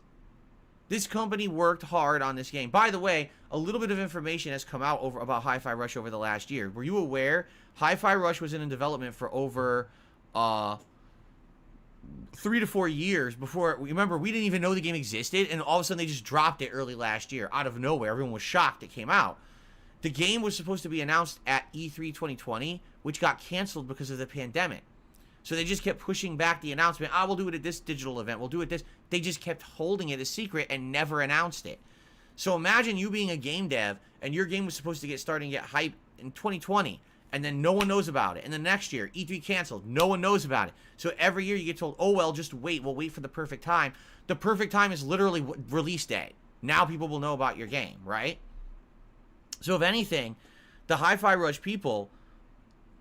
Speaker 10: This company worked hard on this game. By the way, a little bit of information has come out about Hi-Fi Rush over the last year. Were you aware Hi-Fi Rush was in development for over 3 to 4 years before? Remember, we didn't even know the game existed, and all of a sudden they just dropped it early last year out of nowhere. Everyone was shocked it came out. The game was supposed to be announced at E3 2020, which got canceled because of the pandemic. So they just kept pushing back the announcement. We'll do it at this digital event. We'll do it this. They just kept holding it a secret and never announced it. So imagine you being a game dev and your game was supposed to get started and get hype in 2020, and then no one knows about it. And the next year, E3 canceled. No one knows about it. So every year you get told, oh, well, just wait. We'll wait for the perfect time. The perfect time is literally release day. Now people will know about your game, right? So if anything, the Hi-Fi Rush people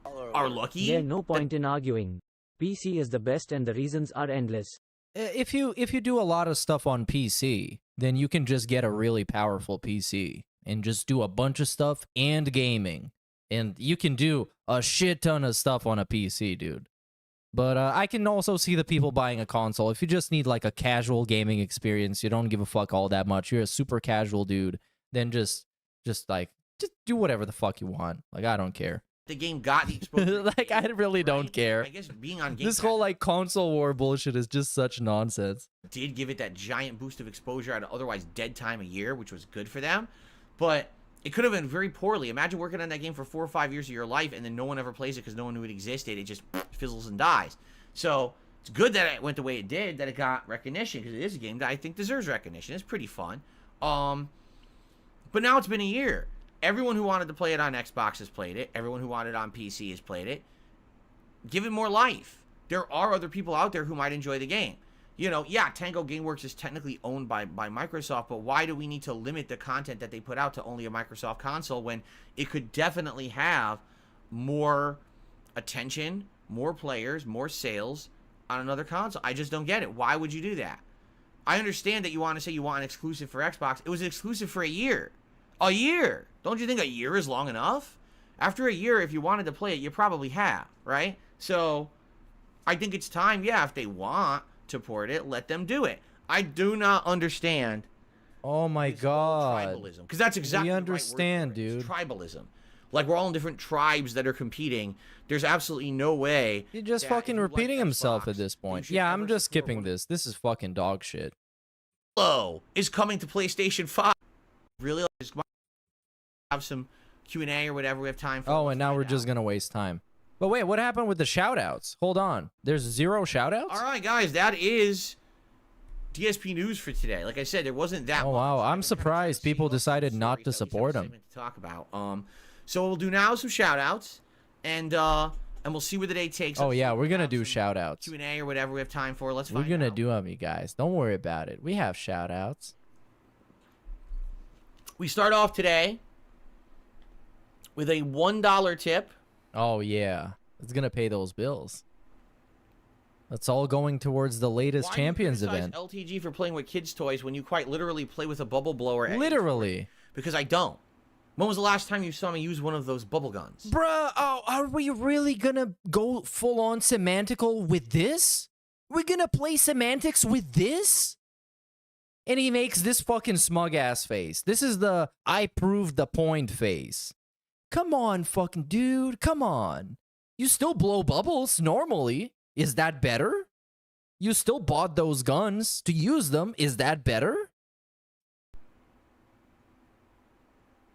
Speaker 10: are lucky.
Speaker 11: There's no point in arguing. PC is the best and the reasons are endless.
Speaker 8: If you do a lot of stuff on PC, then you can just get a really powerful PC and just do a bunch of stuff and gaming. And you can do a shit ton of stuff on a PC, dude. But I can also see the people buying a console. If you just need like a casual gaming experience, you don't give a fuck all that much, you're a super casual dude, then just do whatever the fuck you want. Like, I don't care.
Speaker 10: the game got the exposure.
Speaker 8: Like, I really don't care.
Speaker 10: I guess being on Game
Speaker 8: This
Speaker 10: Pass
Speaker 8: whole like console war bullshit is just such nonsense.
Speaker 10: did give it that giant boost of exposure at an otherwise dead time of year, which was good for them. But it could have been very poorly. Imagine working on that game for 4 or 5 years of your life, and then no one ever plays it because no one knew it existed. It just fizzles and dies. So it's good that it went the way it did, that it got recognition, because it is a game that I think deserves recognition. It's pretty fun. But now it's been a year. Everyone who wanted to play it on Xbox has played it. Everyone who wanted it on PC has played it. Give it more life. There are other people out there who might enjoy the game. You know, yeah, Tango Gameworks is technically owned by Microsoft, but why do we need to limit the content that they put out to only a Microsoft console when it could definitely have more attention, more players, more sales on another console? I just don't get it. Why would you do that? I understand that you want to say you want an exclusive for Xbox. It was exclusive for a year. A year! Don't you think a year is long enough? After a year, if you wanted to play it, you probably have, right? So, I think it's time, yeah, if they want to port it, let them do it. I do not understand.
Speaker 8: Oh my god.
Speaker 10: Tribalism. Because that's exactly
Speaker 8: we understand,
Speaker 10: the right word for it.
Speaker 8: dude.
Speaker 10: It's tribalism. Like, we're all in different tribes that are competing. There's absolutely no way.
Speaker 8: He's just fucking repeating himself at this point. Yeah, I'm just skipping this. This is fucking dog shit.
Speaker 10: Halo is coming to PlayStation 5. Really? Just have some Q&A or whatever we have time for.
Speaker 8: Oh, and now we're just gonna waste time. But wait, what happened with the shoutouts? Hold on. There's 0 shoutouts?
Speaker 10: All right, guys, that is DSP news for today. Like I said, there wasn't that much.
Speaker 8: Oh, wow. I'm surprised people decided not to support him.
Speaker 10: To talk about. So what we'll do now is some shoutouts, and we'll see where the day takes us.
Speaker 8: Oh, yeah, we're gonna do shoutouts.
Speaker 10: Q&A or whatever we have time for. Let's find
Speaker 8: We're gonna
Speaker 10: out.
Speaker 8: do them, you guys. Don't worry about it. We have shoutouts.
Speaker 10: We start off today with a $1 tip.
Speaker 8: Oh, yeah. It's gonna pay those bills. That's all going towards the latest Champions event.
Speaker 10: LTG for playing with kids' toys when you quite literally play with a bubble blower.
Speaker 8: Literally.
Speaker 10: Because I don't. When was the last time you saw me use one of those bubble guns?
Speaker 8: Bruh, oh, are we really gonna go full-on semantical with this? We're gonna play semantics with this? And he makes this fucking smug-ass face. This is the I proved the point face. Come on, fucking dude. Come on. You still blow bubbles normally. Is that better? You still bought those guns to use them. Is that better?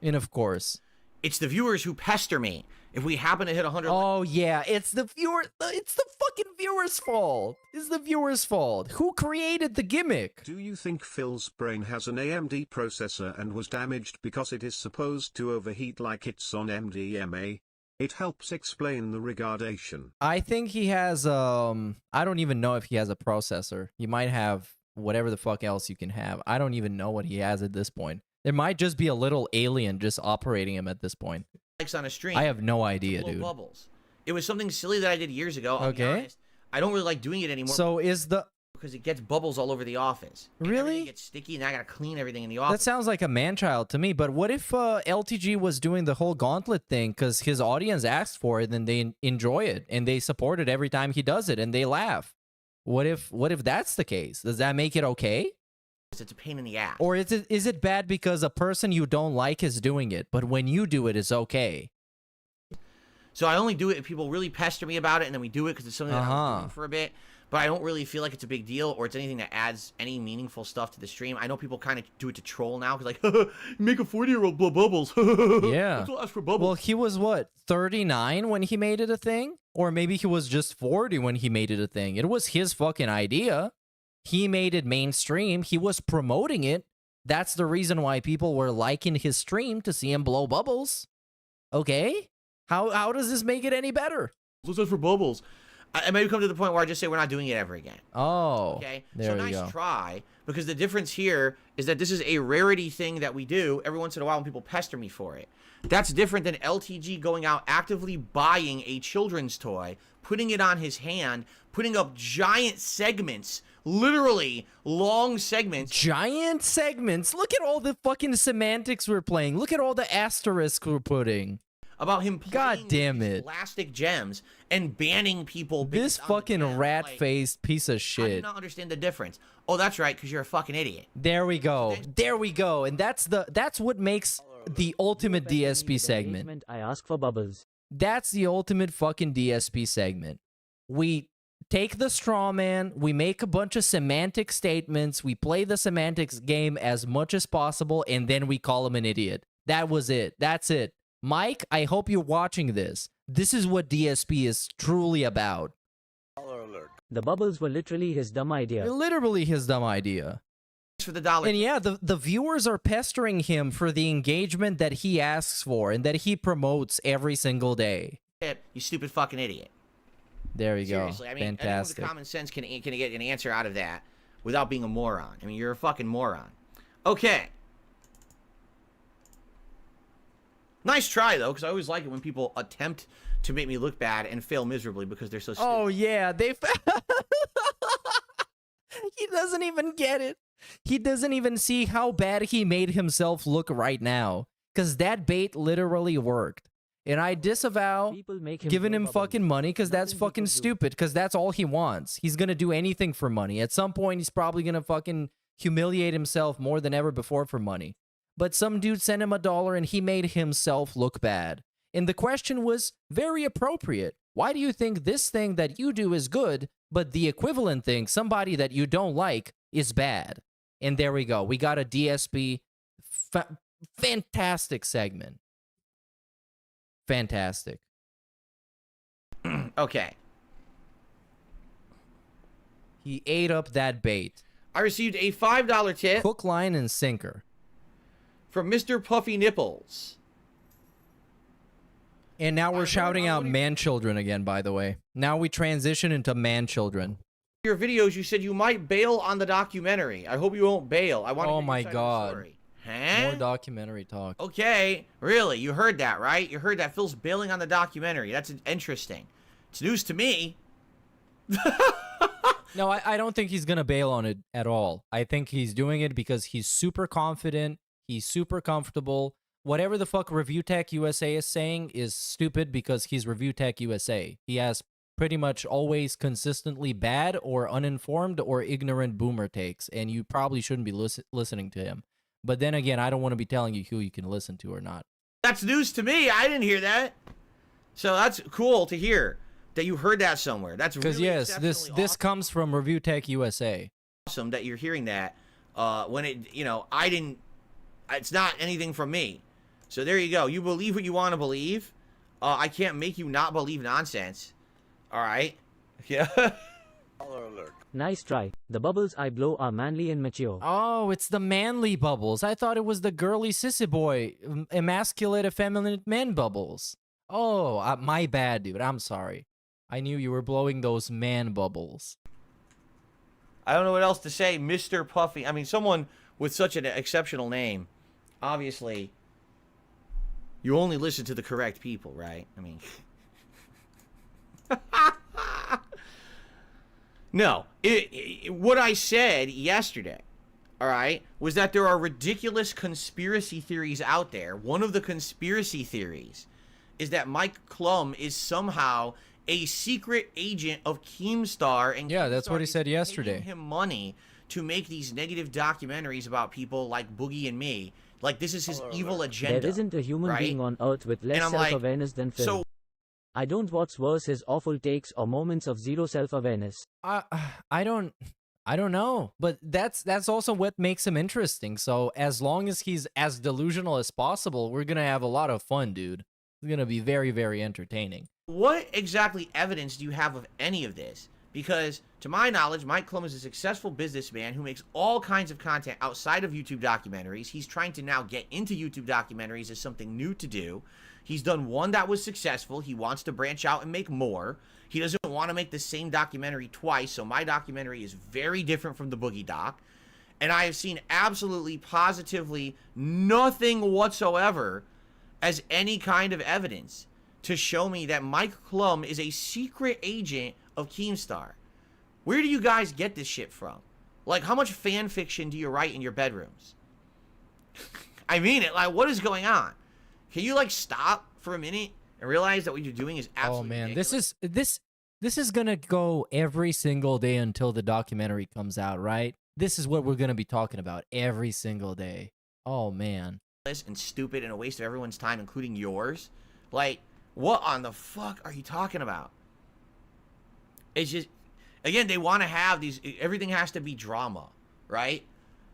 Speaker 8: And of course,
Speaker 10: it's the viewers who pester me. If we happen to hit 100...
Speaker 8: Oh, yeah. It's the viewer... It's the fucking viewer's fault. It's the viewer's fault. Who created the gimmick?
Speaker 3: Do you think Phil's brain has an AMD processor and was damaged because it is supposed to overheat like it's on MDMA? It helps explain the regardation.
Speaker 8: I think he has, I don't even know if he has a processor. He might have whatever the fuck else you can have. I don't even know what he has at this point. There might just be a little alien just operating him at this point.
Speaker 10: On a stream.
Speaker 8: I have no idea, dude.
Speaker 10: Bubbles. It was something silly that I did years ago. I'll be honest. I don't really like doing it anymore.
Speaker 8: So is the...
Speaker 10: Because it gets bubbles all over the office.
Speaker 8: Really?
Speaker 10: It gets sticky, and I gotta clean everything in the office.
Speaker 8: That sounds like a man-child to me, but what if LTG was doing the whole gauntlet thing because his audience asked for it, and they enjoy it, and they support it every time he does it, and they laugh? What if that's the case? Does that make it okay?
Speaker 10: It's a pain in the ass.
Speaker 8: Or is it bad because a person you don't like is doing it, but when you do it, it's okay?
Speaker 10: So I only do it if people really pester me about it, and then we do it because it's something that I was doing for a bit. But I don't really feel like it's a big deal, or it's anything that adds any meaningful stuff to the stream. I know people kind of do it to troll now, because like, make a 40-year-old blow bubbles.
Speaker 8: Yeah.
Speaker 10: Let's ask for bubbles.
Speaker 8: Well, he was, what, 39 when he made it a thing? Or maybe he was just 40 when he made it a thing. It was his fucking idea. He made it mainstream. He was promoting it. That's the reason why people were liking his stream, to see him blow bubbles. Okay? How does this make it any better?
Speaker 10: Let's ask for bubbles. I maybe come to the point where I just say we're not doing it ever again.
Speaker 8: Oh,
Speaker 10: okay.
Speaker 8: There
Speaker 10: so
Speaker 8: you
Speaker 10: nice
Speaker 8: go.
Speaker 10: try, because the difference here is that this is a rarity thing that we do every once in a while when people pester me for it. That's different than LTG going out actively buying a children's toy, putting it on his hand, putting up giant segments, literally long segments.
Speaker 8: Giant segments? Look at all the fucking semantics we're playing. Look at all the asterisks we're putting.
Speaker 10: About him
Speaker 8: God damn it.
Speaker 10: Plastic gems and banning people.
Speaker 8: This fucking rat-faced piece of shit.
Speaker 10: I do not understand the difference. Oh, that's right, because you're a fucking idiot.
Speaker 8: There we go. There we go. And that's what makes the ultimate DSP segment.
Speaker 11: I ask for bubbles.
Speaker 8: That's the ultimate fucking DSP segment. We take the straw man, we make a bunch of semantic statements, we play the semantics game as much as possible, and then we call him an idiot. That was it. That's it. Mike, I hope you're watching this. This is what DSP is truly about.
Speaker 11: The bubbles were literally his dumb idea.
Speaker 8: Literally his dumb idea.
Speaker 10: For the dollar.
Speaker 8: And yeah, the viewers are pestering him for the engagement that he asks for and that he promotes every single day.
Speaker 10: You stupid fucking idiot.
Speaker 8: There you
Speaker 10: Seriously,
Speaker 8: go.
Speaker 10: I mean, anyone
Speaker 8: Fantastic.
Speaker 10: with common sense can get an answer out of that without being a moron. I mean, you're a fucking moron. Okay. Nice try, though, because I always like it when people attempt to make me look bad and fail miserably because they're so stupid.
Speaker 8: Oh, yeah. He doesn't even get it. He doesn't even see how bad he made himself look right now. Because that bait literally worked. And I disavow giving him fucking money because that's fucking stupid. Because that's all he wants. He's going to do anything for money. At some point, he's probably going to fucking humiliate himself more than ever before for money. But some dude sent him $1 and he made himself look bad. And the question was very appropriate. Why do you think this thing that you do is good, but the equivalent thing, somebody that you don't like, is bad? And there we go. We got a DSP. Fantastic segment. Fantastic.
Speaker 10: Okay.
Speaker 8: He ate up that bait.
Speaker 10: I received a $5 tip.
Speaker 8: Hook, line, and sinker.
Speaker 10: From Mr. Puffy Nipples.
Speaker 8: And now we're shouting out man-children again, by the way. Now we transition into man-children.
Speaker 10: Your videos, you said you might bail on the documentary. I hope you won't bail. I want to
Speaker 8: Oh
Speaker 10: hear
Speaker 8: my
Speaker 10: your side of the
Speaker 8: god.
Speaker 10: story. Huh?
Speaker 8: More documentary talk.
Speaker 10: Okay, really? You heard that, right? You heard that Phil's bailing on the documentary. That's interesting. It's news to me.
Speaker 8: No, I don't think he's going to bail on it at all. I think he's doing it because he's super confident. He's super comfortable. Whatever the fuck Review Tech USA is saying is stupid because he's Review Tech USA. He has pretty much always consistently bad or uninformed or ignorant boomer takes, and you probably shouldn't be listening to him. But then again, I don't want to be telling you who you can listen to or not.
Speaker 10: That's news to me. I didn't hear that. So that's cool to hear that you heard that somewhere. That's
Speaker 8: because
Speaker 10: really
Speaker 8: yes, this comes from Review Tech USA.
Speaker 10: Awesome that you're hearing that. When it, I didn't. It's not anything from me. So there you go. You believe what you want to believe. I can't make you not believe nonsense. All right. Yeah.
Speaker 11: Nice try. The bubbles I blow are manly and mature.
Speaker 8: Oh, it's the manly bubbles. I thought it was the girly sissy boy, emasculate, effeminate men bubbles. Oh, my bad, dude. I'm sorry. I knew you were blowing those man bubbles.
Speaker 10: I don't know what else to say, Mr. Puffy. I mean, someone with such an exceptional name. Obviously, you only listen to the correct people, right? I mean... No, what I said yesterday, all right, was that there are ridiculous conspiracy theories out there. One of the conspiracy theories is that Mike Klum is somehow a secret agent of Keemstar, and
Speaker 8: yeah, that's what he said yesterday.
Speaker 10: Paying him money to make these negative documentaries about people like Boogie and me. Like, this is his evil agenda.
Speaker 11: There isn't a human being on Earth with less self-awareness than Phil.
Speaker 10: So,
Speaker 11: I don't what's worse his awful takes or moments of zero self-awareness.
Speaker 8: I don't know, but that's also what makes him interesting. So as long as he's as delusional as possible, we're gonna have a lot of fun, dude. It's gonna be very, very entertaining.
Speaker 10: What exactly evidence do you have of any of this? Because, to my knowledge, Mike Klum is a successful businessman who makes all kinds of content outside of YouTube documentaries. He's trying to now get into YouTube documentaries as something new to do. He's done one that was successful. He wants to branch out and make more. He doesn't want to make the same documentary twice, so my documentary is very different from the Boogie doc. And I have seen absolutely, positively nothing whatsoever as any kind of evidence to show me that Mike Klum is a secret agent of Keemstar. Where do you guys get this shit from? Like, how much fan fiction do you write in your bedrooms? I mean it. Like, what is going on? Can you, like, stop for a minute and realize that what you're doing is absolutely ridiculous?
Speaker 8: This is gonna go every single day until the documentary comes out, right? This is what we're gonna be talking about every single day. Oh, man.
Speaker 10: And stupid and a waste of everyone's time, including yours. Like, What on the fuck are you talking about? It's just, again, they want to have these, everything has to be drama, right?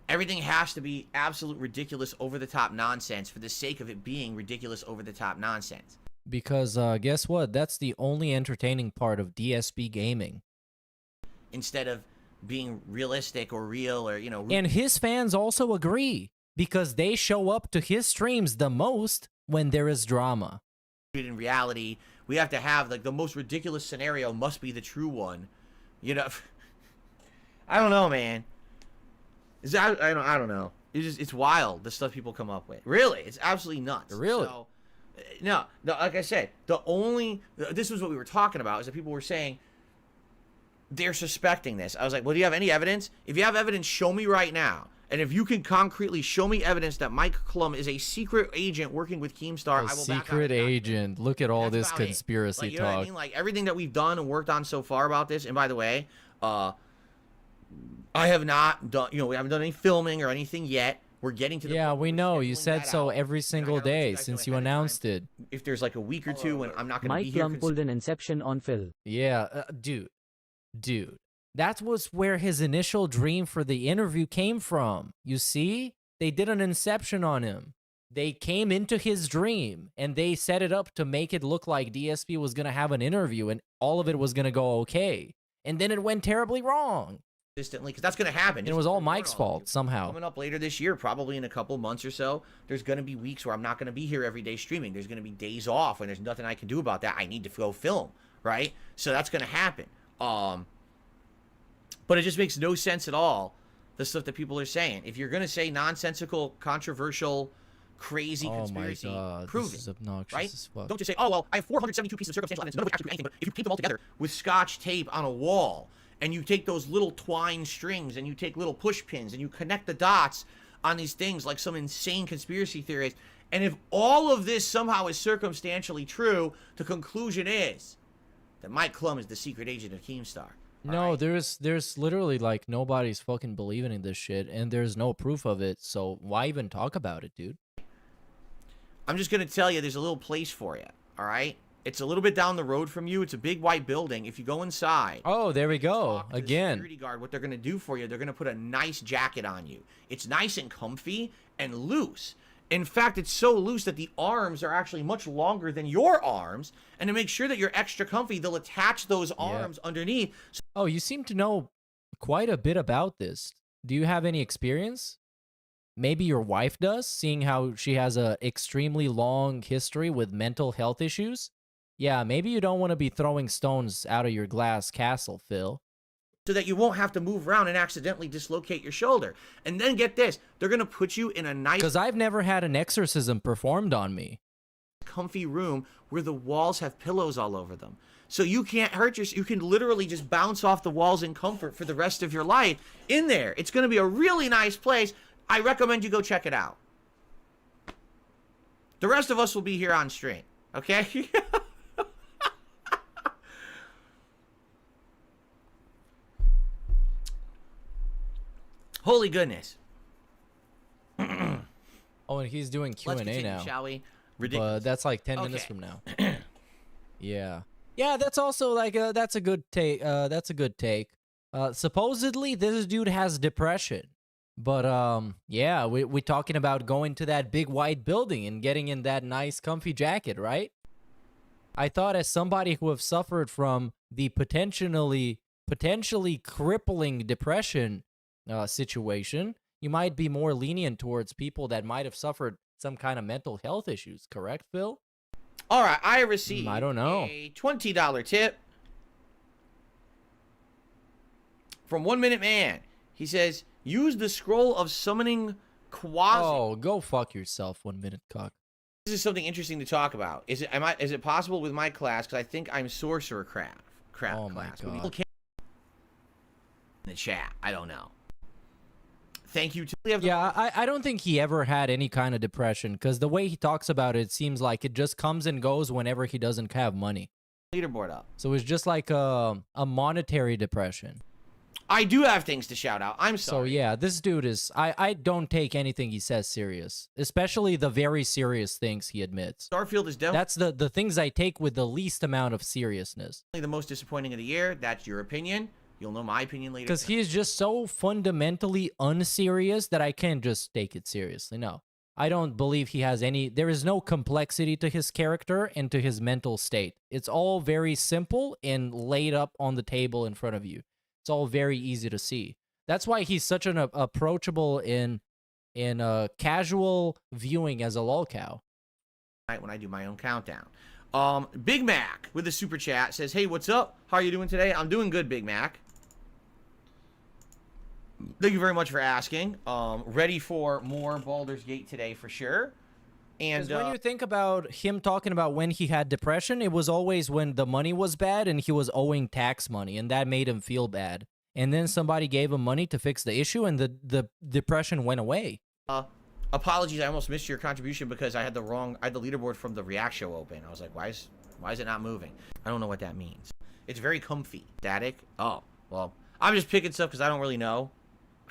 Speaker 10: Everything has to be absolute ridiculous, over-the-top nonsense for the sake of it being ridiculous, over-the-top nonsense.
Speaker 8: Because guess what? That's the only entertaining part of DSP gaming.
Speaker 10: Instead of being realistic or real or, you know...
Speaker 8: And his fans also agree, because they show up to his streams the most when there is drama.
Speaker 10: In reality, we have to have, like, the most ridiculous scenario must be the true one. You know? I don't know, man. I don't know. It's wild, the stuff people come up with. Really, it's absolutely nuts.
Speaker 8: Really?
Speaker 10: So, no, like I said, this was what we were talking about, is that people were saying they're suspecting this. I was like, well, do you have any evidence? If you have evidence, show me right now. And if you can concretely show me evidence that Mike Klum is a secret agent working with Keemstar, I will back out.
Speaker 8: Secret agent. Look at all this conspiracy
Speaker 10: like, you know
Speaker 8: talk.
Speaker 10: What I mean? Like, everything that we've done and worked on so far about this, and by the way, I have not done, we haven't done any filming or anything yet. We're getting to the
Speaker 8: point we know. You said so every single day since you announced it.
Speaker 10: If there's like a week or two when I'm not going to be
Speaker 11: Mike
Speaker 10: here.
Speaker 11: Klum pulled an Inception on Phil.
Speaker 8: Yeah, dude. That was where his initial dream for the interview came from. You see? They did an Inception on him. They came into his dream, and they set it up to make it look like DSP was going to have an interview, and all of it was going to go okay. And then it went terribly wrong.
Speaker 10: Consistently, because that's going to happen.
Speaker 8: It was all Mike's fault somehow.
Speaker 10: Coming up later this year, probably in a couple months or so, there's going to be weeks where I'm not going to be here every day streaming. There's going to be days off, and there's nothing I can do about that. I need to go film, right? So that's going to happen. But it just makes no sense at all, the stuff that people are saying. If you're going to say nonsensical, controversial, crazy conspiracy, prove
Speaker 8: this is
Speaker 10: it,
Speaker 8: obnoxious
Speaker 10: right?
Speaker 8: as fuck.
Speaker 10: Don't just say, oh, well, I have 472 pieces of circumstantial evidence, none of which actually do anything, but if you tape them all together with Scotch tape on a wall, and you take those little twine strings, and you take little push pins, and you connect the dots on these things like some insane conspiracy theorist, and if all of this somehow is circumstantially true, the conclusion is that Mike Klum is the secret agent of Keemstar.
Speaker 8: No, there's literally like nobody's fucking believing in this shit, and there's no proof of it. So why even talk about it, dude?
Speaker 10: I'm just gonna tell you, there's a little place for you. All right, it's a little bit down the road from you. It's a big white building. If you go inside,
Speaker 8: oh, there we go again.
Speaker 10: Security guard, what they're gonna do for you? They're gonna put a nice jacket on you. It's nice and comfy and loose. In fact, it's so loose that the arms are actually much longer than your arms. And to make sure that you're extra comfy, they'll attach those arms underneath.
Speaker 8: Oh, you seem to know quite a bit about this. Do you have any experience? Maybe your wife does, seeing how she has a extremely long history with mental health issues? Yeah, maybe you don't want to be throwing stones out of your glass castle, Phil.
Speaker 10: So that you won't have to move around and accidentally dislocate your shoulder. And then get this, they're going to put you in a nice...
Speaker 8: Because I've never had an exorcism performed on me.
Speaker 10: ...comfy room where the walls have pillows all over them. So you can't hurt yourself. You can literally just bounce off the walls in comfort for the rest of your life in there. It's going to be a really nice place. I recommend you go check it out. The rest of us will be here on stream, okay? Holy goodness.
Speaker 8: Oh, and he's doing Q&A now.
Speaker 10: Shall we?
Speaker 8: But that's like 10 minutes from now. Yeah. Yeah, that's also like that's a good take. That's a good take. Supposedly this dude has depression. But yeah, we're talking about going to that big white building and getting in that nice comfy jacket, right? I thought, as somebody who have suffered from the potentially crippling depression situation, you might be more lenient towards people that might have suffered some kind of mental health issues, correct, Phil?
Speaker 10: All right, I received
Speaker 8: I don't know.
Speaker 10: a $20 tip from 1 Minute Man. He says, use the scroll of summoning quasi...
Speaker 8: Oh, go fuck yourself, 1 minute cock.
Speaker 10: This is something interesting to talk about. Is it possible with my class? Because I think I'm sorcerer craft
Speaker 8: oh
Speaker 10: class.
Speaker 8: My God.
Speaker 10: People can't in the chat. I don't know. Thank you.
Speaker 8: Yeah, I don't think he ever had any kind of depression, because the way he talks about it seems like it just comes and goes whenever he doesn't have money.
Speaker 10: Leaderboard up.
Speaker 8: So it's just like a monetary depression.
Speaker 10: I do have things to shout out. I'm sorry.
Speaker 8: So yeah, this dude is, I don't take anything he says serious, especially the very serious things he admits.
Speaker 10: Starfield is definitely
Speaker 8: That's the things I take with the least amount of seriousness.
Speaker 10: the most disappointing of the year. That's your opinion. You'll know my opinion later.
Speaker 8: Because he is just so fundamentally unserious that I can't just take it seriously. No, I don't believe he has any, there is no complexity to his character and to his mental state. It's all very simple and laid up on the table in front of you. It's all very easy to see. That's why he's such an approachable in casual viewing as a lolcow.
Speaker 10: When I do my own countdown. Big Mac with a super chat says, "Hey, what's up? How are you doing today?" I'm doing good, Big Mac. Thank you very much for asking. Ready for more Baldur's Gate today for sure. And
Speaker 8: when you think about him talking about when he had depression, it was always when the money was bad and he was owing tax money, and that made him feel bad. And then somebody gave him money to fix the issue, and the depression went away.
Speaker 10: Apologies, I almost missed your contribution because I had the leaderboard from the React show open. I was like, why is it not moving? I don't know what that means. It's very comfy. Static? Oh, well, I'm just picking stuff because I don't really know.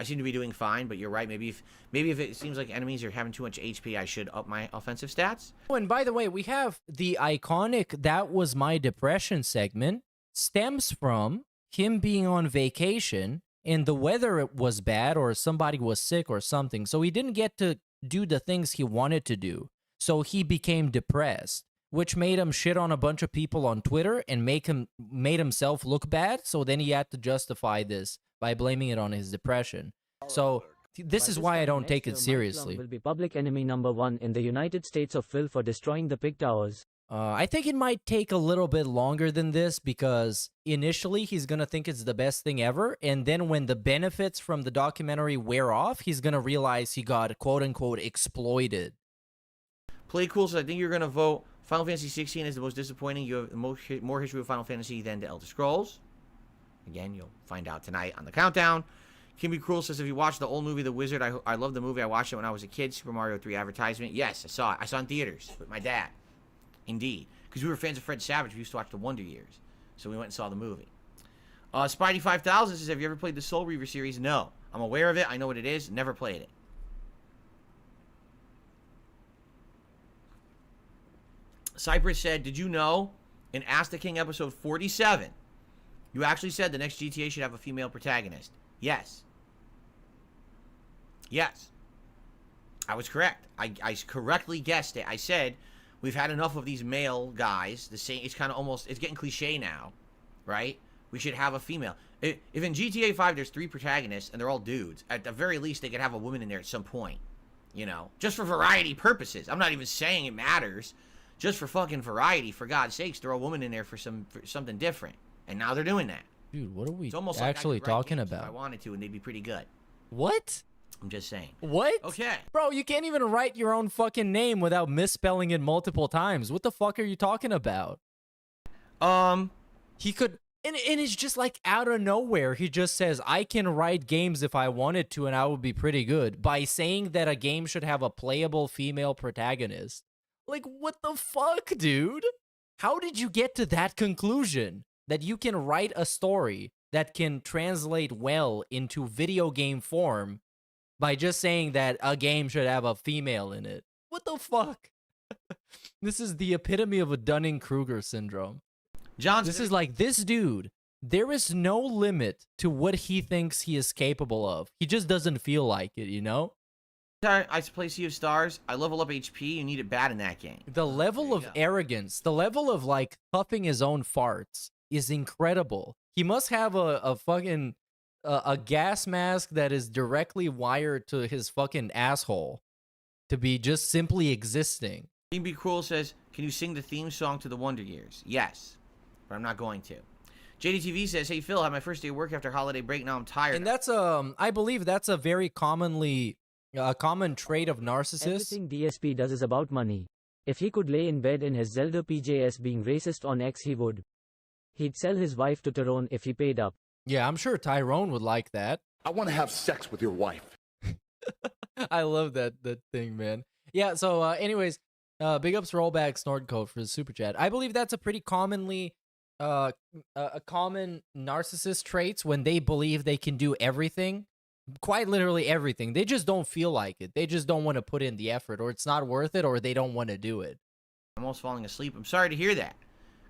Speaker 10: I seem to be doing fine, but you're right. Maybe if it seems like enemies are having too much HP, I should up my offensive stats.
Speaker 8: Oh, and by the way, we have the iconic "That Was My Depression" segment stems from him being on vacation and the weather was bad or somebody was sick or something. So he didn't get to do the things he wanted to do. So he became depressed, which made him shit on a bunch of people on Twitter and made himself look bad. So then he had to justify this by blaming it on his depression. So this is why I don't take it seriously.
Speaker 11: Will be public enemy #1 in the United States of Phil for destroying the pig towers.
Speaker 8: I think it might take a little bit longer than this because initially he's going to think it's the best thing ever. And then when the benefits from the documentary wear off, he's going to realize he got quote unquote exploited.
Speaker 10: Play Cool says, I think you're going to vote Final Fantasy 16 is the most disappointing. You have more history with Final Fantasy than the Elder Scrolls. Again, you'll find out tonight on the countdown. Can Be Cruel says, if you watched the old movie The Wizard, I love the movie. I watched it when I was a kid. Super Mario 3 advertisement. Yes, I saw it. I saw it in theaters with my dad. Indeed. Because we were fans of Fred Savage. We used to watch The Wonder Years. So we went and saw the movie. Spidey 5000 says, have you ever played the Soul Reaver series? No. I'm aware of it. I know what it is. Never played it. Cypress said, did you know in Ask the King episode 47, you actually said the next GTA should have a female protagonist? Yes. Yes. I was correct. I correctly guessed it. I said, we've had enough of these male guys. The same. It's kind of almost, it's getting cliche now, right? We should have a female. If in GTA 5 there's 3 protagonists and they're all dudes, at the very least they could have a woman in there at some point. You know, just for variety purposes. I'm not even saying it matters. Just for fucking variety, for God's sakes, throw a woman in there for something different. And now they're doing that.
Speaker 8: Dude, what are we
Speaker 10: almost
Speaker 8: actually
Speaker 10: like I could write
Speaker 8: talking
Speaker 10: games
Speaker 8: about?
Speaker 10: If I wanted to, and they'd be pretty good.
Speaker 8: What?
Speaker 10: I'm just saying.
Speaker 8: What?
Speaker 10: Okay.
Speaker 8: Bro, you can't even write your own fucking name without misspelling it multiple times. What the fuck are you talking about? He could... And it's just like out of nowhere. He just says, I can write games if I wanted to and I would be pretty good. By saying that a game should have a playable female protagonist. Like, what the fuck, dude? How did you get to that conclusion? That you can write a story that can translate well into video game form by just saying that a game should have a female in it. What the fuck? This is the epitome of a Dunning-Kruger syndrome. This is like, this dude, there is no limit to what he thinks he is capable of. He just doesn't feel like it, you know?
Speaker 10: I play Sea of Stars. I level up HP. You need it bad in that game.
Speaker 8: The level of arrogance, the level of like puffing his own farts is incredible. He must have a fucking a gas mask that is directly wired to his fucking asshole to be just simply existing.
Speaker 10: King Be Cruel says, can you sing the theme song to the Wonder Years? Yes, but I'm not going to. JDTV says, hey Phil, I had my first day of work after holiday break. Now I'm tired.
Speaker 8: And that's I believe that's a very common trait of narcissists.
Speaker 11: Everything DSP does is about money. If he could lay in bed in his Zelda PJS being racist on X, he would. He'd sell his wife to Tyrone if he paid up.
Speaker 8: Yeah, I'm sure Tyrone would like that.
Speaker 4: I want to have sex with your wife.
Speaker 8: I love that thing, man. Yeah, so anyways, big ups Rollback Snort Code for the super chat. I believe that's a pretty commonly a common narcissist traits when they believe they can do everything, quite literally everything. They just don't feel like it. They just don't want to put in the effort, or it's not worth it, or they don't want to do it.
Speaker 10: I'm almost falling asleep. I'm sorry to hear that,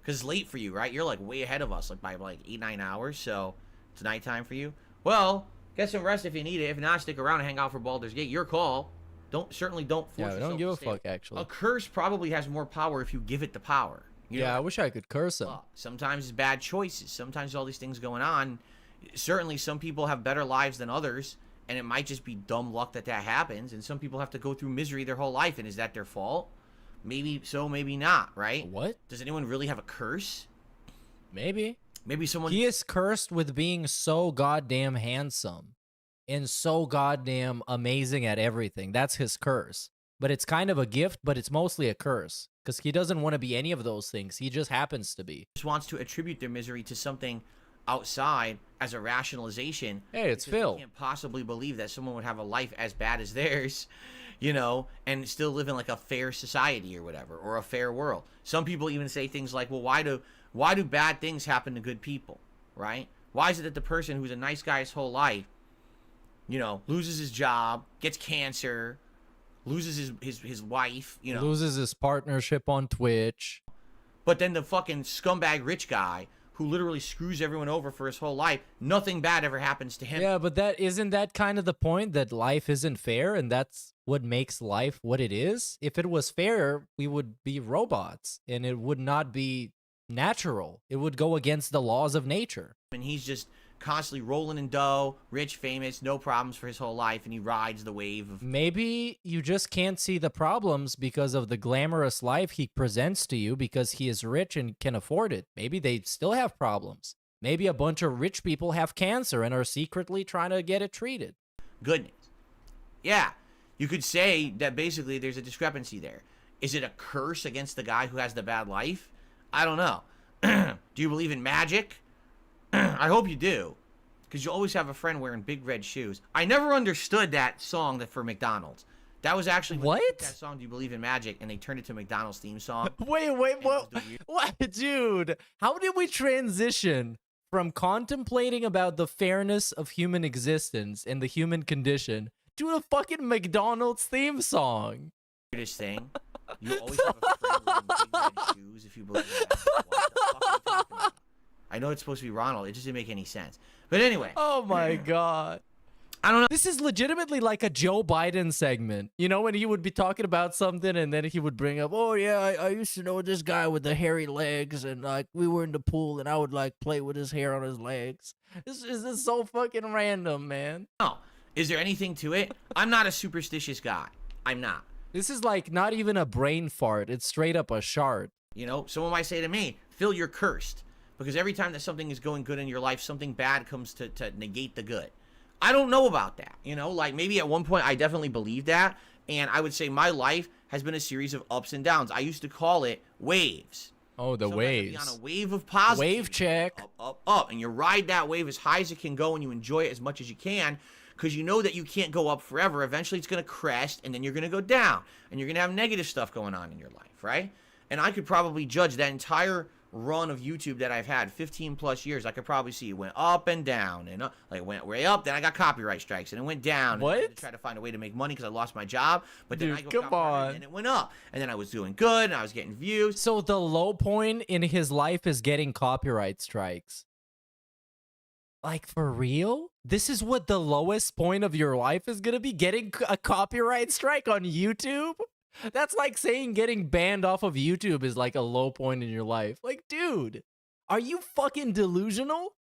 Speaker 10: because it's late for you, right? You're like way ahead of us, like by like 8-9 hours, so it's nighttime for you. Well, get some rest if you need it. If not, stick around and hang out for Baldur's Gate. Your call. Certainly don't force yourself.
Speaker 8: Yeah, don't give a
Speaker 10: stay.
Speaker 8: fuck, actually.
Speaker 10: A curse probably has more power if you give it the power. You know?
Speaker 8: I wish I could curse him.
Speaker 10: Sometimes it's bad choices. Sometimes all these things going on. Certainly some people have better lives than others, and it might just be dumb luck that happens, and some people have to go through misery their whole life, and is that their fault? Maybe so, maybe not, right?
Speaker 8: What?
Speaker 10: Does anyone really have a curse?
Speaker 8: Maybe.
Speaker 10: Maybe someone...
Speaker 8: He is cursed with being so goddamn handsome and so goddamn amazing at everything. That's his curse. But it's kind of a gift, but it's mostly a curse. Because he doesn't want to be any of those things. He just happens to be.
Speaker 10: Just wants to attribute their misery to something outside as a rationalization.
Speaker 8: Hey, it's Phil.
Speaker 10: I can't possibly believe that someone would have a life as bad as theirs, you know, and still live in like a fair society or whatever, or a fair world. Some people even say things like, well, why do bad things happen to good people, right? Why is it that the person who's a nice guy his whole life, you know, loses his job, gets cancer, loses his wife, you know,
Speaker 8: loses his partnership on Twitch,
Speaker 10: but then the fucking scumbag rich guy who literally screws everyone over for his whole life, nothing bad ever happens to him.
Speaker 8: Yeah, but isn't that kind of the point, that life isn't fair, and that's what makes life what it is? If it was fair, we would be robots, and it would not be natural. It would go against the laws of nature.
Speaker 10: And he's just constantly rolling in dough, rich, famous, no problems for his whole life, and he rides the wave of...
Speaker 8: Maybe you just can't see the problems because of the glamorous life he presents to you, because he is rich and can afford it. Maybe they still have problems. Maybe a bunch of rich people have cancer and are secretly trying to get it treated.
Speaker 10: Goodness. Yeah, you could say that basically there's a discrepancy there. Is it a curse against the guy who has the bad life? I don't know. Do you believe in magic? I hope you do, because you always have a friend wearing big red shoes. I never understood that song for McDonald's. That was actually
Speaker 8: what?
Speaker 10: That song, Do You Believe in Magic? And they turned it to McDonald's theme song.
Speaker 8: Wait, what? Dude, how did we transition from contemplating about the fairness of human existence and the human condition to a fucking McDonald's theme song?
Speaker 10: Weirdest thing. You always have a friend wearing big red shoes if you believe in magic. What the fuck are you talking about? I know it's supposed to be Ronald. It just didn't make any sense. But anyway.
Speaker 8: Oh my god.
Speaker 10: I don't know.
Speaker 8: This is legitimately like a Joe Biden segment. You know, when he would be talking about something and then he would bring up, oh yeah, I used to know this guy with the hairy legs, and like we were in the pool and I would like play with his hair on his legs. This is so fucking random, man.
Speaker 10: No. Is there anything to it? I'm not a superstitious guy. I'm not.
Speaker 8: This is like not even a brain fart. It's straight up a shard.
Speaker 10: You know, someone might say to me, Phil, you're cursed. Because every time that something is going good in your life, something bad comes to negate the good. I don't know about that. You know, like maybe at one point I definitely believed that. And I would say my life has been a series of ups and downs. I used to call it waves.
Speaker 8: Oh, the waves.
Speaker 10: Be on a wave of positivity.
Speaker 8: Wave check.
Speaker 10: Up, up, up. And you ride that wave as high as it can go, and you enjoy it as much as you can. Because you know that you can't go up forever. Eventually it's going to crest, and then you're going to go down. And you're going to have negative stuff going on in your life, right? And I could probably judge that entire run of YouTube that I've had 15 plus years. I could probably see it went up and down, and like it went way up, then I got copyright strikes, and it went down.
Speaker 8: What?
Speaker 10: And I had to try to find a way to make money because I lost my job. But then
Speaker 8: Dude,
Speaker 10: I go
Speaker 8: come on.
Speaker 10: and it went up, and then I was doing good, and I was getting views.
Speaker 8: So the low point in his life is getting copyright strikes. Like, for real? This is what the lowest point of your life is gonna be? Getting a copyright strike on YouTube? That's like saying getting banned off of YouTube is like a low point in your life. Like, dude, are you fucking delusional?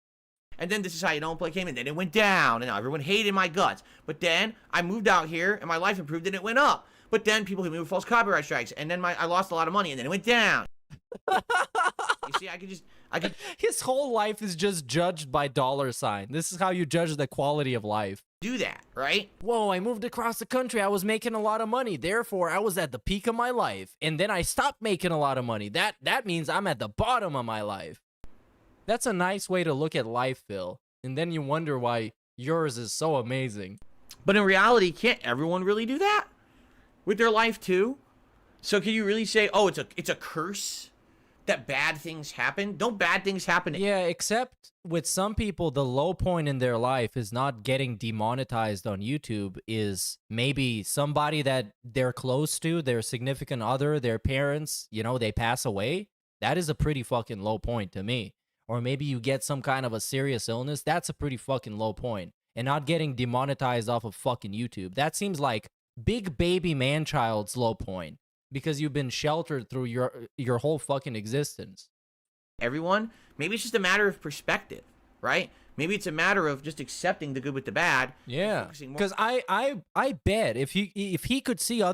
Speaker 10: And then This Is How You Don't Play came, and then it went down, and everyone hated my guts. But then I moved out here, and my life improved, and it went up. But then people hit me with false copyright strikes, and then I lost a lot of money, and then it went down. You see, I could.
Speaker 8: His whole life is just judged by $sign. This is how you judge the quality of life.
Speaker 10: Do that, right?
Speaker 8: Whoa, I moved across the country. I was making a lot of money. Therefore, I was at the peak of my life. And then I stopped making a lot of money. That means I'm at the bottom of my life. That's a nice way to look at life, Phil. And then you wonder why yours is so amazing.
Speaker 10: But in reality, can't everyone really do that with their life too? So can you really say, oh, it's a curse that bad things happen? Don't bad things happen?
Speaker 8: Yeah, except with some people, the low point in their life is not getting demonetized on YouTube, is maybe somebody that they're close to, their significant other, their parents, you know, they pass away. That is a pretty fucking low point to me. Or maybe you get some kind of a serious illness. That's a pretty fucking low point. And not getting demonetized off of fucking YouTube. That seems like big baby man-child's low point. Because you've been sheltered through your whole fucking existence.
Speaker 10: Everyone, maybe it's just a matter of perspective, right? Maybe it's a matter of just accepting the good with the bad.
Speaker 8: Yeah, because I bet if he could see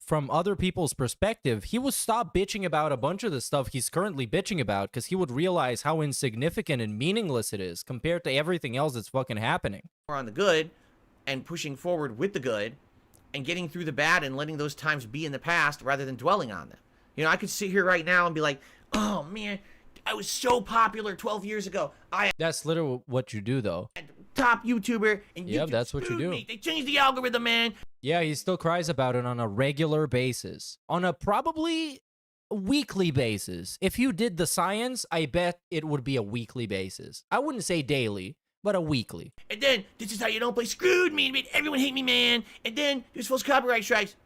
Speaker 8: from other people's perspective, he would stop bitching about a bunch of the stuff he's currently bitching about, because he would realize how insignificant and meaningless it is compared to everything else that's fucking happening.
Speaker 10: More on the good and pushing forward with the good and getting through the bad and letting those times be in the past rather than dwelling on them. You know, I could sit here right now and be like, oh man, I was so popular 12 years ago.
Speaker 8: That's literally what you do, though.
Speaker 10: Top YouTuber, and
Speaker 8: yep, that's what you do.
Speaker 10: Me. They changed the algorithm, man.
Speaker 8: Yeah, he still cries about it on a regular basis. On a probably weekly basis. If you did the science, I bet it would be a weekly basis. I wouldn't say daily, but a weekly.
Speaker 10: And then, this is how you don't play, screwed me, made everyone hate me, man. And then, there's false copyright strikes,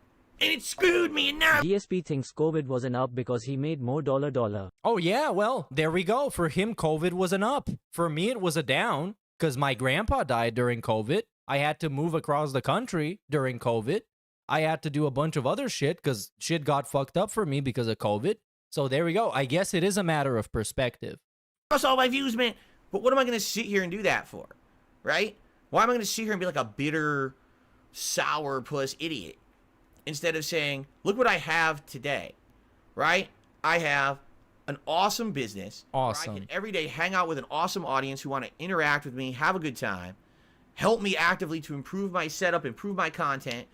Speaker 10: and it screwed me, and now...
Speaker 11: DSP thinks COVID was an up because he made more $.
Speaker 8: Oh yeah, well, there we go. For him, COVID was an up. For me, it was a down, because my grandpa died during COVID. I had to move across the country during COVID. I had to do a bunch of other shit, because shit got fucked up for me because of COVID. So there we go. I guess it is a matter of perspective.
Speaker 10: That's all my views, man. But what am I going to sit here and do that for, right? Why am I going to sit here and be like a bitter, sourpuss idiot instead of saying, look what I have today, right? I have an awesome business.
Speaker 8: Awesome.
Speaker 10: Where I can every day hang out with an awesome audience who want to interact with me, have a good time, help me actively to improve my setup, improve my content.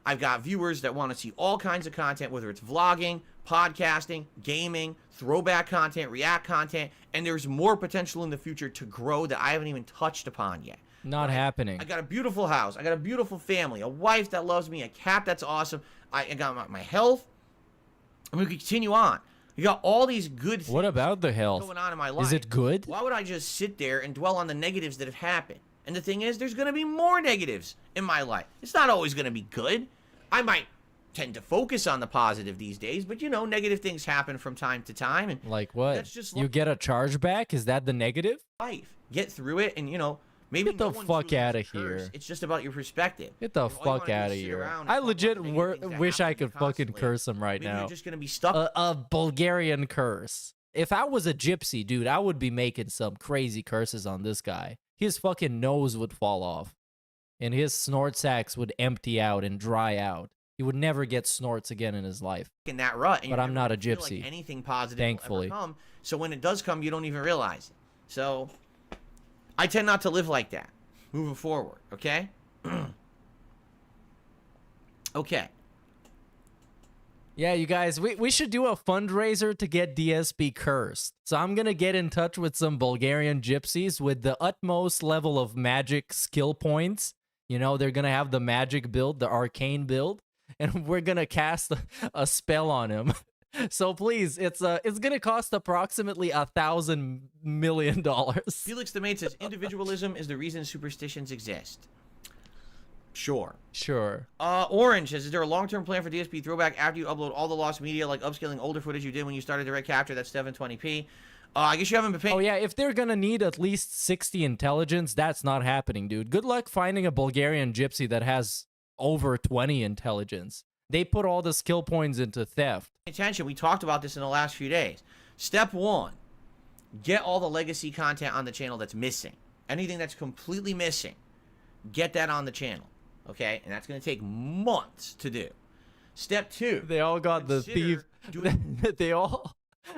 Speaker 10: I've got viewers that want to see all kinds of content, whether it's vlogging, podcasting, gaming, throwback content, react content, and there's more potential in the future to grow that I haven't even touched upon yet.
Speaker 8: Not happening.
Speaker 10: I got a beautiful house. I got a beautiful family, a wife that loves me, a cat that's awesome. I got my health. I'm going to continue on. You got all these good things.
Speaker 8: What about the health?
Speaker 10: Going on in my life.
Speaker 8: Is it good?
Speaker 10: Why would I just sit there and dwell on the negatives that have happened? And the thing is, there's going to be more negatives in my life. It's not always going to be good. I might tend to focus on the positive these days, but you know, negative things happen from time to time. And
Speaker 8: like what?
Speaker 10: That's just
Speaker 8: you get a chargeback? Is that the negative?
Speaker 10: Life. Get through it, and you know, maybe
Speaker 8: get the fuck out of here.
Speaker 10: It's just about your perspective.
Speaker 8: Get the fuck out of here. I legit wish I could fucking curse him right now.
Speaker 10: You're just gonna be stuck.
Speaker 8: A Bulgarian curse. If I was a gypsy, dude, I would be making some crazy curses on this guy. His fucking nose would fall off, and his snort sacks would empty out and dry out. He would never get snorts again in his life.
Speaker 10: In that rut, and
Speaker 8: but I'm not a gypsy.
Speaker 10: Like anything positive
Speaker 8: thankfully.
Speaker 10: Will ever come. So when it does come, you don't even realize it. So I tend not to live like that. Moving forward, okay? Okay.
Speaker 8: Yeah, you guys, we should do a fundraiser to get DSP cursed. So I'm going to get in touch with some Bulgarian gypsies with the utmost level of magic skill points. You know, they're going to have the magic build, the arcane build, and we're going to cast a spell on him. So please, it's going to cost approximately $1,000 million.
Speaker 10: Felix the Maid says, individualism is the reason superstitions exist. Sure.
Speaker 8: Sure.
Speaker 10: Orange says, is there a long-term plan for DSP throwback after you upload all the lost media, like upscaling older footage you did when you started direct capture? That's 720p. I guess you haven't been paying.
Speaker 8: Oh yeah, if they're gonna need at least 60 intelligence, that's not happening, dude. Good luck finding a Bulgarian gypsy that has over 20 intelligence. They put all the skill points into theft.
Speaker 10: Attention, we talked about this in the last few days. Step 1, get all the legacy content on the channel that's missing. Anything that's completely missing, get that on the channel. Okay, and that's going to take months to do. Step 2.
Speaker 8: They all got the thief.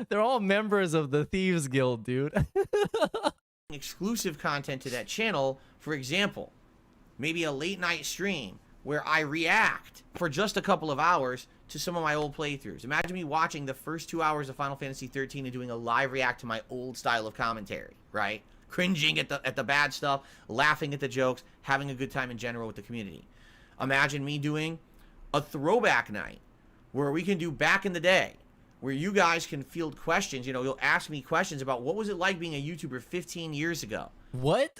Speaker 8: They're all members of the Thieves Guild, dude.
Speaker 10: Exclusive content to that channel. For example, maybe a late night stream where I react for just a couple of hours to some of my old playthroughs. Imagine me watching the first 2 hours of Final Fantasy 13 and doing a live react to my old style of commentary, right? Cringing at the bad stuff, laughing at the jokes, having a good time in general with the community. Imagine me doing a throwback night where we can do back in the day, where you guys can field questions. You know, you'll ask me questions about what was it like being a YouTuber 15 years ago.
Speaker 8: What?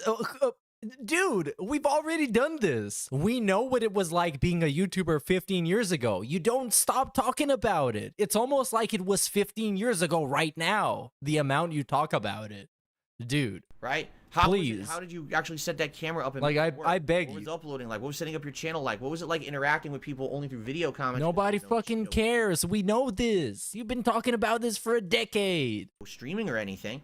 Speaker 8: Dude, we've already done this. We know what it was like being a YouTuber 15 years ago. You don't stop talking about it. It's almost like it was 15 years ago right now, the amount you talk about it. Dude.
Speaker 10: Right?
Speaker 8: Please.
Speaker 10: How did you actually set that camera up? And
Speaker 8: like, I beg
Speaker 10: you.
Speaker 8: What
Speaker 10: was uploading like? What was setting up your channel like? What was it like interacting with people only through video comments?
Speaker 8: Nobody fucking cares. We know this. You've been talking about this for a decade.
Speaker 10: No streaming or anything.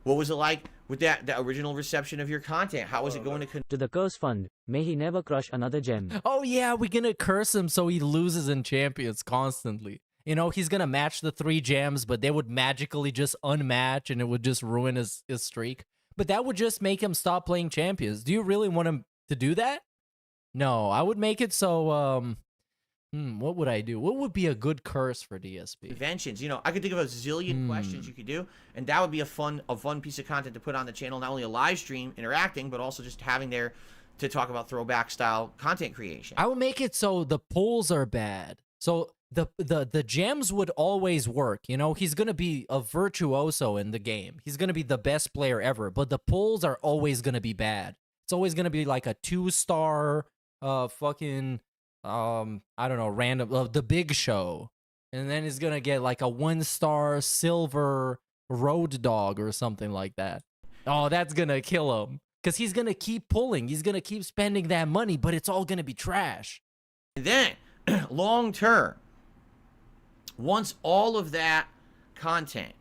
Speaker 10: What was it like with the original reception of your content? How was it going
Speaker 11: to the curse fund? May he never crush another gem.
Speaker 8: Oh yeah, we're gonna curse him so he loses in champions constantly. You know, he's gonna match the 3 gems, but they would magically just unmatch and it would just ruin his streak. But that would just make him stop playing champions. Do you really want him to do that? No, I would make it so, what would I do? What would be a good curse for DSP?
Speaker 10: Inventions. You know, I could think of a zillion questions you could do, and that would be a fun piece of content to put on the channel. Not only a live stream interacting, but also just having there to talk about throwback style content creation.
Speaker 8: I would make it so the pulls are bad. So the gems would always work. You know, he's gonna be a virtuoso in the game. He's gonna be the best player ever, but the pulls are always gonna be bad. It's always gonna be like a 2-star fucking I don't know, random the big show. And then he's gonna get like a 1-star silver road dog or something like that. Oh, that's gonna kill him. Because he's gonna keep pulling, he's gonna keep spending that money, but it's all gonna be trash.
Speaker 10: And then long term, once all of that content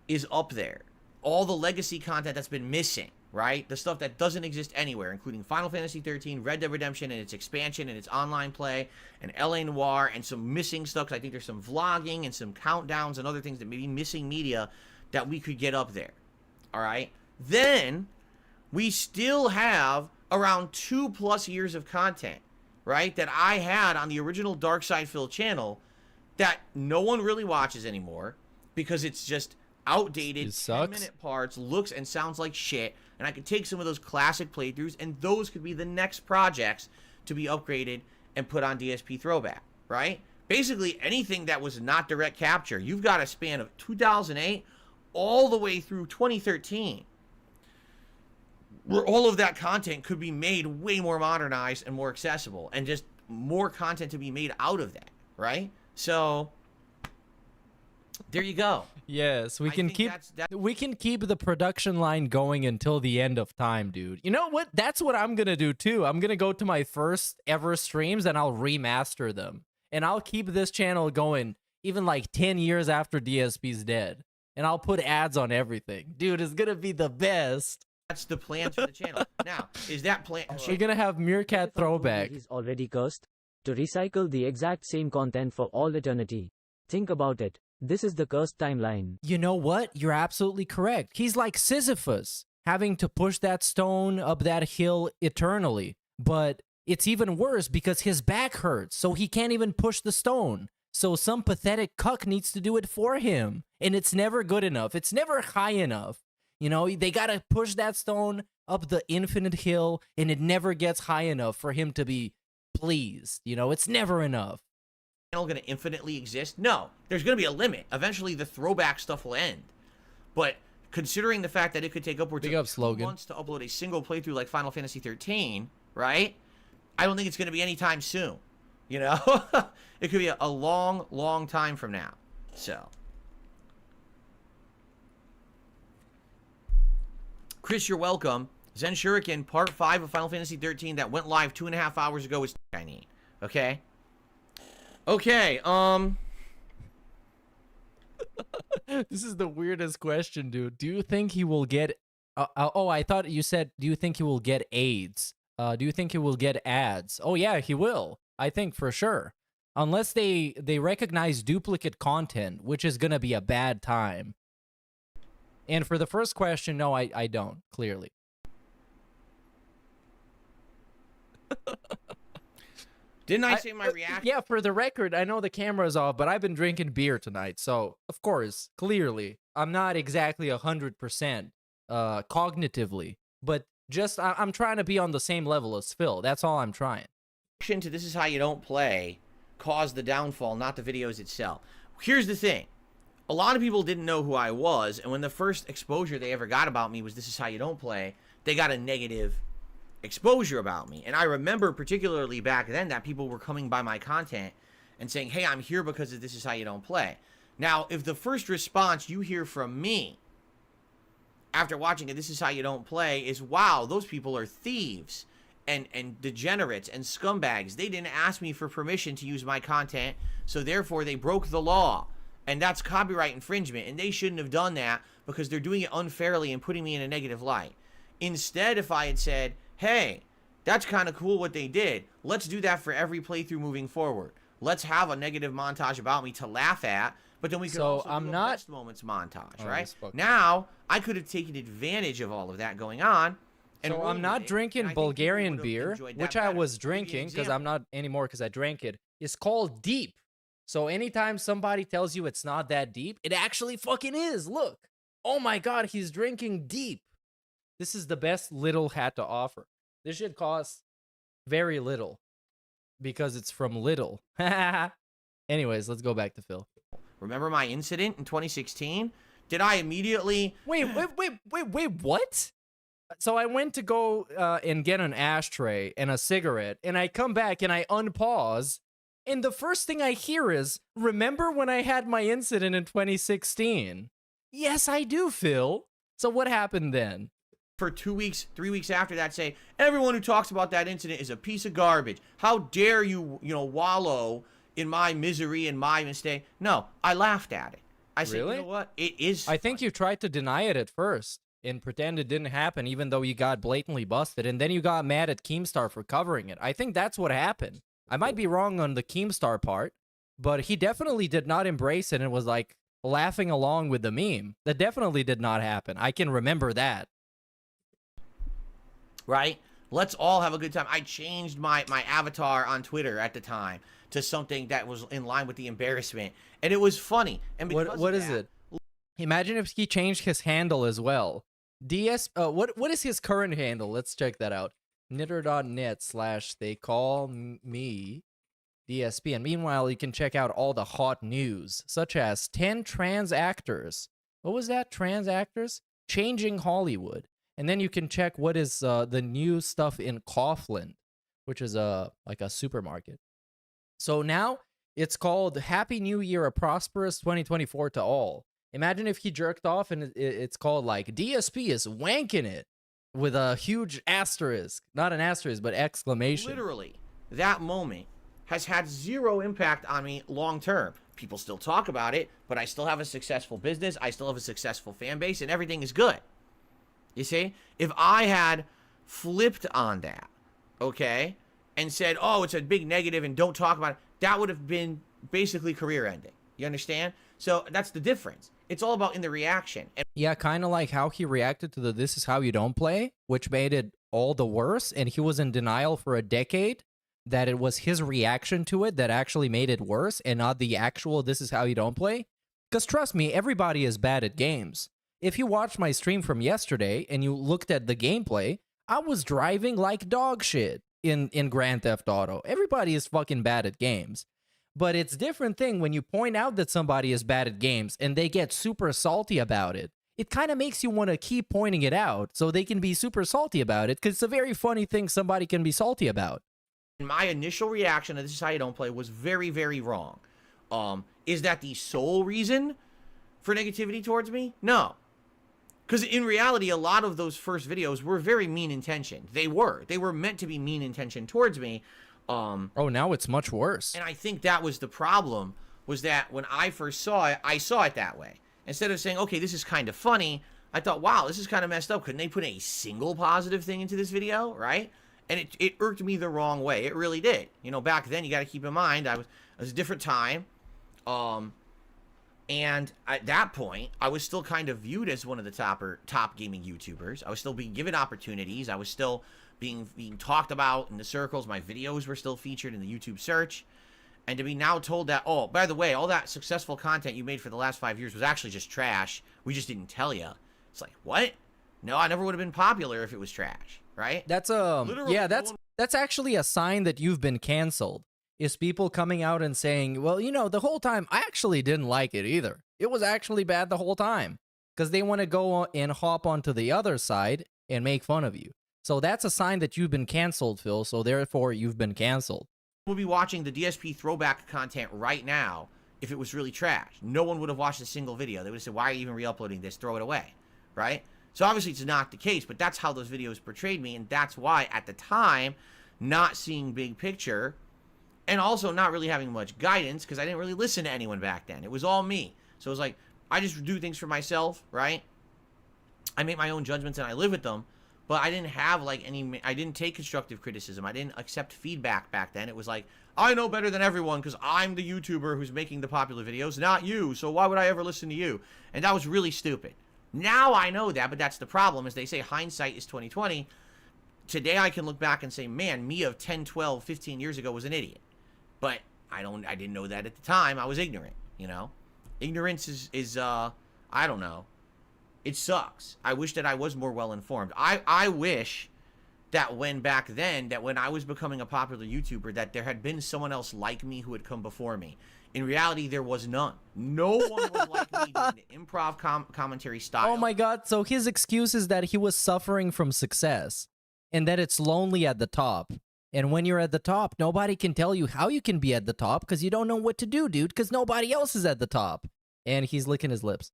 Speaker 10: is up there, all the legacy content that's been missing, right? The stuff that doesn't exist anywhere, including Final Fantasy 13, Red Dead Redemption, and its expansion, and its online play, and LA Noire, and some missing stuff, 'cause I think there's some vlogging and some countdowns and other things that may be missing media that we could get up there, all right? Then we still have around 2+ years of content, right, that I had on the original Dark Side Phil channel that no one really watches anymore because it's just outdated, 10-minute parts, looks and sounds like shit, and I could take some of those classic playthroughs, and those could be the next projects to be upgraded and put on DSP Throwback, right? Basically, anything that was not direct capture, you've got a span of 2008 all the way through 2013, where all of that content could be made way more modernized and more accessible, and just more content to be made out of that, right? So there you go.
Speaker 8: Yes, we can keep the production line going until the end of time, dude. You know what? That's what I'm gonna do too. I'm gonna go to my first ever streams and I'll remaster them, and I'll keep this channel going even like 10 years after DSP's dead, and I'll put ads on everything, dude. It's gonna be the best.
Speaker 10: That's the plan for the channel. Now, is that plan?
Speaker 8: We're gonna have Meerkat Throwback.
Speaker 11: He's already cursed. To recycle the exact same content for all eternity. Think about it. This is the cursed timeline.
Speaker 8: You know what? You're absolutely correct. He's like Sisyphus, having to push that stone up that hill eternally. But it's even worse because his back hurts, so he can't even push the stone. So some pathetic cuck needs to do it for him. And it's never good enough. It's never high enough. You know, they gotta push that stone up the infinite hill, and it never gets high enough for him to be pleased. You know, it's never enough.
Speaker 10: Channel going to infinitely exist? No, there's going to be a limit. Eventually, the throwback stuff will end. But considering the fact that it could take upwards of 2 months to upload a single playthrough like Final Fantasy 13, right? I don't think it's going to be anytime soon. You know, it could be a long, long time from now. So, Chris, you're welcome. Zen Shuriken, Part 5 of Final Fantasy 13 that went live 2.5 hours ago is I need. Okay? Okay,
Speaker 8: This is the weirdest question, dude. Do you think he will get... oh, I thought you said, do you think he will get AIDS? Do you think he will get ads? Oh, yeah, he will. I think for sure. Unless they recognize duplicate content, which is going to be a bad time. And for the first question, no, I don't, clearly.
Speaker 10: Didn't I say my reaction?
Speaker 8: Yeah, for the record, I know the camera's off, but I've been drinking beer tonight. So, of course, clearly, I'm not exactly 100% cognitively. But just, I'm trying to be on the same level as Phil. That's all I'm trying.
Speaker 10: To This Is How You Don't Play caused the downfall, not the videos itself. Here's the thing. a lot of people didn't know who I was, and when the first exposure they ever got about me was "This is how you don't play," they got a negative exposure about me. And I remember particularly back then that people were coming by my content and saying, "Hey, I'm here because of This Is How You Don't Play." Now, if the first response you hear from me after watching it, "This Is How You Don't Play," is, "Wow, those people are thieves and degenerates and scumbags. They didn't ask me for permission to use my content, so therefore they broke the law. And that's copyright infringement, and they shouldn't have done that because they're doing it unfairly and putting me in a negative light." Instead, if I had said, "Hey, that's kind of cool what they did. Let's do that for every playthrough moving forward. Let's have a negative montage about me to laugh at, but then we can also do a best moments montage," right? Now, I could have taken advantage of all of that going on. And
Speaker 8: so I'm not drinking Bulgarian beer, which I was drinking because I'm not anymore because I drank it. It's called deep. So anytime somebody tells you it's not that deep, it actually fucking is. Look. Oh my God, he's drinking deep. This is the best Lidl had to offer. This shit costs very little because it's from Lidl. Anyways, let's go back to Phil.
Speaker 10: Remember my incident in 2016? Did I immediately...
Speaker 8: Wait, what? So I went to go and get an ashtray and a cigarette, and I come back and I unpause, and the first thing I hear is, "Remember when I had my incident in 2016? Yes, I do, Phil. So what happened then?
Speaker 10: For 2 weeks, 3 weeks after that, say, "Everyone who talks about that incident is a piece of garbage. How dare you, wallow in my misery and my mistake?" No, I laughed at it. I said, "You know what? It is
Speaker 8: I think you tried to deny it at first and pretend it didn't happen, even though you got blatantly busted, and then you got mad at Keemstar for covering it. I think that's what happened. I might be wrong on the Keemstar part, but he definitely did not embrace it and was like laughing along with the meme. That definitely did not happen. I can remember that.
Speaker 10: Right? Let's all have a good time. I changed my avatar on Twitter at the time to something that was in line with the embarrassment, and it was funny. And
Speaker 8: what is it? Imagine if he changed his handle as well. What is his current handle? Let's check that out. Knitter.net/they call me DSP. And meanwhile, you can check out all the hot news, such as 10 trans actors. What was that? Trans actors? Changing Hollywood. And then you can check what is the new stuff in Coughlin, which is like a supermarket. So now it's called Happy New Year, a prosperous 2024 to all. Imagine if he jerked off and it's called like DSP is wanking it with a huge asterisk. Not an asterisk, but exclamation.
Speaker 10: Literally, that moment has had zero impact on me long term. People still talk about it, but I still have a successful business. I still have a successful fan base, and everything is good. You see? If I had flipped on that, okay, and said, "Oh, it's a big negative and don't talk about it," that would have been basically career ending. You understand? So that's the difference. It's all about in the reaction.
Speaker 8: Yeah, kind of like how he reacted to the "This Is How You Don't Play," which made it all the worse, and he was in denial for a decade that it was his reaction to it that actually made it worse and not the actual "This Is How You Don't Play." Because trust me, everybody is bad at games. If you watched my stream from yesterday and you looked at the gameplay, I was driving like dog shit in Grand Theft Auto. Everybody is fucking bad at games. But it's a different thing when you point out that somebody is bad at games and they get super salty about it. It kind of makes you want to keep pointing it out so they can be super salty about it, because it's a very funny thing somebody can be salty about.
Speaker 10: My initial reaction to "This Is How You Don't Play" was very, very wrong. Is that the sole reason for negativity towards me? No. Because in reality, a lot of those first videos were very mean-intentioned. They were meant to be mean-intentioned towards me.
Speaker 8: Oh, now it's much worse.
Speaker 10: And I think that was the problem, was that when I first saw it, I saw it that way. Instead of saying, "Okay, this is kind of funny," I thought, "Wow, this is kind of messed up. Couldn't they put a single positive thing into this video?" Right? And it irked me the wrong way. It really did. You know, back then, you got to keep in mind, it was a different time. And at that point, I was still kind of viewed as one of the top gaming YouTubers. I was still being given opportunities. I was still being talked about in the circles. My videos were still featured in the YouTube search. And to be now told that, "Oh, by the way, all that successful content you made for the last 5 years was actually just trash. We just didn't tell you." It's like, what? No, I never would have been popular if it was trash, right?
Speaker 8: That's that's actually a sign that you've been canceled. is people coming out and saying, well, you know, the whole time I actually didn't like it either. It was actually bad the whole time. Because they want to go and hop onto the other side and make fun of you. So that's a sign that you've been canceled, Phil. So therefore, you've been canceled.
Speaker 10: We'll be watching the DSP throwback content right now if it was really trash. No one would have watched a single video. They would have said, why are you even re-uploading this? Throw it away, right? So obviously it's not the case, but that's how those videos portrayed me, and that's why at the time, not seeing big picture, and also not really having much guidance, because I didn't really listen to anyone back then. It was all me. So it was like, I just do things for myself, right? I make my own judgments and I live with them, but I didn't have like I didn't take constructive criticism. I didn't accept feedback back then. It was like, I know better than everyone because I'm the YouTuber who's making the popular videos, not you, so why would I ever listen to you? And that was really stupid. Now I know that, but that's the problem, is they say hindsight is 20/20. Today I can look back and say, man, me of 10, 12, 15 years ago was an idiot. But I didn't know that at the time. I was ignorant, you know? Ignorance is I don't know. It sucks. I wish that I was more well-informed. I wish that when back then, that when I was becoming a popular YouTuber, that there had been someone else like me who had come before me. In reality, there was none. No one was like me doing the improv commentary style.
Speaker 8: Oh my God. So his excuse is that he was suffering from success and that it's lonely at the top. And when you're at the top, nobody can tell you how you can be at the top because you don't know what to do, dude, because nobody else is at the top. And he's licking his lips.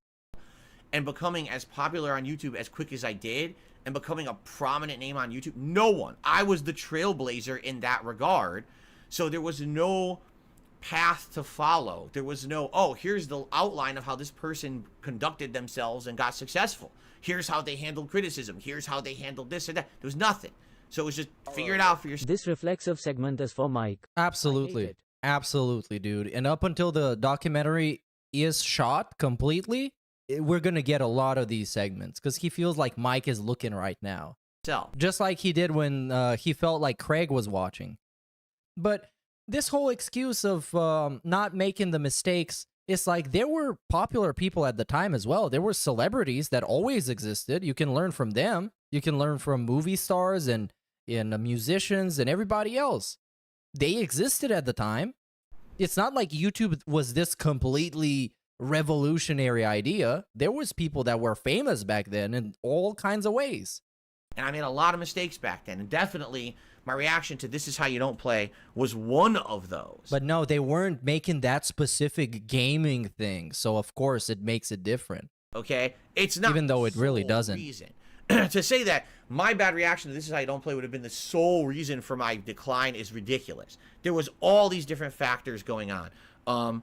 Speaker 10: And becoming as popular on YouTube as quick as I did, and becoming a prominent name on YouTube, no one. I was the trailblazer in that regard. So there was no path to follow. There was no, oh, here's the outline of how this person conducted themselves and got successful. Here's how they handled criticism. Here's how they handled this and that. There was nothing. So it was just figure it out for yourself.
Speaker 11: This reflexive segment is for Mike.
Speaker 8: Absolutely. Absolutely, dude. And up until the documentary is shot completely, we're going to get a lot of these segments because he feels like Mike is looking right now. Just like he did when he felt like Craig was watching. But this whole excuse of not making the mistakes, it's like there were popular people at the time as well. There were celebrities that always existed. You can learn from them. You can learn from movie stars and musicians and everybody else. They existed at the time. It's not like YouTube was this completely revolutionary idea. There was people that were famous back then in all kinds of ways.
Speaker 10: And I made a lot of mistakes back then. And definitely my reaction to This Is How You Don't Play was one of those.
Speaker 8: But no, they weren't making that specific gaming thing. So of course it makes it different.
Speaker 10: Okay? It's not,
Speaker 8: even though it really doesn't.
Speaker 10: Reason. To say that my bad reaction to This Is How You Don't Play would have been the sole reason for my decline is ridiculous. There was all these different factors going on.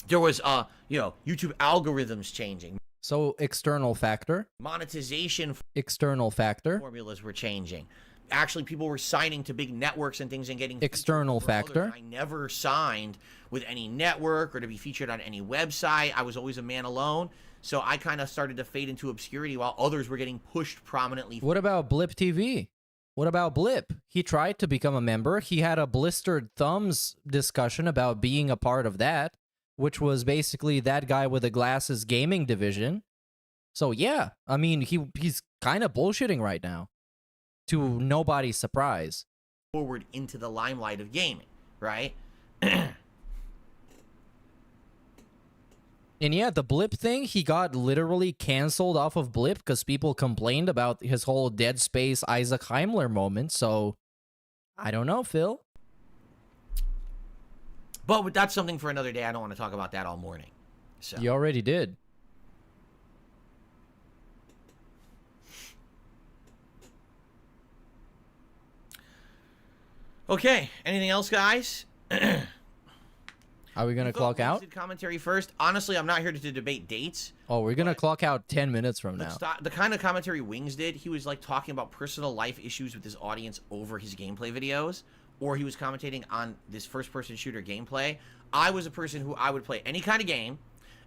Speaker 10: There was, you know, YouTube algorithms changing.
Speaker 8: So external factor.
Speaker 10: Monetization.
Speaker 8: External factor.
Speaker 10: Formulas were changing. Actually, people were signing to big networks and things and getting
Speaker 8: external factor.
Speaker 10: I never signed with any network or to be featured on any website. I was always a man alone. So I kind of started to fade into obscurity while others were getting pushed prominently.
Speaker 8: What about Blip TV? What about Blip? He tried to become a member. He had a blistered thumbs discussion about being a part of that, which was basically that guy with the glasses gaming division. So yeah, I mean, he's kind of bullshitting right now, to nobody's surprise.
Speaker 10: Forward into the limelight of gaming, right?
Speaker 8: And yeah, the Blip thing, he got literally canceled off of Blip because people complained about his whole Dead Space Isaac Heimler moment. So I don't know, Phil.
Speaker 10: But that's something for another day. I don't want to talk about that all morning. So
Speaker 8: you already did.
Speaker 10: Okay. Anything else, guys?
Speaker 8: Are we going to clock out?
Speaker 10: Commentary first. Honestly, I'm not here to debate dates.
Speaker 8: Oh, we're going to clock out 10 minutes from now.
Speaker 10: The kind of commentary Wings did, he was like talking about personal life issues with his audience over his gameplay videos, or he was commentating on this first-person shooter gameplay. I was a person who I would play any kind of game,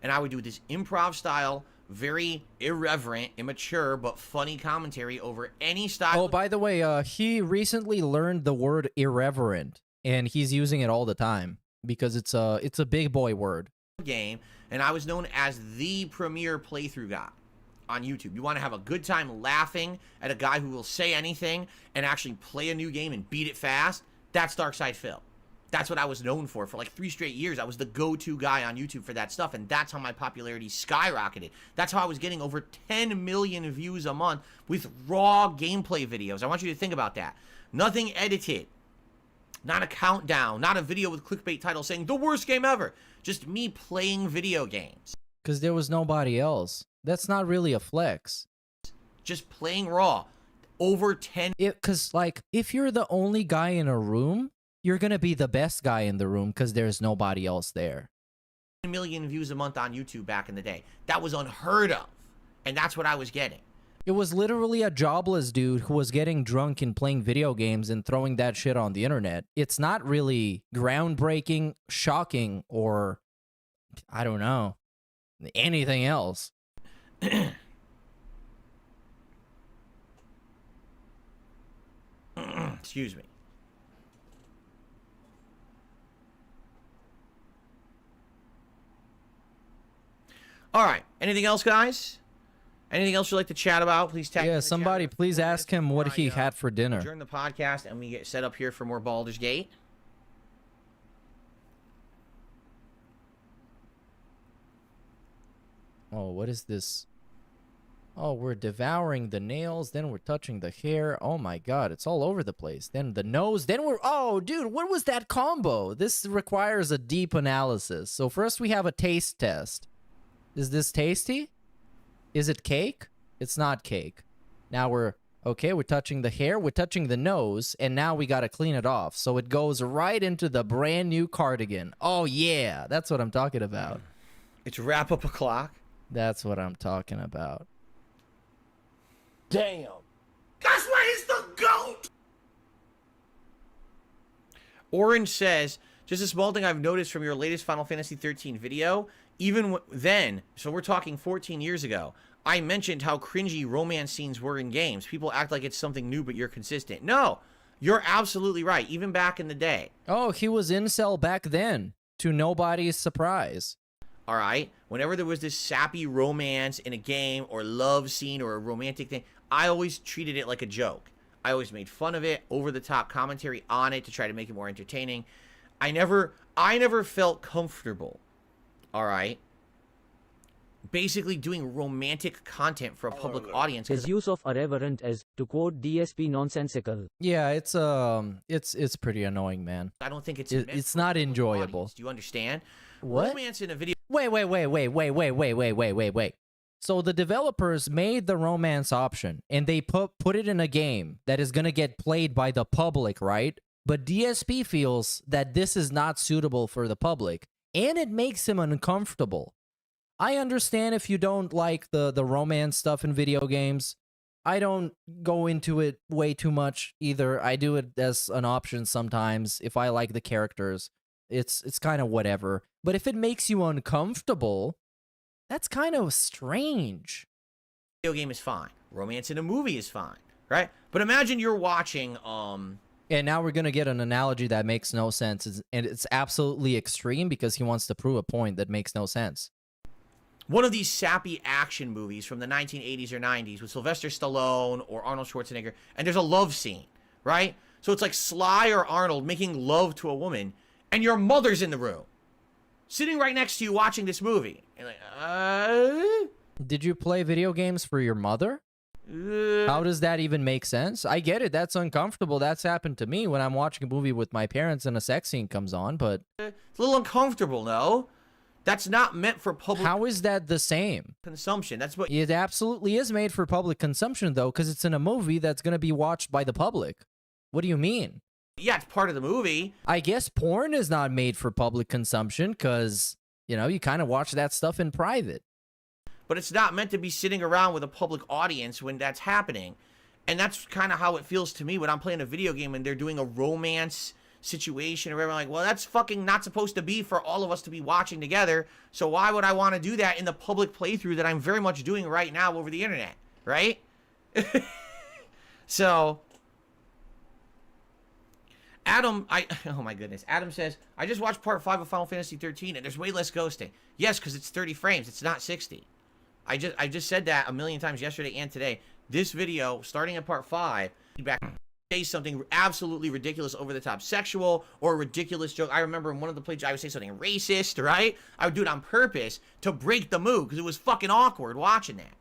Speaker 10: and I would do this improv style, very irreverent, immature, but funny commentary over any style.
Speaker 8: Oh, by the way, he recently learned the word irreverent, and he's using it all the time because it's a big boy word.
Speaker 10: Game, and I was known as the premier playthrough guy on YouTube. You want to have a good time laughing at a guy who will say anything and actually play a new game and beat it fast? That's Darkside Phil. That's what I was known for like 3 straight years. I was the go-to guy on YouTube for that stuff, and that's how my popularity skyrocketed. That's how I was getting over 10 million views a month with raw gameplay videos. I want you to think about that. Nothing edited. Not a countdown. Not a video with clickbait titles saying, the worst game ever. Just me playing video games.
Speaker 8: Because there was nobody else. That's not really a flex.
Speaker 10: Just playing raw. Over 10...
Speaker 8: Because, like, if you're the only guy in a room, you're going to be the best guy in the room because there's nobody else there.
Speaker 10: 10 million views a month on YouTube back in the day. That was unheard of. And that's what I was getting.
Speaker 8: It was literally a jobless dude who was getting drunk and playing video games and throwing that shit on the internet. It's not really groundbreaking, shocking, or, I don't know, anything else.
Speaker 10: Excuse me. All right. Anything else, guys? Anything else you'd like to chat about? Please tag.
Speaker 8: Yeah, somebody please ask him what he had for dinner.
Speaker 10: During the podcast, and we get set up here for more Baldur's Gate.
Speaker 8: Oh, what is this? Oh, we're devouring the nails, then we're touching the hair. Oh my god, it's all over the place. Then the nose, then we're... Oh, dude, what was that combo? This requires a deep analysis. So first we have a taste test. Is this tasty? Is it cake? It's not cake. Now we're... Okay, we're touching the hair, we're touching the nose, and now we gotta clean it off. So it goes right into the brand new cardigan. Oh yeah, that's what I'm talking about.
Speaker 10: It's wrap up o'clock.
Speaker 8: That's what I'm talking about.
Speaker 6: Damn.
Speaker 2: That's why he's the GOAT!
Speaker 10: Orange says, just a small thing I've noticed from your latest Final Fantasy 13 video, even then, so we're talking 14 years ago, I mentioned how cringy romance scenes were in games. People act like it's something new, but you're consistent. No, you're absolutely right, even back in the day.
Speaker 8: Oh, he was incel back then, to nobody's surprise.
Speaker 10: All right? Whenever there was this sappy romance in a game or love scene or a romantic thing, I always treated it like a joke. I always made fun of it, over-the-top commentary on it to try to make it more entertaining. I never felt comfortable, all right, basically doing romantic content for a public audience.
Speaker 11: His use of irreverent is, to quote DSP, nonsensical.
Speaker 8: Yeah, it's pretty annoying, man.
Speaker 10: I don't think
Speaker 8: it's not enjoyable.
Speaker 10: Audience. Do you understand?
Speaker 8: What?
Speaker 10: Romance in a video.
Speaker 8: Wait. So the developers made the romance option, and they put it in a game that is gonna get played by the public, right? But DSP feels that this is not suitable for the public, and it makes him uncomfortable. I understand if you don't like the romance stuff in video games. I don't go into it way too much either. I do it as an option sometimes if I like the characters. It's kind of whatever. But if it makes you uncomfortable, that's kind of strange.
Speaker 10: Video game is fine. Romance in a movie is fine, right? But imagine you're watching
Speaker 8: And now we're going to get an analogy that makes no sense, and it's absolutely extreme because he wants to prove a point that makes no sense.
Speaker 10: One of these sappy action movies from the 1980s or 90s with Sylvester Stallone or Arnold Schwarzenegger, and there's a love scene, right? So it's like Sly or Arnold making love to a woman, and your mother's in the room, sitting right next to you watching this movie. You're like,
Speaker 8: Did you play video games for your mother? How does that even make sense? I get it, that's uncomfortable. That's happened to me when I'm watching a movie with my parents and a sex scene comes on, but...
Speaker 10: It's a little uncomfortable, no? That's not meant for public...
Speaker 8: How is that the same?
Speaker 10: Consumption, that's what...
Speaker 8: It absolutely is made for public consumption, though, because it's in a movie that's going to be watched by the public. What do you mean?
Speaker 10: Yeah, it's part of the movie.
Speaker 8: I guess porn is not made for public consumption, because, you know, you kind of watch that stuff in private.
Speaker 10: But it's not meant to be sitting around with a public audience when that's happening. And that's kind of how it feels to me when I'm playing a video game and they're doing a romance situation or whatever. I'm like, well, that's fucking not supposed to be for all of us to be watching together. So why would I want to do that in the public playthrough that I'm very much doing right now over the internet, right? So, Adam, oh my goodness. Adam says, I just watched part 5 of Final Fantasy 13 and there's way less ghosting. Yes, because it's 30 frames. It's not 60. I just said that a million times yesterday and today. This video, starting at part 5, back. say something absolutely ridiculous, over the top sexual, or a ridiculous joke. I remember in one of the plays I would say something racist, right? I would do it on purpose to break the mood because it was fucking awkward watching that.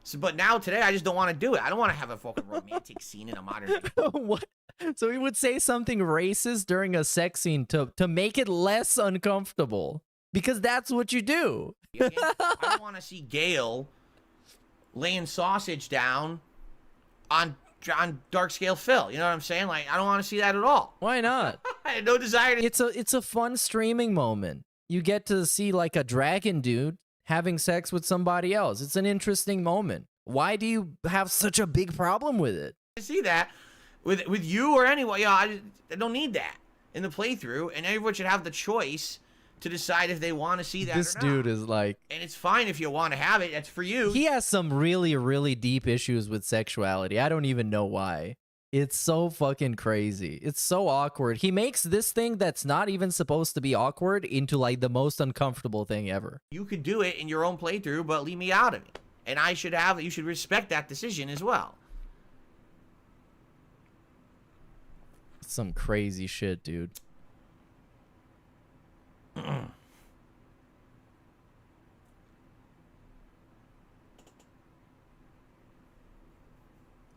Speaker 10: So, but now today I just don't want to do it. I don't want to have a fucking romantic scene in a modern
Speaker 8: What? So he would say something racist during a sex scene to make it less uncomfortable, because that's what you do.
Speaker 10: I don't want to see Gail laying sausage down on dark scale Phil. You know what I'm saying? Like, I don't want to see that at all.
Speaker 8: Why not?
Speaker 10: I had no desire to.
Speaker 8: It's a fun streaming moment. You get to see like a dragon dude having sex with somebody else. It's an interesting moment. Why do you have such a big problem with it?
Speaker 10: See that with you or anyone. Yeah, I don't need that in the playthrough, and everyone should have the choice to decide if they want to see that.
Speaker 8: This
Speaker 10: or not.
Speaker 8: dude is like,
Speaker 10: and it's fine if you want to have it. That's for you.
Speaker 8: He has some really, really deep issues with sexuality. I don't even know why. It's so fucking crazy. It's so awkward. He makes this thing that's not even supposed to be awkward into like the most uncomfortable thing ever.
Speaker 10: You could do it in your own playthrough, but leave me out of it. And I should have. You should respect that decision as well.
Speaker 8: It's some crazy shit, dude.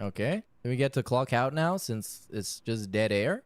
Speaker 8: Okay. Can we get to clock out now since it's just dead air?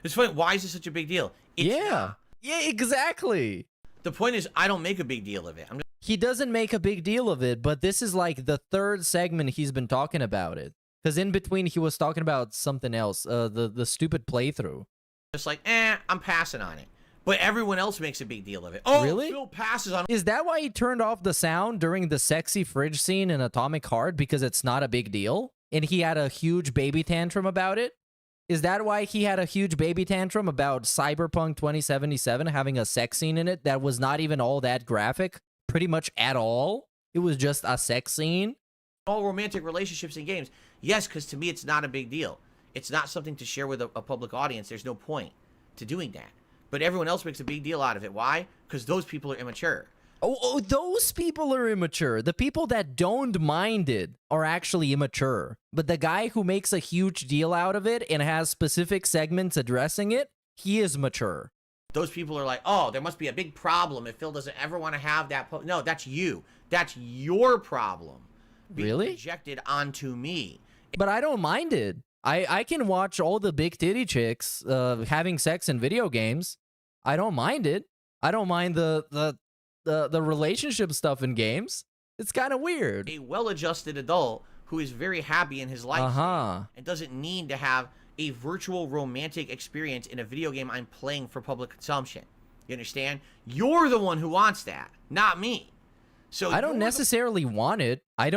Speaker 10: It's funny. Why is this such a big deal? It's not.
Speaker 8: Yeah, exactly.
Speaker 10: The point is, I don't make a big deal of it.
Speaker 8: He doesn't make a big deal of it, but this is like the third segment he's been talking about it. Because in between, he was talking about something else, the stupid playthrough.
Speaker 10: Just like, I'm passing on it. But everyone else makes a big deal of it. Oh,
Speaker 8: really?
Speaker 10: Phil passes on.
Speaker 8: Is that why he turned off the sound during the sexy fridge scene in Atomic Heart? Because it's not a big deal? And he had a huge baby tantrum about it? Is that why he had a huge baby tantrum about Cyberpunk 2077 having a sex scene in it that was not even all that graphic? Pretty much at all? It was just a sex scene?
Speaker 10: All romantic relationships in games. Yes, because to me, it's not a big deal. It's not something to share with a public audience. There's no point to doing that. But everyone else makes a big deal out of it. Why? Because those people are immature.
Speaker 8: Oh, those people are immature. The people that don't mind it are actually immature. But the guy who makes a huge deal out of it and has specific segments addressing it, he is mature.
Speaker 10: Those people are like, oh, there must be a big problem if Phil doesn't ever want to have that. No, that's you. That's your problem. Being projected onto me.
Speaker 8: But I don't mind it. I can watch all the big titty chicks having sex in video games. I don't mind it. I don't mind the relationship stuff in games. It's kind of weird.
Speaker 10: A well-adjusted adult who is very happy in his life and doesn't need to have a virtual romantic experience in a video game I'm playing for public consumption. You understand? You're the one who wants that, not me. So
Speaker 8: I don't necessarily want it. I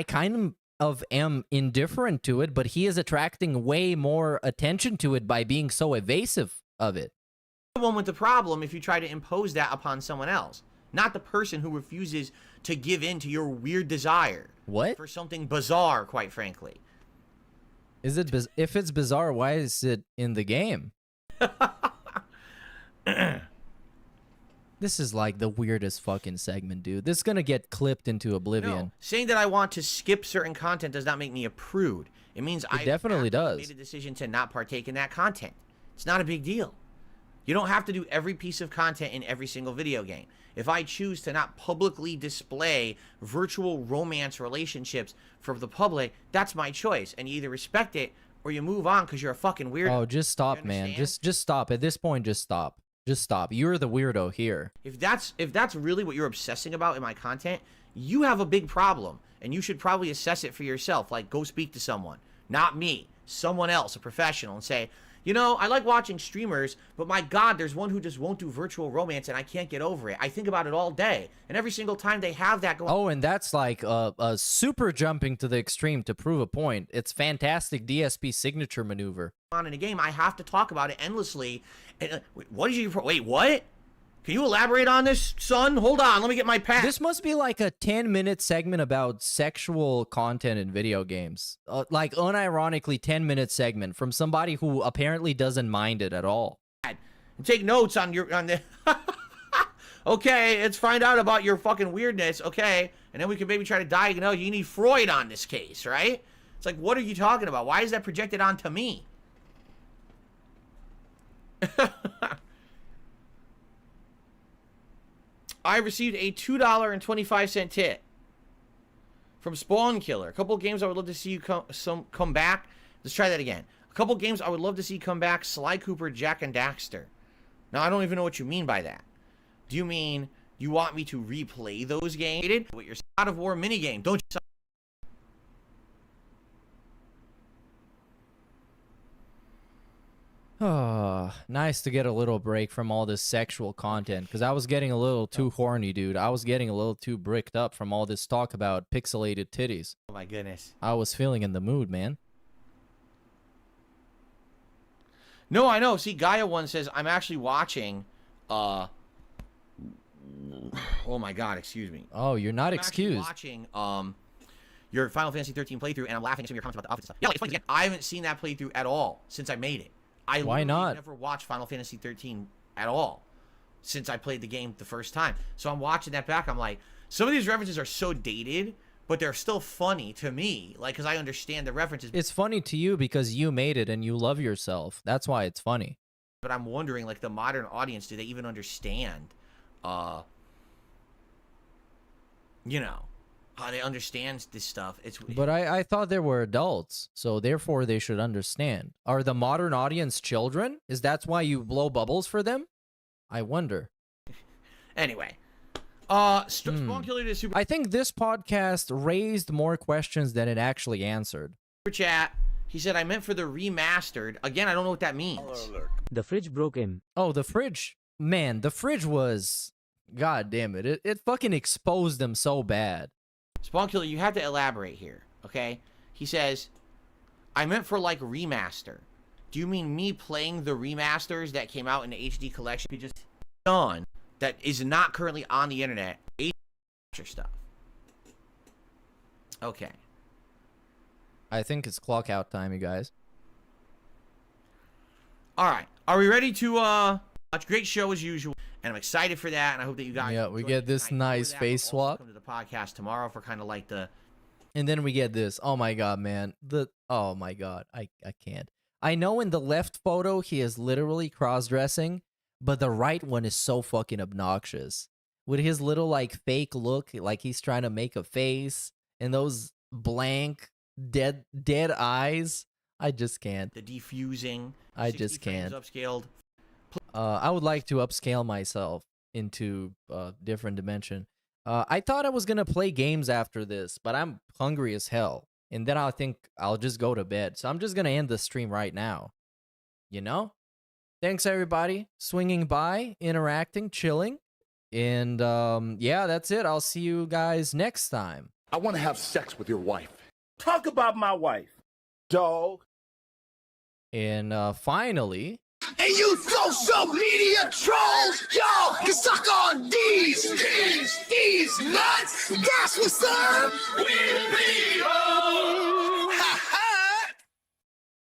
Speaker 8: kind of am indifferent to it, but he is attracting way more attention to it by being so evasive of it.
Speaker 10: The one with the problem if you try to impose that upon someone else, not the person who refuses to give in to your weird desire.
Speaker 8: What?
Speaker 10: For something bizarre, quite frankly.
Speaker 8: Is it if it's bizarre, why is it in the game? This is like the weirdest fucking segment, dude. This is gonna get clipped into oblivion.
Speaker 10: No, saying that I want to skip certain content does not make me a prude. It means I
Speaker 8: definitely does.
Speaker 10: Made a decision to not partake in that content. It's not a big deal. You don't have to do every piece of content in every single video game. If I choose to not publicly display virtual romance relationships for the public, that's my choice. And you either respect it or you move on because you're a fucking weirdo.
Speaker 8: Oh, just stop, man. Just stop. At this point, just stop. Just stop. You're the weirdo here.
Speaker 10: If that's really what you're obsessing about in my content, you have a big problem. And you should probably assess it for yourself. Like, go speak to someone. Not me. Someone else, a professional, and say, you know, I like watching streamers, but my God, there's one who just won't do virtual romance, and I can't get over it. I think about it all day, and every single time they have that going.
Speaker 8: Oh, and that's like a super jumping to the extreme to prove a point. It's fantastic DSP signature maneuver.
Speaker 10: On in a game, I have to talk about it endlessly. And, what did you? Wait, what? Can you elaborate on this, son? Hold on, let me get my pad.
Speaker 8: This must be like a 10-minute segment about sexual content in video games. Like, unironically, 10-minute segment from somebody who apparently doesn't mind it at all.
Speaker 10: And take notes on the... Okay, let's find out about your fucking weirdness. Okay, and then we can maybe try to diagnose. You need Freud on this case, right? It's like, what are you talking about? Why is that projected onto me? I received a $2.25 tip from Spawn Killer. A couple of games I would love to see you come back. Let's try that again. A couple of games I would love to see come back. Sly Cooper, Jack and Daxter. Now, I don't even know what you mean by that. Do you mean you want me to replay those games? With your God of War minigame, don't you?
Speaker 8: Oh, nice to get a little break from all this sexual content, because I was getting a little too horny, dude. I was getting a little too bricked up from all this talk about pixelated titties.
Speaker 10: Oh my goodness.
Speaker 8: I was feeling in the mood, man.
Speaker 10: No, I know. See, Gaia1 says, I'm actually watching, oh my god, excuse me.
Speaker 8: Oh, you're not
Speaker 10: I'm
Speaker 8: excused.
Speaker 10: Watching, your Final Fantasy 13 playthrough, and I'm laughing at some of your comments about the outfit stuff. Yeah, like, again, I haven't seen that playthrough at all since I made it.
Speaker 8: Why not?
Speaker 10: Never watched Final Fantasy 13 at all since I played the game the first time. So I'm watching that back. I'm like, some of these references are so dated, but they're still funny to me. Like, because I understand the references.
Speaker 8: It's funny to you because you made it and you love yourself. That's why it's funny.
Speaker 10: But I'm wondering, like, the modern audience, do they even understand, you know, how they understand this stuff?
Speaker 8: But I thought they were adults, so therefore they should understand. Are the modern audience children? Is that why you blow bubbles for them? I wonder.
Speaker 10: Anyway, Spawn Killer is super.
Speaker 8: I think this podcast raised more questions than it actually answered.
Speaker 10: Chat. He said, I meant for the remastered. Again, I don't know what that means.
Speaker 11: The fridge broke him.
Speaker 8: Oh, the fridge. Man, the fridge was... God damn it. It fucking exposed them so bad.
Speaker 10: Spawn Killer, you have to elaborate here, okay? He says, I meant for, like, remaster. Do you mean me playing the remasters that came out in the HD collection? You just done that is not currently on the internet. HD stuff. Okay.
Speaker 8: I think it's clock out time, you guys.
Speaker 10: All right. Are we ready to watch? Great show as usual, and I'm excited for that, and I hope that you guys.
Speaker 8: Yeah, we get this nice face swap.
Speaker 10: Come to the podcast tomorrow for kind of like the.
Speaker 8: And then we get this. Oh my god, man. Oh my god. I can't. I know in the left photo he is literally cross-dressing, but the right one is so fucking obnoxious. With his little like fake look, like he's trying to make a face, and those blank dead eyes. I just can't.
Speaker 10: The defusing.
Speaker 8: I just can't.
Speaker 10: Upscaled.
Speaker 8: I would like to upscale myself into a different dimension. I thought I was gonna play games after this, but I'm hungry as hell. And then I think I'll just go to bed. So I'm just gonna end the stream right now. You know? Thanks everybody. Swinging by, interacting, chilling. And yeah, that's it. I'll see you guys next time.
Speaker 4: I want to have sex with your wife.
Speaker 6: Talk about my wife.
Speaker 4: Dog.
Speaker 8: And finally...
Speaker 2: And you social media trolls, y'all can suck on these nuts. That's what's up.